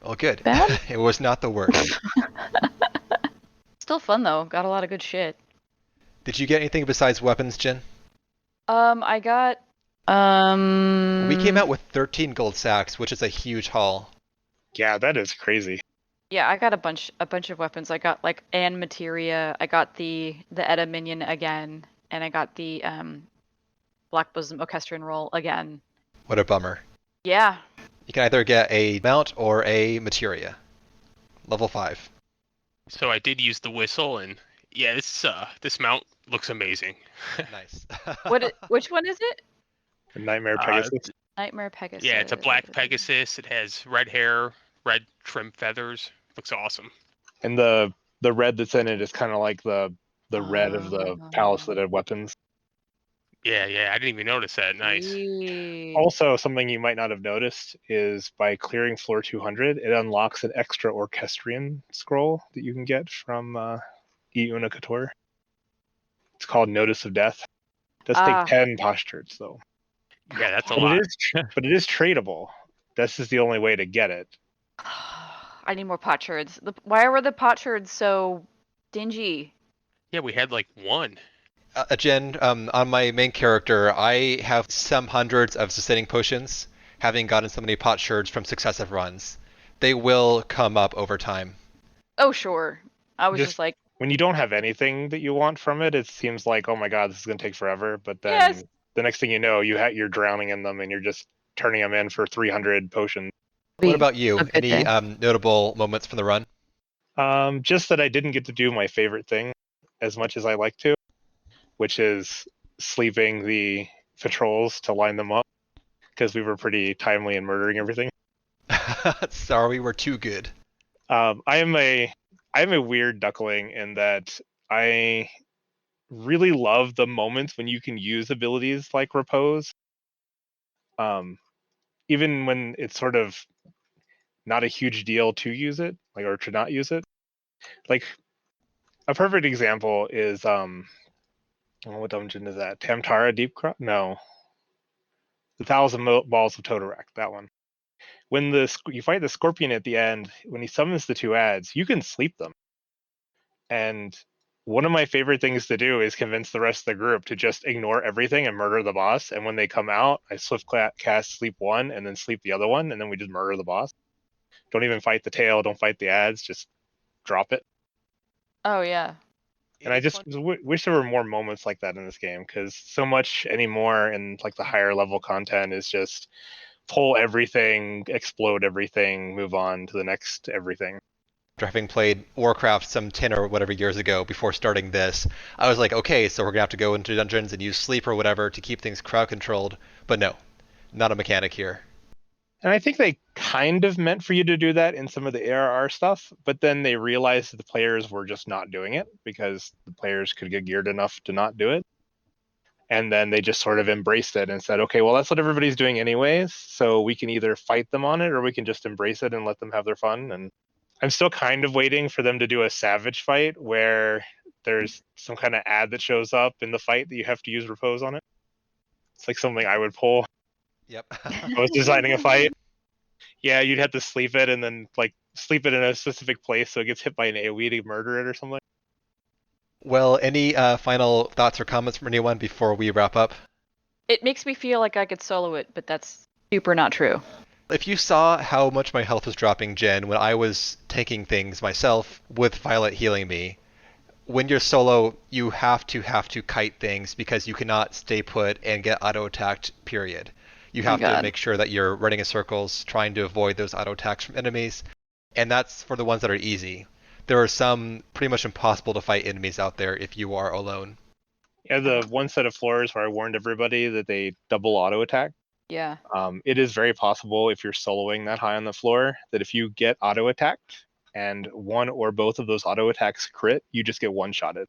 Well, good. bad. It was not the worst. Still fun though. Got a lot of good shit. Did you get anything besides weapons, Jen? I got We came out with 13 gold sacks, which is a huge haul. Yeah, that is crazy. Yeah, I got a bunch of weapons. I got like an materia. I got the Edda minion again, and I got the Black Bosom Orchestrion roll again. What a bummer. Yeah. You can either get a mount or a materia. Level 5. So I did use the whistle, and yeah, this mount looks amazing. Nice. Which one is it? The Nightmare Pegasus. Nightmare Pegasus. Yeah, it's a black Pegasus. It has red hair, red trim feathers. Looks awesome. And the red that's in it is kind of like the red of the Palace that had weapons. Yeah, I didn't even notice that. Nice. Sweet. Also, something you might not have noticed is by clearing floor 200, it unlocks an extra Orchestrion scroll that you can get from Iuna Couture. It's called Notice of Death. It does take 10 postures, though. Yeah, that's a lot. But it is tradable. This is the only way to get it. I need more potsherds. Why were the potsherds so dingy? Yeah, we had like one. Jen, on my main character, I have some hundreds of sustaining potions, having gotten so many potsherds from successive runs. They will come up over time. Oh, sure. I was just like... When you don't have anything that you want from it, it seems like, oh my god, this is going to take forever. But then the next thing you know, you're drowning in them and you're just turning them in for 300 potions. What about you? Any notable moments from the run? Just that I didn't get to do my favorite thing as much as I like to, which is sleeping the patrols to line them up, because we were pretty timely in murdering everything. Sorry, we were too good. I am a weird duckling in that I really love the moments when you can use abilities like Repose. Even when it's sort of not a huge deal to use it, like, or to not use it. Like, a perfect example is what dungeon is that? Tamtara Deep Cross? No. The Thousand Balls of Totorak, that one. When you fight the Scorpion at the end, when he summons the two ads, you can sleep them. And one of my favorite things to do is convince the rest of the group to just ignore everything and murder the boss. And when they come out, I swift cast sleep one and then sleep the other one, and then we just murder the boss. Don't even fight the tail, don't fight the ads, just drop it. Oh, yeah. And I just wish there were more moments like that in this game, because so much anymore in like the higher level content is just pull everything, explode everything, move on to the next everything. After having played Warcraft some 10 or whatever years ago before starting this, I was like, okay, so we're going to have to go into dungeons and use sleep or whatever to keep things crowd controlled. But no, not a mechanic here. And I think they kind of meant for you to do that in some of the ARR stuff, but then they realized that the players were just not doing it because the players could get geared enough to not do it. And then they just sort of embraced it and said, okay, well, that's what everybody's doing anyways. So we can either fight them on it or we can just embrace it and let them have their fun. And I'm still kind of waiting for them to do a savage fight where there's some kind of ad that shows up in the fight that you have to use repose on it. It's like something I would pull. Yep. I was designing a fight. Yeah, you'd have to sleep it and then like sleep it in a specific place so it gets hit by an AoE to murder it or something. Well, any final thoughts or comments from anyone before we wrap up? It makes me feel like I could solo it, but that's super not true. If you saw how much my health was dropping, Jen, when I was tanking things myself with Violet healing me, when you're solo, you have to kite things because you cannot stay put and get auto-attacked, period. You have to make sure that you're running in circles, trying to avoid those auto-attacks from enemies, and that's for the ones that are easy. There are some pretty much impossible to fight enemies out there if you are alone. Yeah, the one set of floors where I warned everybody that they double auto-attack. Yeah. It is very possible if you're soloing that high on the floor that if you get auto-attacked and one or both of those auto-attacks crit, you just get one-shotted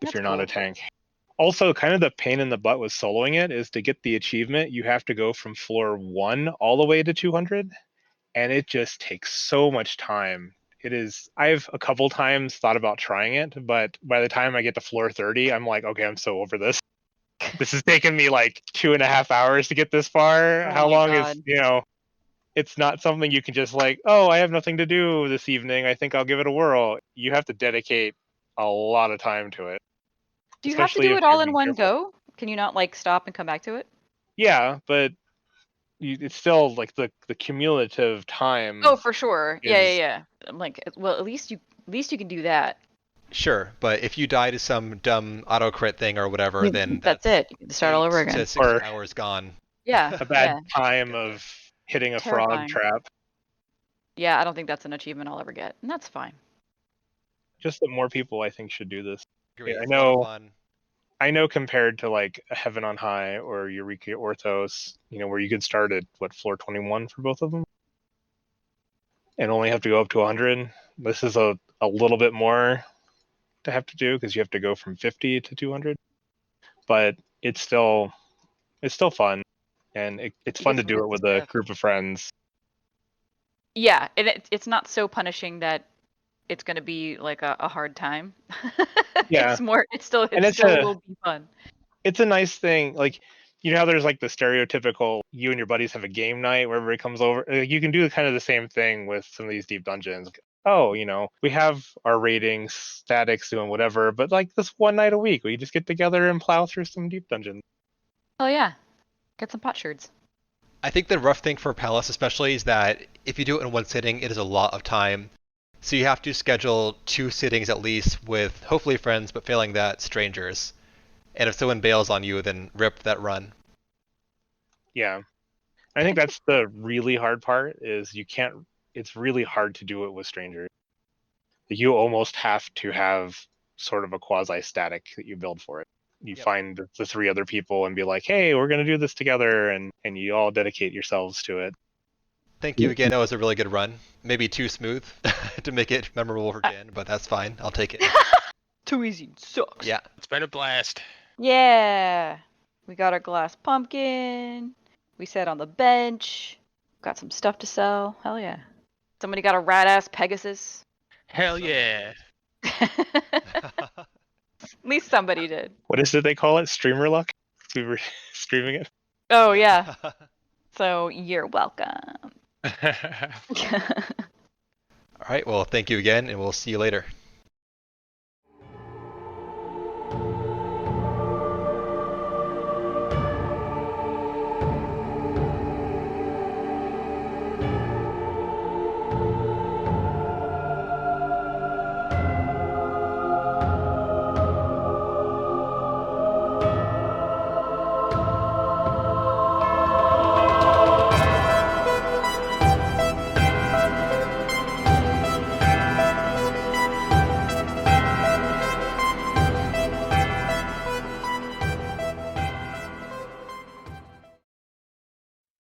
if you're not a tank. Also, kind of the pain in the butt with soloing it is to get the achievement, you have to go from floor 1 all the way to 200, and it just takes so much time. I've a couple times thought about trying it, but by the time I get to floor 30, I'm like, okay, I'm so over this. This has taken me like 2.5 hours to get this far. How long is, it's not something you can just like, oh, I have nothing to do this evening, I think I'll give it a whirl. You have to dedicate a lot of time to it. Do you have to do it all in one go? Can you not like stop and come back to it? Yeah, but it's still like the cumulative time. Oh, for sure. Yeah. I'm like, well, at least you can do that. Sure, but if you die to some dumb auto crit thing or whatever, then that's it. You can start all over again. 6 hours gone. Yeah. A bad time of hitting a frog trap. Yeah, I don't think that's an achievement I'll ever get, and that's fine. Just that more people, I think, should do this. Great. Yeah, I know compared to like Heaven on High or Eureka Orthos, where you could start at floor 21 for both of them and only have to go up to 100. This is a little bit more to have to do because you have to go from 50 to 200, but it's still fun, and it's fun to do it with a group of friends. Yeah, it's not so punishing that it's going to be like a hard time. Yeah, it still will be fun. It's a nice thing, like how there's like the stereotypical you and your buddies have a game night where everybody comes over. You can do kind of the same thing with some of these deep dungeons. Oh, we have our ratings, statics, doing whatever, but like this one night a week, we just get together and plow through some deep dungeons. Oh yeah, get some potsherds. I think the rough thing for Palace especially is that if you do it in one sitting, it is a lot of time. So you have to schedule 2 sittings at least with hopefully friends, but failing that, strangers. And if someone bails on you, then rip that run. Yeah. I think that's the really hard part is it's really hard to do it with strangers. You almost have to have sort of a quasi-static that you build for it. You find the 3 other people and be like, hey, we're going to do this together, and you all dedicate yourselves to it. Thank you again. That was a really good run. Maybe too smooth to make it memorable for Jen, but that's fine. I'll take it. Too easy. Sucks. Yeah. It's been a blast. Yeah. We got our glass pumpkin. We sat on the bench. Got some stuff to sell. Hell yeah. Somebody got a rat-ass Pegasus. Hell yeah. At least somebody did. What is it they call it? Streamer luck? We were streaming it. Oh, yeah. So you're welcome. All right. Well, thank you again, and we'll see you later.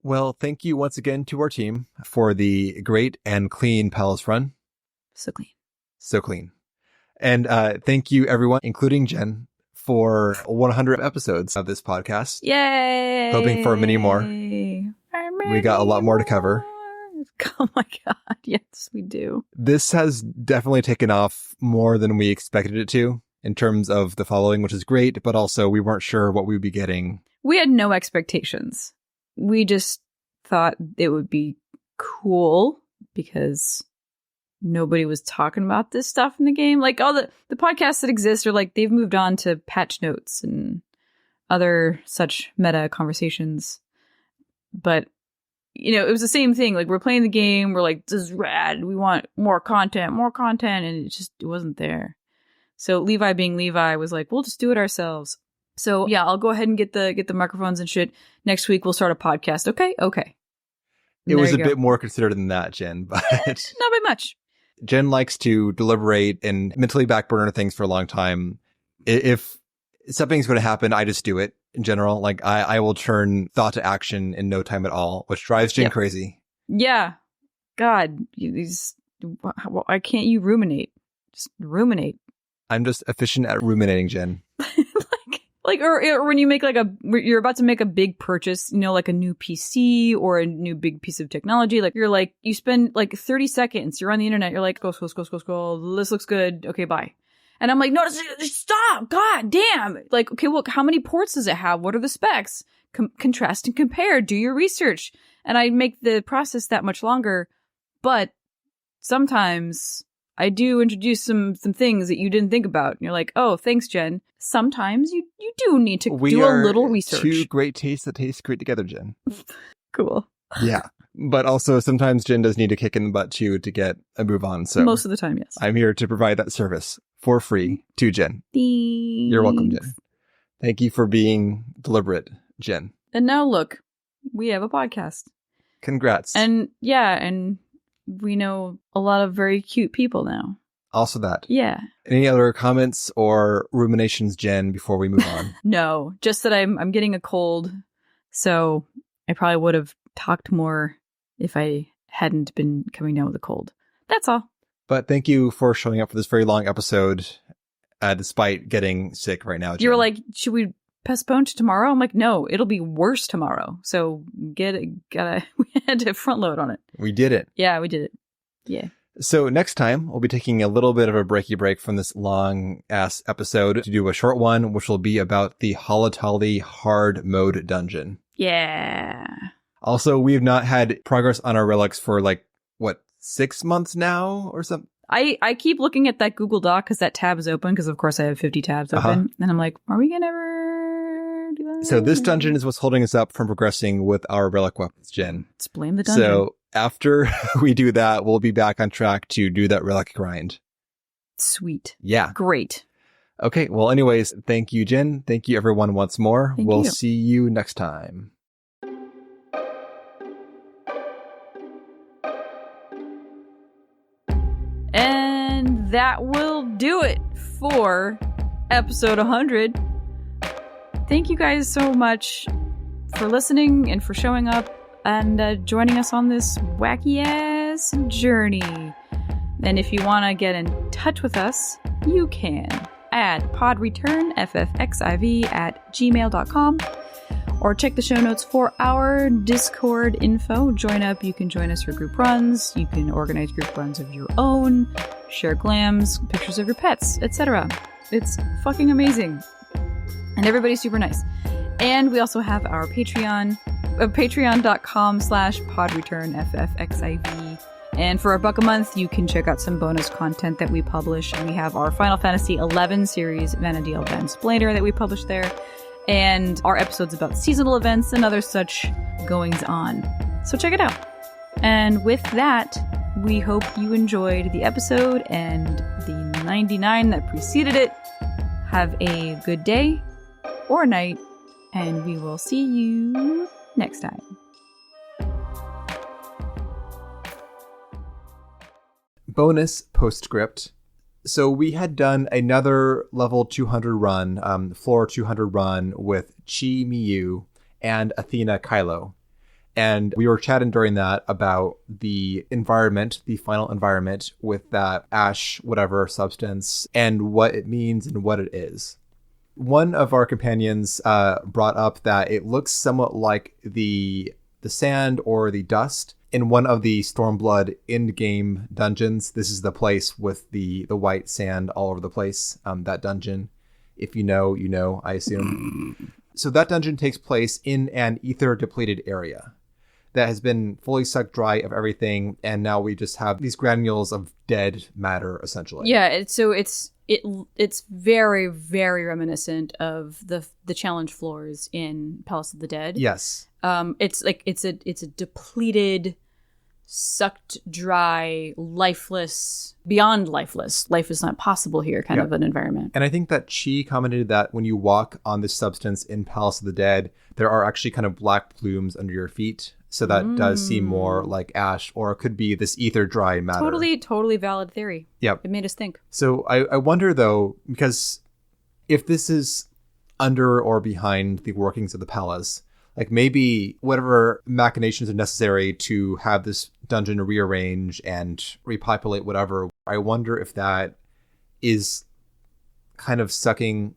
Well, thank you once again to our team for the great and clean Palace run. So clean. So clean. And thank you, everyone, including Jen, for 100 episodes of this podcast. Yay! Hoping for many more. We got a lot more to cover. Oh my God. Yes, we do. This has definitely taken off more than we expected it to in terms of the following, which is great, but also we weren't sure what we would be getting. We had no expectations. We just thought it would be cool because nobody was talking about this stuff in the game. Like all the podcasts that exist are like, they've moved on to patch notes and other such meta conversations. But, you know, it was the same thing. Like, we're playing the game. We're like, this is rad. We want more content. And it wasn't there. So Levi being Levi was like, we'll just do it ourselves. So yeah, I'll go ahead and get the microphones and shit. Next week, we'll start a podcast. Okay. It was a bit more considered than that, Jen, but not by much. Jen likes to deliberate and mentally backburner things for a long time. If something's going to happen, I just do it in general. Like I will turn thought to action in no time at all, which drives Jen crazy. Yeah. God, why can't you ruminate? Just ruminate. I'm just efficient at ruminating, Jen. Or when you make you're about to make a big purchase, you know, like a new PC or a new big piece of technology. Like you spend like 30 seconds, you're on the internet, you're like, go, scroll. This looks good. Okay, bye. And I'm like, no, stop. God damn. Like, okay, look, how many ports does it have? What are the specs? Contrast and compare. Do your research. And I make the process that much longer. But sometimes I do introduce some things that you didn't think about. And you're like, oh, thanks, Jen. Sometimes you do need to do a little research. Two great tastes that taste great together, Jen. Cool. Yeah. But also sometimes Jen does need a kick in the butt too to get a move on. So most of the time, yes. I'm here to provide that service for free to Jen. Thanks. You're welcome, Jen. Thank you for being deliberate, Jen. And now look, we have a podcast. Congrats. And we know a lot of very cute people now. Also that. Yeah. Any other comments or ruminations, Jen, before we move on? No, just that I'm getting a cold, so I probably would have talked more if I hadn't been coming down with a cold. That's all. But thank you for showing up for this very long episode, despite getting sick right now, Jen. You were like, should we postpone to tomorrow? I'm like, no, it'll be worse tomorrow. So we had to front load on it. We did it. Yeah, we did it. Yeah. So next time, we'll be taking a little bit of a breaky break from this long-ass episode to do a short one, which will be about the Holotolly hard mode dungeon. Yeah. Also, we've not had progress on our relics for 6 months now or something? I keep looking at that Google Doc because that tab is open because, of course, I have 50 tabs open. And I'm like, are we going to ever do that? So this dungeon is what's holding us up from progressing with our relic weapons, Jen. Let's blame the dungeon. So after we do that, we'll be back on track to do that relic grind. Sweet. Yeah. Great. Okay. Well, anyways, thank you, Jen. Thank you, everyone, once more. We'll see you next time. And that will do it for episode 100. Thank you guys so much for listening and for showing up and joining us on this wacky-ass journey. And if you want to get in touch with us, you can at podreturnffxiv@gmail.com or check the show notes for our Discord info. Join up. You can join us for group runs. You can organize group runs of your own, share glams, pictures of your pets, etc. It's fucking amazing. And everybody's super nice. And we also have our Patreon, patreon.com/podreturnffxiv. And for $1 a month, you can check out some bonus content that we publish. We have our Final Fantasy XI series, Vana'diel Van Splater, that we publish there. And our episodes about seasonal events and other such goings on. So check it out. And with that, we hope you enjoyed the episode and the 99 that preceded it. Have a good day or night, and we will see you next time. Bonus postscript. So we had done another level 200 run, floor 200 run with Chi Miyu and Athena Kylo. And we were chatting during that about the environment, the final environment with that ash, whatever substance, and what it means and what it is. One of our companions brought up that it looks somewhat like the sand or the dust in one of the Stormblood in-game dungeons. This is the place with the white sand all over the place, that dungeon. If you know, you know, I assume. So that dungeon takes place in an ether-depleted area that has been fully sucked dry of everything, and now we just have these granules of dead matter, essentially. Yeah, it's very, very reminiscent of the challenge floors in Palace of the Dead. Yes. It's a depleted, sucked dry, lifeless, beyond lifeless. Life is not possible here kind of an environment. And I think that Chi commented that when you walk on this substance in Palace of the Dead, there are actually kind of black plumes under your feet. So that does seem more like ash, or it could be this ether dry matter. Totally valid theory. Yep. It made us think. So I wonder, though, because if this is under or behind the workings of the palace, like maybe whatever machinations are necessary to have this dungeon rearrange and repopulate whatever, I wonder if that is kind of sucking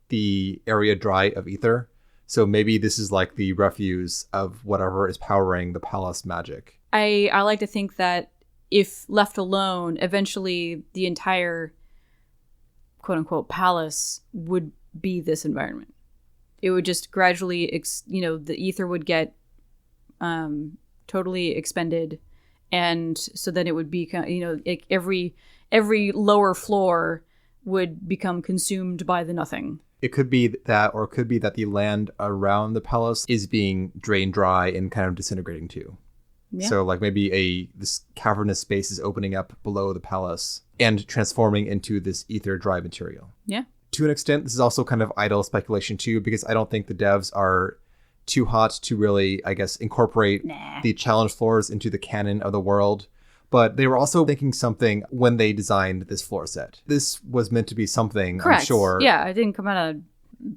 the area dry of ether. So maybe this is like the refuse of whatever is powering the palace magic. I like to think that if left alone, eventually the entire quote unquote palace would be this environment. It would just gradually, the ether would get totally expended. And so then it would be, like every lower floor would become consumed by the nothing. It could be that, or it could be that the land around the palace is being drained dry and kind of disintegrating too. Yeah. So like maybe this cavernous space is opening up below the palace and transforming into this ether dry material. Yeah. To an extent, this is also kind of idle speculation too, because I don't think the devs are too hot to really, I guess, incorporate the challenge floors into the canon of the world. But they were also thinking something when they designed this floor set. This was meant to be something, correct. I'm sure. Yeah, it didn't come out of...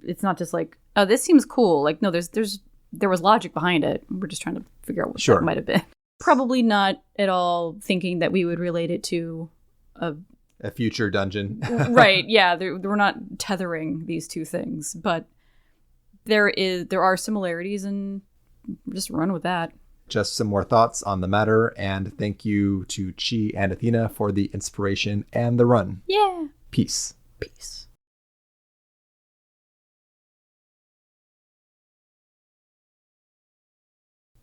It's not just like, oh, this seems cool. Like, no, there was logic behind it. We're just trying to figure out what that might have been. Probably not at all thinking that we would relate it to a future dungeon. Right, yeah. We're not tethering these two things. But there are similarities, and just run with that. Just some more thoughts on the matter, and thank you to Chi and Athena for the inspiration and the run. Yeah. Peace. Peace.